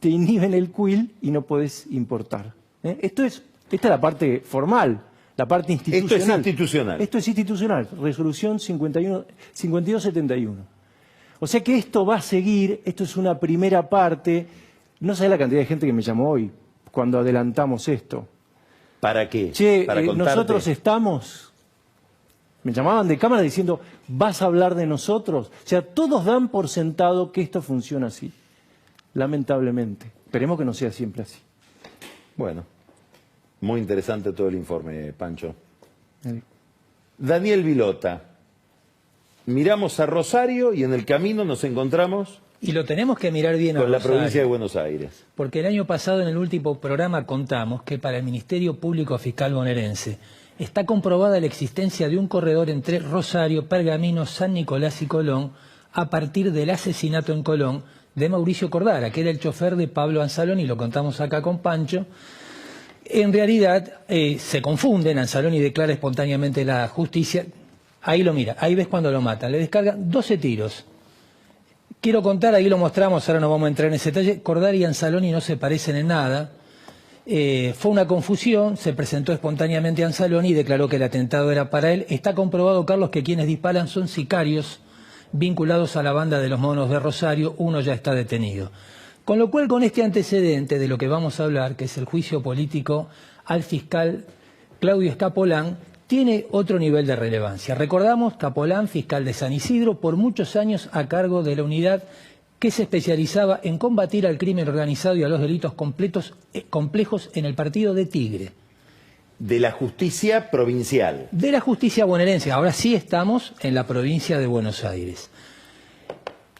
te inhiben el quil y no podés importar. Esta es la parte formal, la parte institucional. Esto es institucional. Esto es institucional, resolución 5271. O sea que esto va a seguir, esto es una primera parte. No sé la cantidad de gente que me llamó hoy cuando adelantamos esto. ¿Para qué? Che, Para contarte. nosotros estamos... Me llamaban de cámara diciendo, ¿vas a hablar de nosotros? O sea, todos dan por sentado que esto funciona así. Lamentablemente. Esperemos que no sea siempre así. Bueno, muy interesante todo el informe, Pancho. Daniel Vilota. Miramos a Rosario y en el camino nos encontramos Y lo tenemos que mirar bien a con la Rosario, provincia de Buenos Aires. porque el año pasado en el último programa contamos que para el Ministerio Público Fiscal bonaerense está comprobada la existencia de un corredor entre Rosario, Pergamino, San Nicolás y Colón a partir del asesinato en Colón de Mauricio Cordara, que era el chofer de Pablo Anzaloni, lo contamos acá con Pancho. En realidad se confunden, Anzaloni declara espontáneamente la justicia, ahí lo mira, ahí ves cuando lo matan, le descargan 12 tiros. Quiero contar, ahí lo mostramos, ahora no vamos a entrar en ese detalle, Cordara y Anzaloni no se parecen en nada, Fue una confusión, se presentó espontáneamente Anzaloni y declaró que el atentado era para él. Está comprobado, Carlos, que quienes disparan son sicarios vinculados a la banda de los Monos de Rosario. Uno ya está detenido. Con lo cual, con este antecedente de lo que vamos a hablar, que es el juicio político al fiscal Claudio Escapolán, tiene otro nivel de relevancia. Recordamos, Escapolán, fiscal de San Isidro, por muchos años a cargo de la unidad que se especializaba en combatir al crimen organizado y a los delitos complejos en el partido de Tigre. De la justicia provincial. De la justicia bonaerense. Ahora sí estamos en la provincia de Buenos Aires.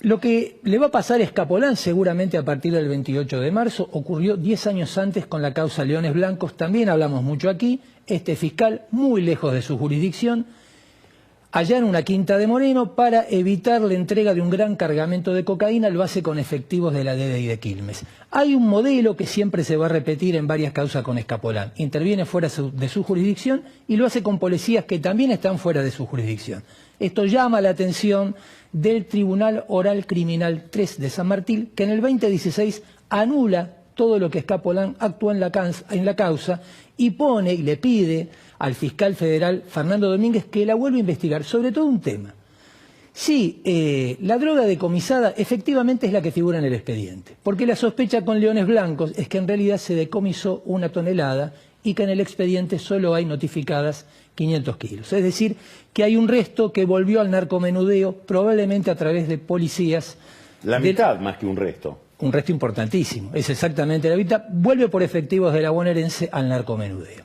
Lo que le va a pasar a Escapolán seguramente a partir del 28 de marzo ocurrió 10 años antes con la causa Leones Blancos. También hablamos mucho aquí. Este fiscal, muy lejos de su jurisdicción, allá en una quinta de Moreno, para evitar la entrega de un gran cargamento de cocaína, lo hace con efectivos de la DDI de Quilmes. Hay un modelo que siempre se va a repetir en varias causas con Escapolán. Interviene fuera de su jurisdicción y lo hace con policías que también están fuera de su jurisdicción. Esto llama la atención del Tribunal Oral Criminal 3 de San Martín, que en el 2016 anula todo lo que Escapolán actúa en la causa y pone y le pide al fiscal federal Fernando Domínguez que la vuelva a investigar, sobre todo un tema. Sí, la droga decomisada efectivamente es la que figura en el expediente, porque la sospecha con Leones Blancos es que en realidad se decomisó 1 tonelada y que en el expediente solo hay notificadas 500 kilos. Es decir, que hay un resto que volvió al narcomenudeo, probablemente a través de policías. La mitad más que un resto. Un resto importantísimo, es exactamente la mitad, vuelve por efectivos de la bonaerense al narcomenudeo.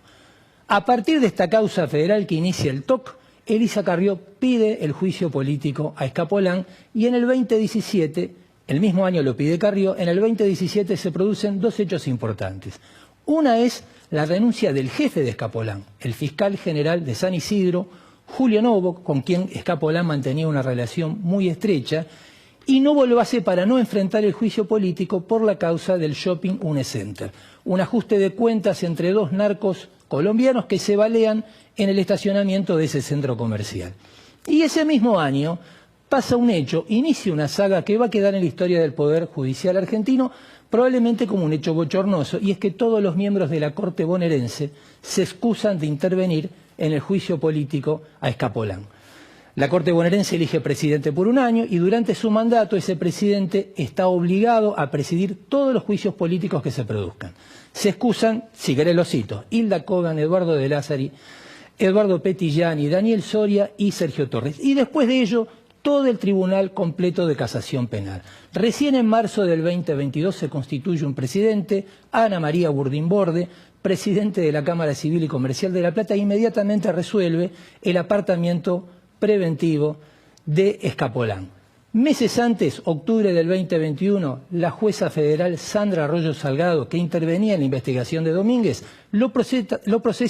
A partir de esta causa federal que inicia el TOC, Elisa Carrió pide el juicio político a Escapolán y en el 2017, el mismo año lo pide Carrió, en el 2017 se producen 2 hechos importantes. Una es la renuncia del jefe de Escapolán, el fiscal general de San Isidro, Julio Novo, con quien Escapolán mantenía una relación muy estrecha, y Novo lo hace para no enfrentar el juicio político por la causa del Shopping Unecenter, un ajuste de cuentas entre 2 narcos colombianos que se balean en el estacionamiento de ese centro comercial. Y ese mismo año pasa un hecho, inicia una saga que va a quedar en la historia del Poder Judicial argentino, probablemente como un hecho bochornoso, y es que todos los miembros de la Corte bonaerense se excusan de intervenir en el juicio político a Escapolán. La Corte bonaerense elige presidente por 1 año y durante su mandato ese presidente está obligado a presidir todos los juicios políticos que se produzcan. Se excusan, si querés lo cito, Hilda Kogan, Eduardo de Lázari, Eduardo Petillani, Daniel Soria y Sergio Torres. Y después de ello, todo el Tribunal completo de Casación Penal. Recién en marzo del 2022 se constituye un presidente, Ana María Burdimborde, presidente de la Cámara Civil y Comercial de La Plata, e inmediatamente resuelve el apartamiento preventivo de Escapolán. Meses antes, octubre del 2021, la jueza federal Sandra Arroyo Salgado, que intervenía en la investigación de Domínguez, lo procesa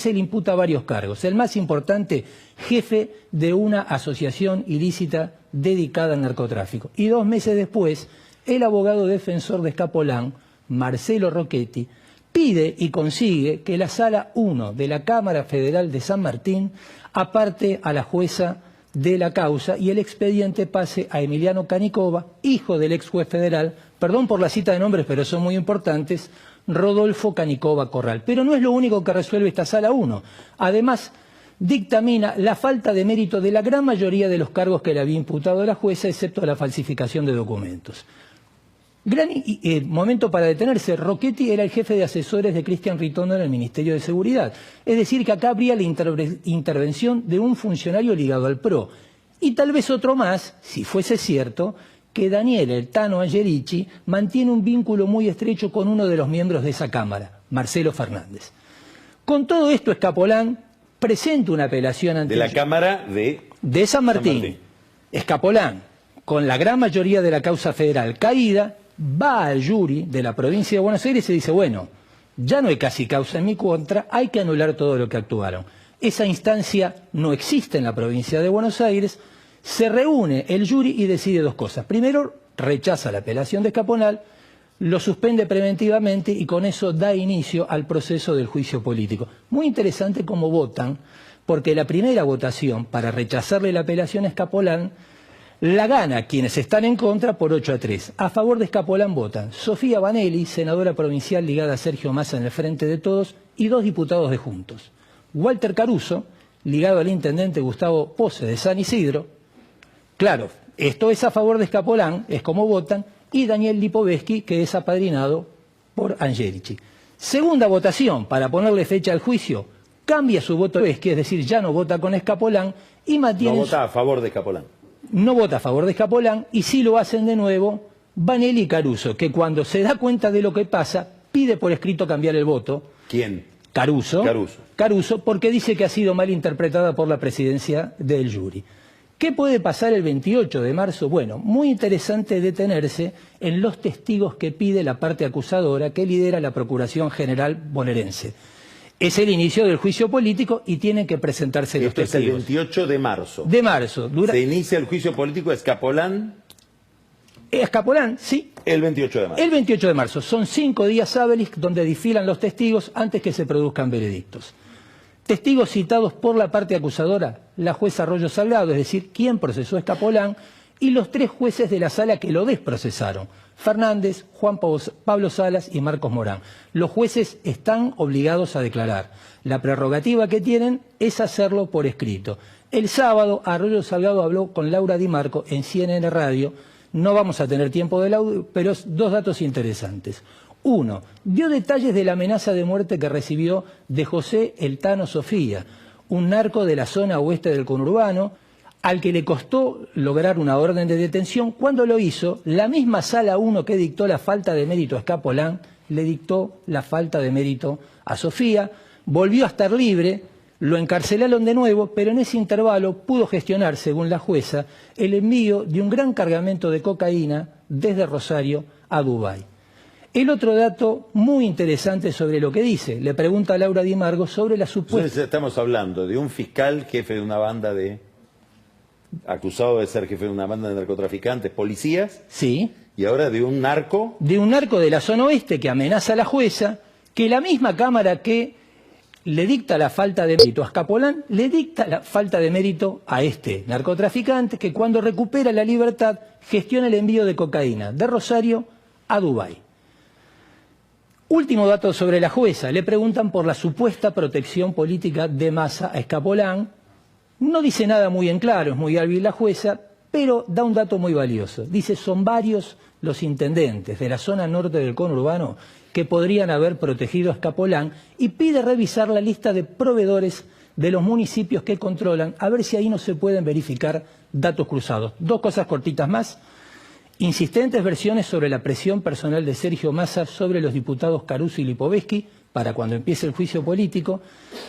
y le imputa varios cargos. El más importante, jefe de una asociación ilícita dedicada al narcotráfico. Y 2 meses después, el abogado defensor de Escapolán, Marcelo Rocchetti, pide y consigue que la Sala 1 de la Cámara Federal de San Martín aparte a la jueza de la causa y el expediente pase a Emiliano Canicova, hijo del ex juez federal, perdón por la cita de nombres, pero son muy importantes, Rodolfo Canicova Corral. Pero no es lo único que resuelve esta Sala 1. Además, dictamina la falta de mérito de la gran mayoría de los cargos que le había imputado la jueza, excepto la falsificación de documentos. Gran momento para detenerse. Rocchetti era el jefe de asesores de Cristian Ritondo en el Ministerio de Seguridad. Es decir, que acá habría la intervención de un funcionario ligado al PRO. Y tal vez otro más, si fuese cierto, que Daniel el Tano Angelici mantiene un vínculo muy estrecho con uno de los miembros de esa Cámara, Marcelo Fernández. Con todo esto, Escapolán presenta una apelación ante... De la Cámara de San Martín. Escapolán, con la gran mayoría de la causa federal caída, va al jury de la provincia de Buenos Aires y dice, bueno, ya no hay casi causa en mi contra, hay que anular todo lo que actuaron. Esa instancia no existe en la provincia de Buenos Aires, se reúne el jury y decide 2 cosas. Primero, rechaza la apelación de Escapolán, lo suspende preventivamente y con eso da inicio al proceso del juicio político. Muy interesante cómo votan, porque la primera votación para rechazarle la apelación a Escapolán La gana quienes están en contra por 8-3. A favor de Escapolán votan Sofía Vanelli, senadora provincial ligada a Sergio Massa en el Frente de Todos, y 2 diputados de Juntos. Walter Caruso, ligado al intendente Gustavo Pose de San Isidro. Claro, esto es a favor de Escapolán, es como votan, y Daniel Lipovetsky, que es apadrinado por Angelici. Segunda votación, para ponerle fecha al juicio, cambia su voto Lipovetsky, es decir, ya no vota con Escapolán y mantiene... No vota a favor de Escapolán. No vota a favor de Escapolán y sí lo hacen de nuevo Vanelli y Caruso, que cuando se da cuenta de lo que pasa, pide por escrito cambiar el voto. ¿Quién? Caruso. Caruso. Caruso, porque dice que ha sido mal interpretada por la presidencia del jury. ¿Qué puede pasar el 28 de marzo? Bueno, muy interesante detenerse en los testigos que pide la parte acusadora que lidera la Procuración General bonaerense. Es el inicio del juicio político y tienen que presentarse los Esto es el testigos. 28 de marzo. De marzo. Se inicia el juicio político de Escapolán Escapolán, sí. el 28 de marzo. El 28 de marzo. Son 5 días hábiles donde desfilan los testigos antes que se produzcan veredictos. Testigos citados por la parte acusadora, la jueza Arroyo Salgado, es decir, quien procesó a Escapolán, y los 3 jueces de la sala que lo desprocesaron, Fernández, Juan Pablo Salas y Marcos Morán. Los jueces están obligados a declarar. La prerrogativa que tienen es hacerlo por escrito. El sábado, Arroyo Salgado habló con Laura Di Marco en CNN Radio. No vamos a tener tiempo del audio, pero 2 datos interesantes. 1. Dio detalles de la amenaza de muerte que recibió de José El Tano Sofía, un narco de la zona oeste del conurbano, al que le costó lograr una orden de detención. Cuando lo hizo, la misma Sala 1 que dictó la falta de mérito a Escapolán, le dictó la falta de mérito a Sofía, volvió a estar libre, lo encarcelaron de nuevo, pero en ese intervalo pudo gestionar, según la jueza, el envío de un gran cargamento de cocaína desde Rosario a Dubái. El otro dato muy interesante sobre lo que dice, le pregunta a Laura Di Marco sobre la supuesta... Entonces estamos hablando de un fiscal, jefe de una banda de... acusado de ser jefe de una banda de narcotraficantes, policías, Sí. y ahora de un narco. De un narco de la zona oeste que amenaza a la jueza, que la misma Cámara que le dicta la falta de mérito a Escapolán, le dicta la falta de mérito a este narcotraficante que cuando recupera la libertad gestiona el envío de cocaína de Rosario a Dubái. Último dato sobre la jueza, le preguntan por la supuesta protección política de Massa a Escapolán. No dice nada muy en claro, es muy hábil la jueza, pero da un dato muy valioso. Dice, son varios los intendentes de la zona norte del conurbano que podrían haber protegido a Escapolán y pide revisar la lista de proveedores de los municipios que controlan, a ver si ahí no se pueden verificar datos cruzados. 2 cosas cortitas más. Insistentes versiones sobre la presión personal de Sergio Massa sobre los diputados Caruso y Lipovetsky para cuando empiece el juicio político.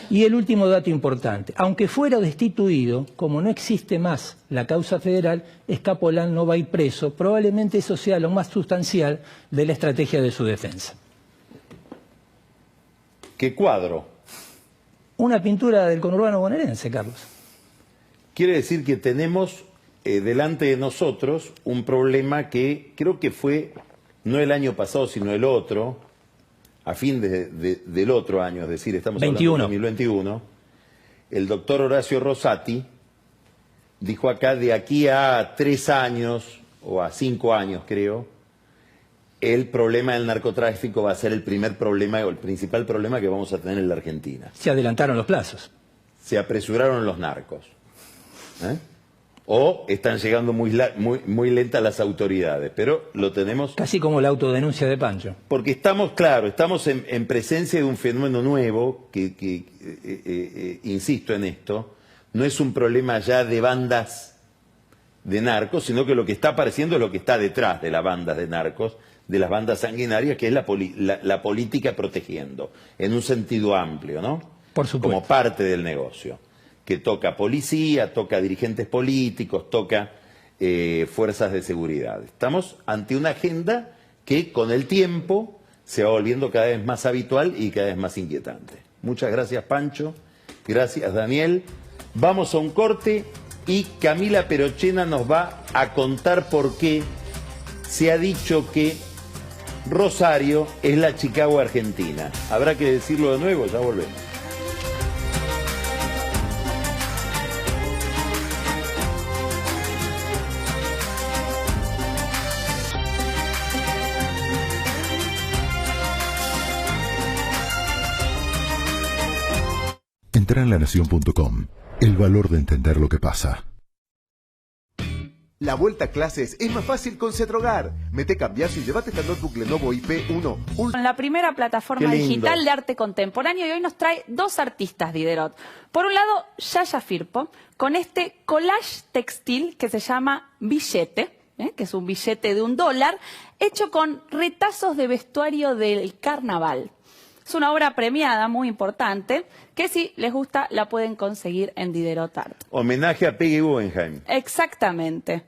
Y el último dato importante, aunque fuera destituido, como no existe más la causa federal, Escapolán no va a ir preso, probablemente eso sea lo más sustancial de la estrategia de su defensa. ¿Qué cuadro? Una pintura del conurbano bonaerense, Carlos. Quiere decir que tenemos delante de nosotros un problema que creo que fue no el año pasado, sino el otro, a fin del otro año, es decir, estamos hablando de 2021, el doctor Horacio Rosati dijo acá de aquí a 3 años, o a 5 años creo, el problema del narcotráfico va a ser el primer problema o el principal problema que vamos a tener en la Argentina. Se adelantaron los plazos. Se apresuraron los narcos. O están llegando muy lentas las autoridades, pero lo tenemos... Casi como la autodenuncia de Pancho. Porque estamos, claro, estamos en presencia de un fenómeno nuevo, que insisto en esto, no es un problema ya de bandas de narcos, sino que lo que está apareciendo es lo que está detrás de las bandas de narcos, de las bandas sanguinarias, que es la política protegiendo, en un sentido amplio, ¿no? Por supuesto. Como parte del negocio, que toca policía, toca dirigentes políticos, toca fuerzas de seguridad. Estamos ante una agenda que con el tiempo se va volviendo cada vez más habitual y cada vez más inquietante. Muchas gracias, Pancho. Gracias, Daniel. Vamos a un corte y Camila Perochena nos va a contar por qué se ha dicho que Rosario es la Chicago argentina. Habrá que decirlo de nuevo, ya volvemos. Entra en lanación.com. El valor de entender lo que pasa. La vuelta a clases es más fácil con Cetrogar. Mete cambiazo y llévate esta notebook Lenovo IP1 Con la primera plataforma digital de arte contemporáneo, y hoy nos trae dos artistas, Diderot. Por un lado, Yaya Firpo, con este collage textil que se llama Billete, que es un billete de $1, hecho con retazos de vestuario del carnaval. Es una obra premiada muy importante, que si les gusta la pueden conseguir en Diderot Art. Homenaje a Peggy Guggenheim. Exactamente.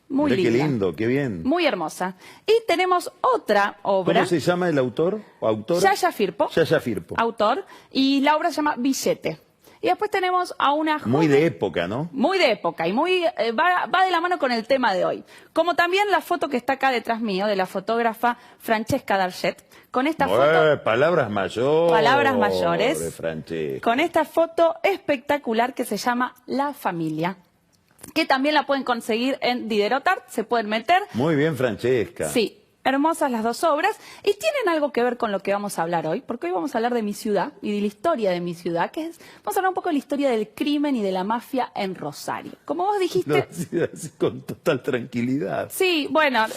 Muy Mirá linda. qué lindo, qué bien. Muy hermosa. Y tenemos otra obra. ¿Cómo se llama el autor o autora? Yaya Firpo. Yaya Firpo. Autor. Y la obra se llama Billete. Y después tenemos a una joven... Muy de época, ¿no? Muy de época y muy va de la mano con el tema de hoy. Como también la foto que está acá detrás mío, de la fotógrafa Francesca Darget. Con esta foto... Palabras mayores. Palabras mayores. Francesca. Con esta foto espectacular que se llama La Familia, que también la pueden conseguir en Diderot Art, se pueden meter. Muy bien, Francesca. Sí, hermosas las dos obras, y tienen algo que ver con lo que vamos a hablar hoy, porque hoy vamos a hablar de mi ciudad y de la historia de mi ciudad, que es, vamos a hablar un poco de la historia del crimen y de la mafia en Rosario. Como vos dijiste... Así, con total tranquilidad. Sí, bueno,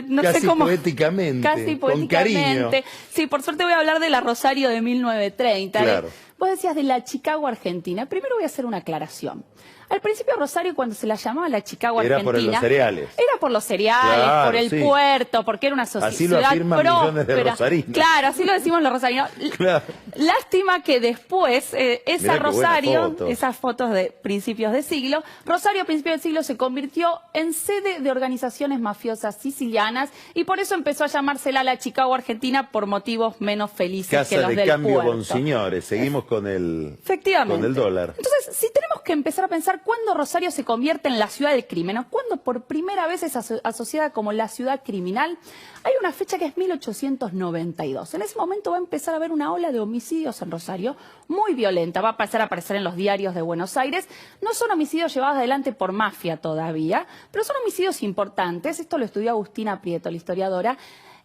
no Casi sé cómo... poéticamente, Casi con poéticamente. cariño. Sí, por suerte voy a hablar de la Rosario de 1930. Claro. Vos decías de la Chicago Argentina. Primero voy a hacer una aclaración. Al principio Rosario, cuando se la llamaba la Chicago Era Argentina... por los cereales. Era por los cereales, Claro, por el sí. puerto, porque era una Así lo ciudad afirman millones de próspera. rosarinos. Claro, así lo decimos los rosarinos. Claro. Lástima que después, Mirá qué buena Rosario, foto. esas fotos de principios de siglo, Rosario a principios del siglo se convirtió en sede de organizaciones mafiosas sicilianas, y por eso empezó a llamársela la Chicago Argentina, por motivos menos felices que Casa los de del cambio puerto. con señores. Seguimos con el, Efectivamente. con el dólar. Entonces, si tenemos que empezar a pensar cuándo Rosario se convierte en la ciudad del crimen, o cuándo por primera vez es asociada como la ciudad criminal, hay una fecha que es 1892. En ese momento va a empezar a haber una ola de homicidios en Rosario, muy violenta. Va a empezar a aparecer en los diarios de Buenos Aires. No son homicidios llevados adelante por mafia todavía, pero son homicidios importantes. Esto lo estudió Agustina Prieto, la historiadora.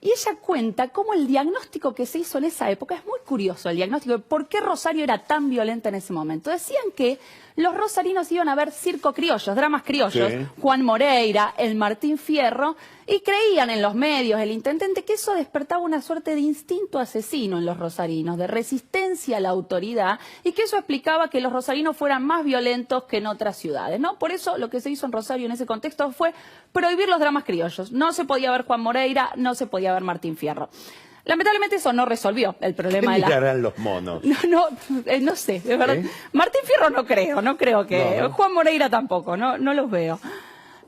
Y ella cuenta cómo el diagnóstico que se hizo en esa época, es muy curioso el diagnóstico de por qué Rosario era tan violenta en ese momento. Decían que los rosarinos iban a ver circo criollos, dramas criollos, Sí. Juan Moreira, el Martín Fierro, y creían en los medios, el intendente, que eso despertaba una suerte de instinto asesino en los rosarinos, de resistencia a la autoridad, y que eso explicaba que los rosarinos fueran más violentos que en otras ciudades, ¿no? Por eso lo que se hizo en Rosario en ese contexto fue prohibir los dramas criollos. No se podía ver Juan Moreira, no se podía ver Martín Fierro. Lamentablemente eso no resolvió el problema ¿Qué de la... mirarán los monos? No sé, de verdad. ¿Eh? Martín Fierro no creo que... No. Juan Moreira tampoco, no los veo.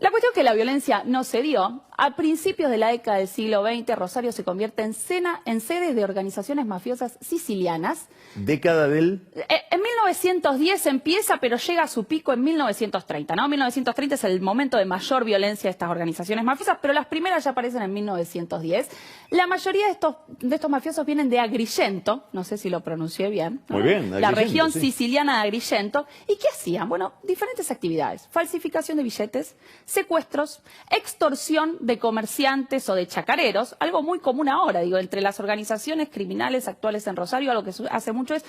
La cuestión es que la violencia no se dio. A principios de la década del siglo XX, Rosario se convierte en sede de organizaciones mafiosas sicilianas. Década del... En 1910 empieza, pero llega a su pico en 1930, ¿no? 1930 es el momento de mayor violencia de estas organizaciones mafiosas, pero las primeras ya aparecen en 1910. La mayoría de estos mafiosos vienen de Agrigento, no sé si lo pronuncié bien, ¿no? Muy bien, La Agrigento, región sí. siciliana de Agrigento. ¿Y qué hacían? Bueno, diferentes actividades. Falsificación de billetes, secuestros, extorsión de comerciantes o de chacareros, algo muy común ahora, digo, entre las organizaciones criminales actuales en Rosario, algo que hace mucho es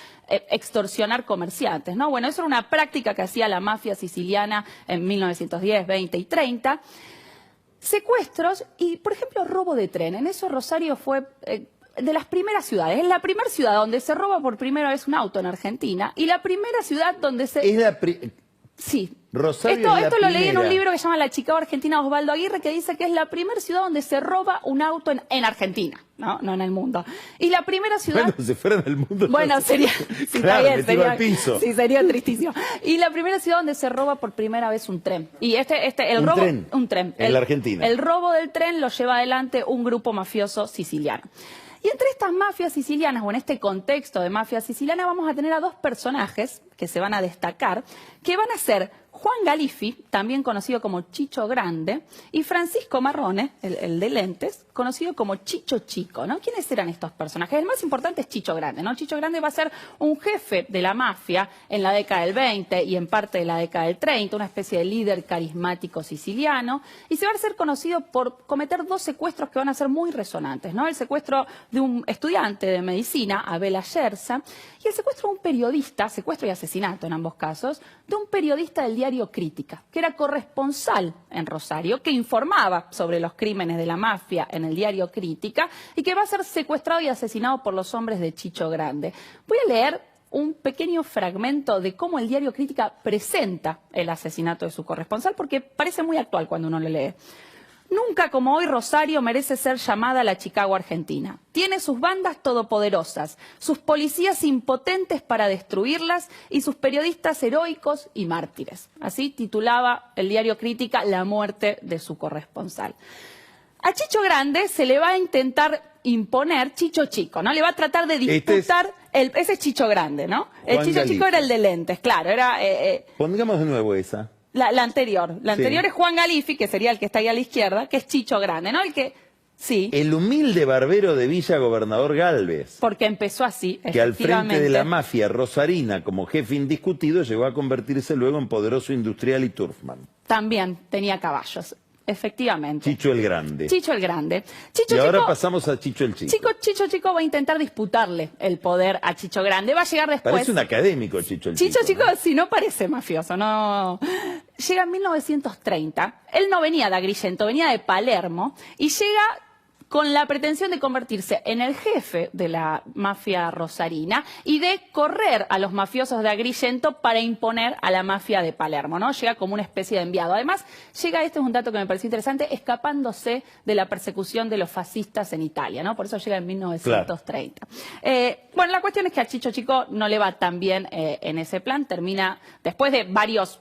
extorsionar comerciantes, ¿no? Bueno, eso era una práctica que hacía la mafia siciliana en 1910, 20 y 30. Secuestros y, por ejemplo, robo de tren. En eso Rosario fue... de las primeras ciudades. Es la primera ciudad donde se roba por primera vez un auto en Argentina, y la primera ciudad donde se... Es la Sí. Rosario es la Esto lo leí en un primera. libro que se llama La Chicago Argentina, de Osvaldo Aguirre, que dice que es la primera ciudad donde se roba un auto en Argentina, no en el mundo. Y la primera ciudad... Bueno, si fuera del mundo... Bueno, no sé. sería... Sí, Claro, está bien, me tiro al piso. Sí, sería tristísimo. Y la primera ciudad donde se roba por primera vez un tren. Y un tren. En la Argentina. El robo del tren lo lleva adelante un grupo mafioso siciliano. Y entre estas mafias sicilianas, o en este contexto de mafia siciliana, vamos a tener a dos personajes que se van a destacar, que van a ser Juan Galifi, también conocido como Chicho Grande, y Francisco Marrone, el de lentes, conocido como Chicho Chico, ¿no? ¿Quiénes eran estos personajes? El más importante es Chicho Grande, ¿no? Chicho Grande va a ser un jefe de la mafia en la década del 20 y en parte de la década del 30, una especie de líder carismático siciliano, y se va a ser conocido por cometer 2 secuestros que van a ser muy resonantes, ¿no? El secuestro de un estudiante de medicina, Abel Ayerza, y el secuestro de un periodista, secuestro y asesinato en ambos casos, de un periodista del diario Crítica, que era corresponsal en Rosario, que informaba sobre los crímenes de la mafia en el diario Crítica y que va a ser secuestrado y asesinado por los hombres de Chicho Grande. Voy a leer un pequeño fragmento de cómo el diario Crítica presenta el asesinato de su corresponsal, porque parece muy actual cuando uno lo lee. Nunca como hoy Rosario merece ser llamada la Chicago argentina. Tiene sus bandas todopoderosas, sus policías impotentes para destruirlas y sus periodistas heroicos y mártires. Así titulaba el diario Crítica la muerte de su corresponsal. A Chicho Grande se le va a intentar imponer Chicho Chico, ¿no? Le va a tratar de disputar... Ese es Chicho Grande, ¿no? El Chicho Chico era el de lentes, claro. Era, Pongamos de nuevo esa. La anterior. La anterior Sí. es Juan Galifi, que sería el que está ahí a la izquierda, que es Chicho Grande, ¿no? El que, sí, El humilde barbero de Villa Gobernador Galvez, porque empezó así, que al frente de la efectivamente. mafia rosarina como jefe indiscutido llegó a convertirse luego en poderoso industrial y turfman. También tenía caballos, efectivamente. Chicho el Grande. Chicho el Grande. Y Chicho ahora Chico, pasamos a Chicho el Chico. Chicho Chico va a intentar disputarle el poder a Chicho Grande. Va a llegar después... Parece un académico Chicho el Chicho Chico. Chico, si no parece mafioso, no. Llega en 1930. Él no venía de Agrigento, venía de Palermo y llega con la pretensión de convertirse en el jefe de la mafia rosarina y de correr a los mafiosos de Agrigento para imponer a la mafia de Palermo, ¿no? Llega como una especie de enviado. Además, llega, este es un dato que me pareció interesante, escapándose de la persecución de los fascistas en Italia, ¿no? Por eso llega en 1930. Bueno, la cuestión es que a Chicho Chico no le va tan bien en ese plan. Termina, después de varios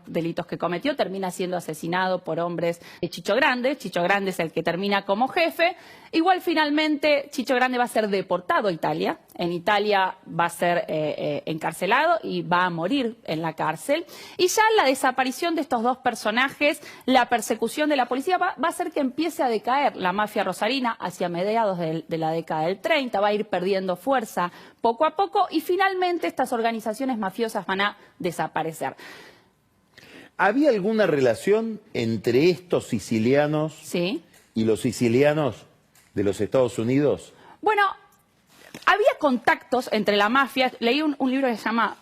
delitos que cometió, termina siendo asesinado por hombres de Chicho Grande. Chicho Grande es el que termina como jefe. Igual finalmente Chicho Grande va a ser deportado a Italia. En Italia va a ser encarcelado y va a morir en la cárcel. Y ya la desaparición de estos 2 personajes, la persecución de la policía, va a hacer que empiece a decaer la mafia rosarina hacia mediados de la década del 30. Va a ir perdiendo fuerza poco a poco y finalmente estas organizaciones mafiosas van a desaparecer. ¿Había alguna relación entre estos sicilianos Sí. y los sicilianos de los Estados Unidos? Bueno, había contactos entre la mafia. Leí un libro que se llama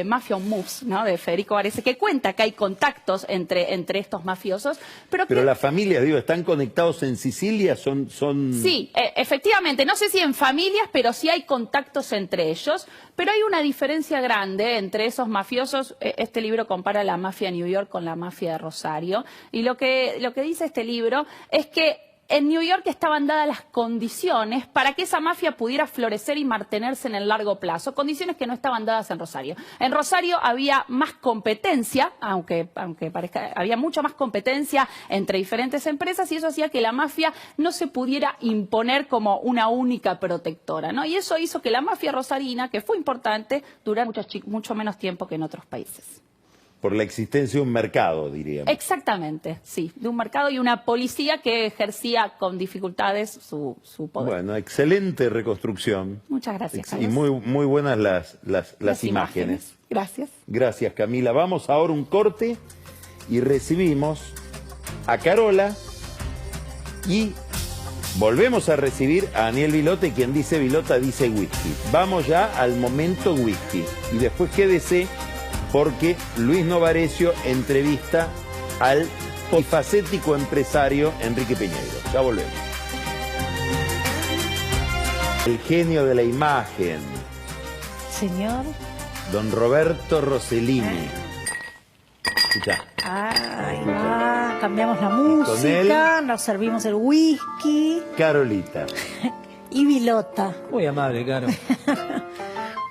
Mafia on Moves, ¿no? De Federico Varese, que cuenta que hay contactos entre estos mafiosos. Pero las familias, digo, ¿están conectados en Sicilia? Son... Sí, efectivamente. No sé si en familias, pero sí hay contactos entre ellos. Pero hay una diferencia grande entre esos mafiosos. Este libro compara la mafia de New York con la mafia de Rosario. Y lo que dice este libro es que en New York estaban dadas las condiciones para que esa mafia pudiera florecer y mantenerse en el largo plazo, condiciones que no estaban dadas en Rosario. En Rosario había más competencia, aunque parezca, había mucha más competencia entre diferentes empresas y eso hacía que la mafia no se pudiera imponer como una única protectora, ¿no? Y eso hizo que la mafia rosarina, que fue importante, durara mucho menos tiempo que en otros países. Por la existencia de un mercado, diríamos. Exactamente, sí, de un mercado y una policía que ejercía con dificultades su poder. Bueno, excelente reconstrucción. Muchas gracias, Y Carlos. muy buenas las imágenes. Gracias. Gracias, Camila. Vamos ahora a un corte y recibimos a Carola y volvemos a recibir a Daniel Vilota, y quien dice Vilota dice whisky. Vamos ya al momento whisky y después quédese porque Luis Novarecio entrevista al polifacético empresario Enrique Piñeiro. Ya volvemos. El genio de la imagen, Señor. don Roberto Rossellini. Escuchá. Cambiamos la música, nos servimos el whisky Carolita. y Vilota. Muy amable, Caro.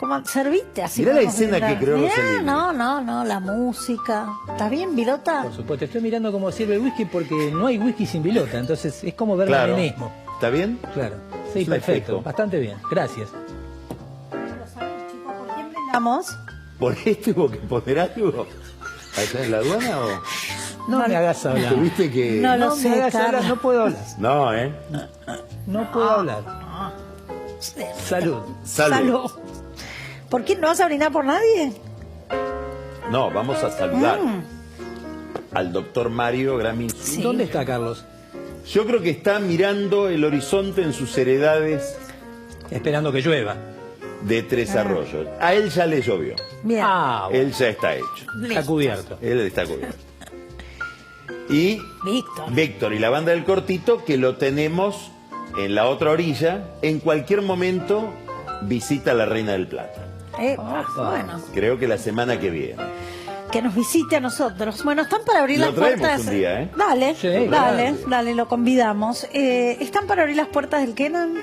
¿Cómo serviste así? Mirá la podemos escena brindar. que creó Mirá, Rossellini. No, la música. ¿Estás bien, Vilota? Por supuesto, estoy mirando cómo sirve el whisky porque no hay whisky sin Vilota, entonces es como ver Claro. el mismo. ¿Está bien? Claro. Sí, Es un perfecto. espejo. Bastante bien. Gracias. ¿Vamos? ¿Por esto hubo que poner algo? ¿Allá en la aduana o...? No me hagas hablar. ¿Tuviste que...? No lo No sé, me hagas hablar, Carlos. no puedo hablar. No, No puedo hablar. Salud. Salud. ¿Por qué no vas a brindar por nadie? No, vamos a saludar al doctor Mario Gramizzi. Sí. ¿Dónde está Carlos? Yo creo que está mirando el horizonte en sus heredades Esperando que llueva. de Tres Arroyos. A él ya le llovió. Bien. Ah, bueno, Él ya está hecho. Está cubierto. Él está cubierto. Y Víctor. Víctor y la banda del Cortito, que lo tenemos en la otra orilla, en cualquier momento visita a la Reina del Plata. Bueno, Creo que la semana que viene. que nos visite a nosotros. Bueno, están para abrir Lo las traemos puertas. un día, ¿eh? Dale, Sí, dale, claro. dale, lo convidamos. ¿Están para abrir las puertas del Kenan?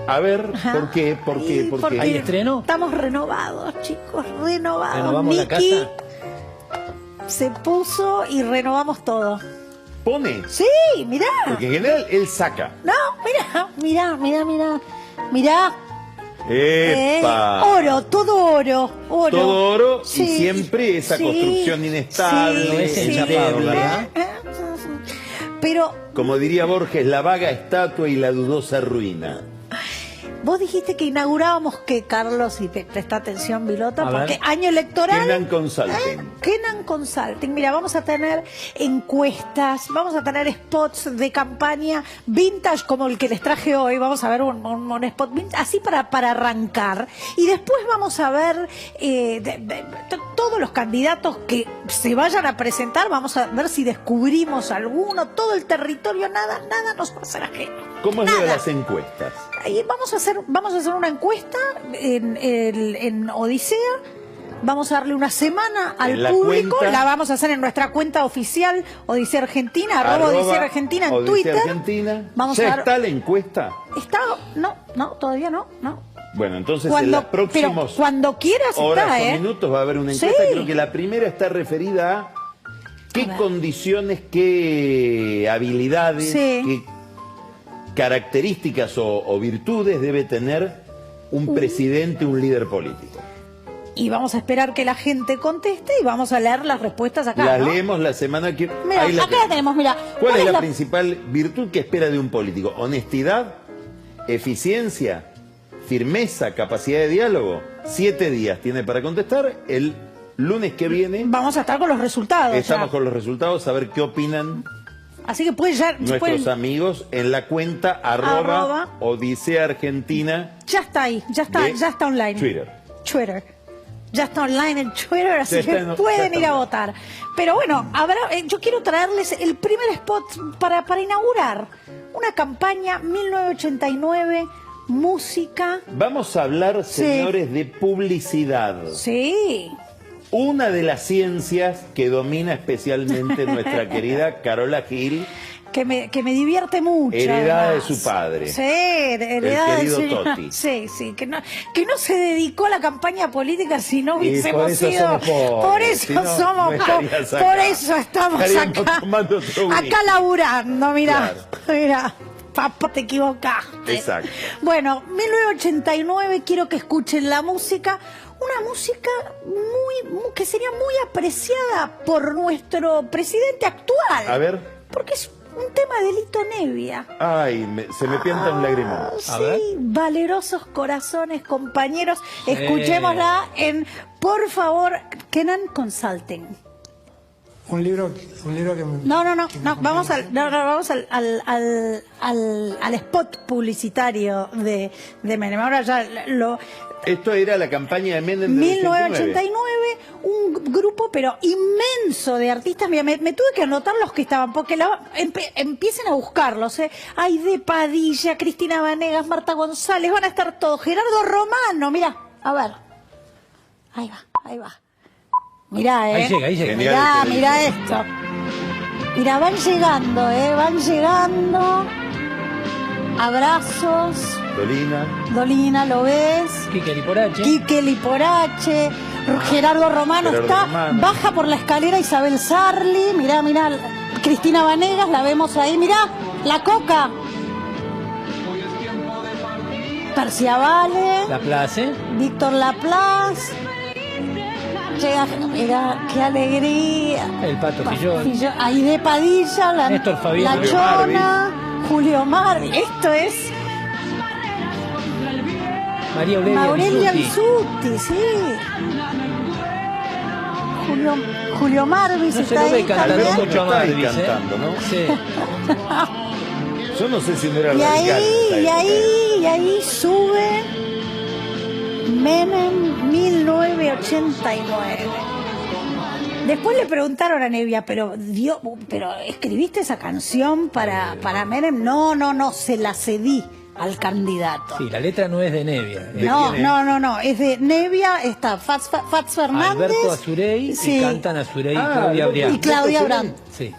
A ver, Ajá. ¿por qué? ¿Por qué? Y ¿Por porque qué? ¿Hay estreno? Estamos renovados, chicos, renovados. ¿Renovamos la Miki casa? se puso y renovamos todo. Pone. Sí, mirá. Porque en general él saca. No, mirá. Mirá. ¡Epa! Oro, todo oro. Todo oro y Sí, siempre esa sí, construcción inestable, No es el chapado, endeble. ¿verdad? Pero Como diría Borges, la vaga estatua y la dudosa ruina. vos dijiste que inaugurábamos que, Carlos, y presta atención, Vilota, A ver. porque año electoral. Kenan Consulting. Kenan Consulting. Mira, vamos a tener encuestas, vamos a tener spots de campaña vintage como el que les traje hoy. Vamos a ver un spot vintage, así para arrancar. Y después vamos a ver todos los candidatos que se vayan a presentar. Vamos a ver si descubrimos alguno. Todo el territorio, nada nos va a ser ajeno. ¿Cómo es lo de Nada. las encuestas? Ahí vamos a hacer una encuesta en Odisea. Vamos a darle una semana al En la público. cuenta- La vamos a hacer en nuestra cuenta oficial Odisea Argentina, @Odisea Argentina en Odisea Twitter. Argentina. Vamos ¿Ya a dar- está la encuesta? Está, no, todavía no. Bueno, entonces en los próximos pero cuando quieras horas está, o ¿eh? minutos va a haber una encuesta. Sí. Creo que la primera está referida a qué A ver. condiciones, qué habilidades, Sí. qué características o virtudes debe tener un presidente, un líder político. Y vamos a esperar que la gente conteste y vamos a leer las respuestas acá. Las ¿no? leemos la semana que Mira, ahí la acá la tenemos, mira. ¿Cuál es la principal virtud que espera de un político? Honestidad, eficiencia, firmeza, capacidad de diálogo. 7 días tiene para contestar. El lunes que viene Vamos a estar con los resultados. estamos ya. con los resultados, a ver qué opinan Así que pueden ya. nuestros amigos en la cuenta Arroba. Odisea Argentina Ya está ahí, ya de está online. Twitter. Ya está online en Twitter, así Ya está que en- ya pueden está ir a online. votar. Pero bueno, yo quiero traerles el primer spot para inaugurar una campaña 1989, música. Vamos a hablar, Sí. señores, de publicidad. Sí. Una de las ciencias que domina especialmente nuestra querida Carola Gil, Que me divierte mucho. heredada de además. su padre. Sí, heredada querido de su Totti. Sí, que no se dedicó a la campaña política si no Y hubiésemos por eso sido. somos pobres, Por eso si no, somos no pobres. estarías acá. Por eso estamos Estaríamos acá. tomando otro whisky. Acá laburando, mirá. Claro. Mirá. Papá, te equivocaste. Exacto. Bueno, 1989, quiero que escuchen la música. Una música que sería muy apreciada por nuestro presidente actual. A ver. Porque es un tema de Lito Nevia. Ay, se me pianta un lagrimón. Sí, valerosos corazones, compañeros. Escuchémosla en, por favor, Kenan Consulting. Un libro que me... No, vamos al spot publicitario de Menem. Ahora ya lo... Esto era la campaña de Menem del 1989, un grupo pero inmenso de artistas. Mira, me tuve que anotar los que estaban, porque empiecen a buscarlos. Hay de Padilla, Cristina Vanegas, Marta González, van a estar todos. Gerardo Romano, mira, a ver. Ahí va. Mirá, Ahí llega. Genial. Mirá esto. Mira, van llegando. Abrazos. Dolina, ¿lo ves? Quique Liporache. Gerardo Romano baja por la escalera Isabel Sarli. Mirá, Cristina Vanegas, la vemos ahí. Mirá, la Coca. Perciavale. Laplace. Víctor Laplace. Llega, mira, qué alegría. El Pato Fillol. Aide Padilla, la, Néstor Fabián. la Chona, Julio Marvi. Esto es María Aurelia Bisutti, sí. Julio Marvis No se está lo ve ahí cantando también. mucho a Está ahí Marvis, cantando, ¿no? Sí. Yo no sé si no era Y radical en esa época. y ahí sube Menem 1989. Después le preguntaron a Nevia, pero ¿escribiste esa canción para Menem? No, se la cedí al candidato. Sí, la letra no es de Nevia. No, es de Nevia, está Fats Fernández. Alberto Azurey sí. y cantan Azurey y Claudia Briand. Y Claudia Brandt. Sí.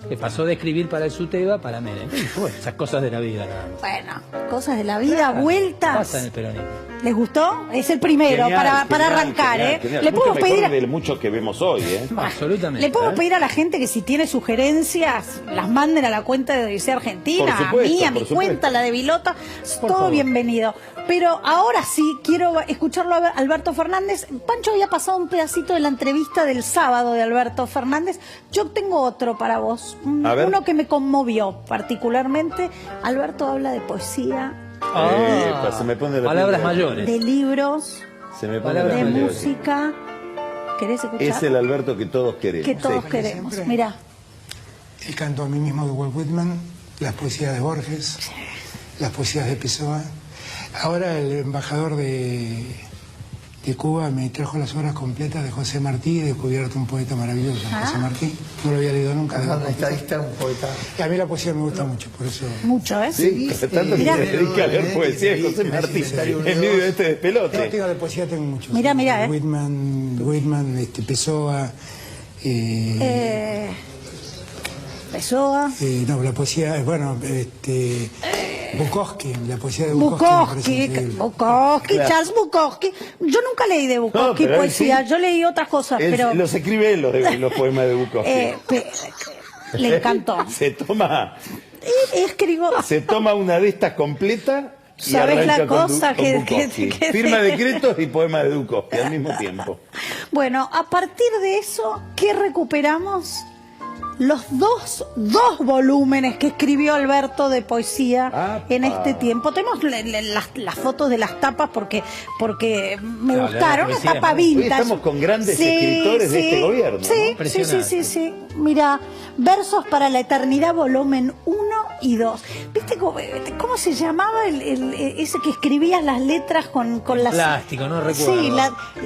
Que pasó de escribir para el Suteba para Menem. Bueno, esas cosas de la vida nada más. Bueno, cosas de la vida, vueltas. Pasa en el peronismo. ¿Les gustó? Es el primero Genial, para genial, arrancar, genial, genial. Le Mucho podemos mejor pedir de muchos que vemos hoy, Absolutamente. Le podemos pedir a la gente que si tiene sugerencias las manden a la cuenta de Odisea Argentina, Por supuesto, a mi por supuesto. cuenta, la de Vilota, todo favor. bienvenido. Pero ahora sí quiero escucharlo a Alberto Fernández. Pancho había pasado un pedacito de la entrevista del sábado de Alberto Fernández. Yo tengo otro para vos, A ver. uno que me conmovió particularmente. Alberto habla de poesía, Se me pone la Palabras piel de- mayores. de libros, Se me pone la de piel de- música. ¿Querés escuchar? Es el Alberto que todos queremos. Que todos sí. queremos. Siempre. Mirá. El canto a mí mismo de Walt Whitman, las poesías de Borges, las poesías de Pessoa. Ahora el embajador de Cuba me trajo las obras completas de José Martí y he descubierto un poeta maravilloso, José Martí. No lo había leído nunca. un poeta. Y a mí la poesía me gusta mucho, por eso... Mucho, ¿eh? Sí, tanto que Mirá. se dedica a leer poesía de José Martí en medio de este despelote. Tengo de poesía, tengo muchos. Mirá, Whitman, Pessoa... Pessoa. no, la poesía, bueno, Bukowski, la poesía de Bukowski. me parece increíble. Bukowski, Claro. Charles Bukowski. Yo nunca leí de Bukowski pero él poesía, sí. yo leí otras cosas, Él pero los escribe él, los poemas de Bukowski. le encantó. Se toma una de estas completa y ¿Sabes arranca la con cosa con que- Bukowski. que- Firma decretos y poemas de Bukowski al mismo tiempo. Bueno, a partir de eso, ¿qué recuperamos? Los dos volúmenes que escribió Alberto de poesía en este tiempo. Tenemos las fotos de las tapas porque me Claro, gustaron, la una poesía, tapa ¿no? vintage. Hoy estamos con grandes escritores de este gobierno, ¿no? Sí, Impresionante. sí. Mira, Versos para la Eternidad, volumen 1 y 2. ¿Viste cómo se llamaba ese que escribías las letras con las... Plástico, no recuerdo.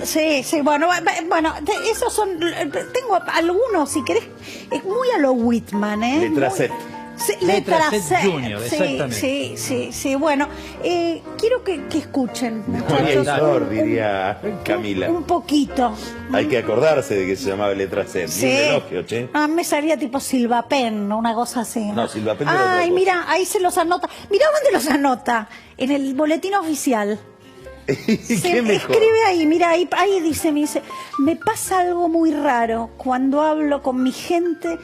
Sí, bueno, esos son... Tengo algunos, si querés, es muy a lo Whitman, ¿eh? Letra Muy- set. Sí, Letra letra set set. Junior, Sí, exactamente. sí. Bueno, quiero que escuchen, María muchachos, Isidor, diría Camila. un poquito. Hay que acordarse de que se llamaba letra C. Sí. Bien elogio, che. Ah, me salía tipo Silva Pen, una cosa así. No, Silva Pen era otra Ay, cosa. mira, ahí se los anota. Mira dónde los anota. En el boletín oficial. ¿Qué Se mejor? escribe ahí, mira, ahí dice, me pasa algo muy raro cuando hablo con mi gente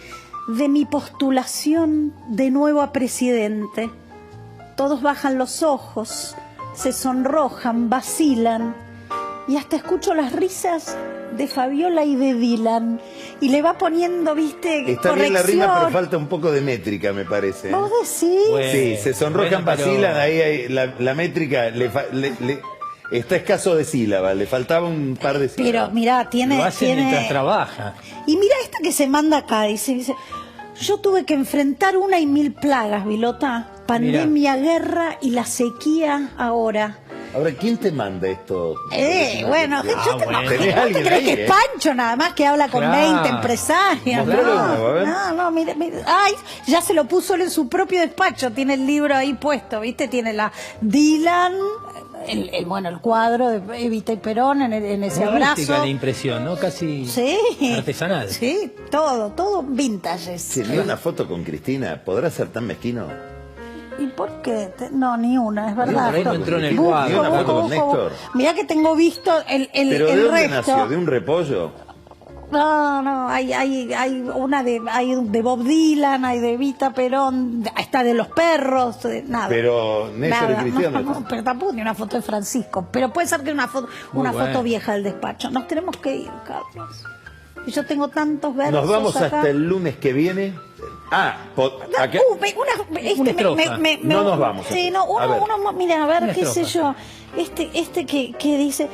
de mi postulación de nuevo a presidente. Todos bajan los ojos, se sonrojan, vacilan y hasta escucho las risas de Fabiola y de Dylan y le va poniendo, viste, Está bien la rima, pero corrección. falta un poco de métrica, me parece. ¿Vos decís? Sí, se sonrojan, Bueno, pero- vacilan, ahí hay la métrica está escaso de sílabas, le faltaba un par de sílabas. Pero mirá, Lo tiene... hace mientras trabaja. Y mira esta que se manda acá, dice, yo tuve que enfrentar 1.000 plagas, Vilota, pandemia, guerra y la sequía ahora. Ahora, ¿quién te manda esto? Bueno, yo te bueno. imagino, ¿Tenés ¿vos te alguien crees ahí, que es Pancho nada más que habla con Claro. 20 empresarios? Mostralo de nuevo, a ver. No, mira, ay, ya se lo puso él en su propio despacho, tiene el libro ahí puesto, ¿viste? Tiene la Dylan, el cuadro de Evita y Perón en ese Muy rústica abrazo. la impresión, ¿no? Casi Sí. artesanal. Sí, todo vintage. Si me da una foto con Cristina, ¿podrá ser tan mezquino? ¿Y por qué? No, ni una, es verdad. por ahí no entró en el Busco, cuadro. ¿Ni una foto con busco. Néstor? Mirá que tengo visto el ¿Pero de el dónde resto. nació? ¿De un repollo? No, hay una hay de Bob Dylan, hay de Evita Perón, está de los perros, nada. Pero Néstor y Cristiano no, pero tampoco ni una foto de Francisco. Pero puede ser que una foto vieja del despacho. Nos tenemos que ir, Carlos. Y yo tengo tantos versos. Nos vamos acá. hasta el lunes que viene. Acá. No nos vamos. Sí, no, mira, a ver, qué sé yo. Este que dice.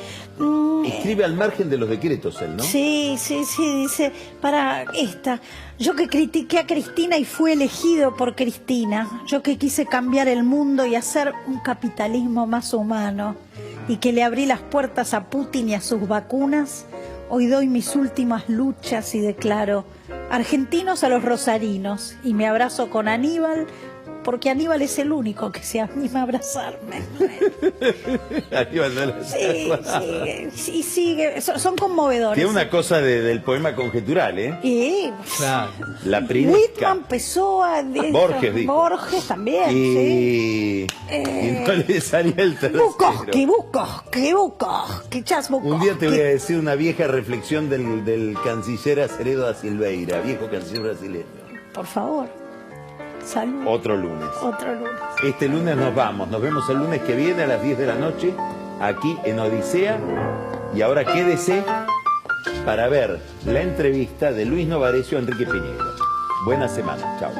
Escribe al margen de los decretos él, ¿no? Sí, dice, para esta. Yo que critiqué a Cristina y fui elegido por Cristina. Yo que quise cambiar el mundo y hacer un capitalismo más humano. Y que le abrí las puertas a Putin y a sus vacunas. Hoy doy mis últimas luchas y declaro argentinos a los rosarinos y me abrazo con Aníbal porque Aníbal es el único que se anima a abrazarme. Aníbal no lo Sí, sigue, son conmovedores. Tiene una cosa del poema conjetural, ¿eh? Y Claro. La primera. Whitman, Pessoa, Borges dijo. Borges también, Y... sí. y no le salía el tercero. Bukowski, Charles Bukowski. Un día te voy a decir una vieja reflexión del canciller Aceredo da Silveira, viejo canciller brasileño. Por favor. Salud. Otro lunes. Otro lunes. Este lunes nos vamos. Nos vemos el lunes que viene a las 10 de la noche, aquí en Odisea. Y ahora quédese para ver la entrevista de Luis Novarecio a Enrique Piñeiro. Buena semana. Chao.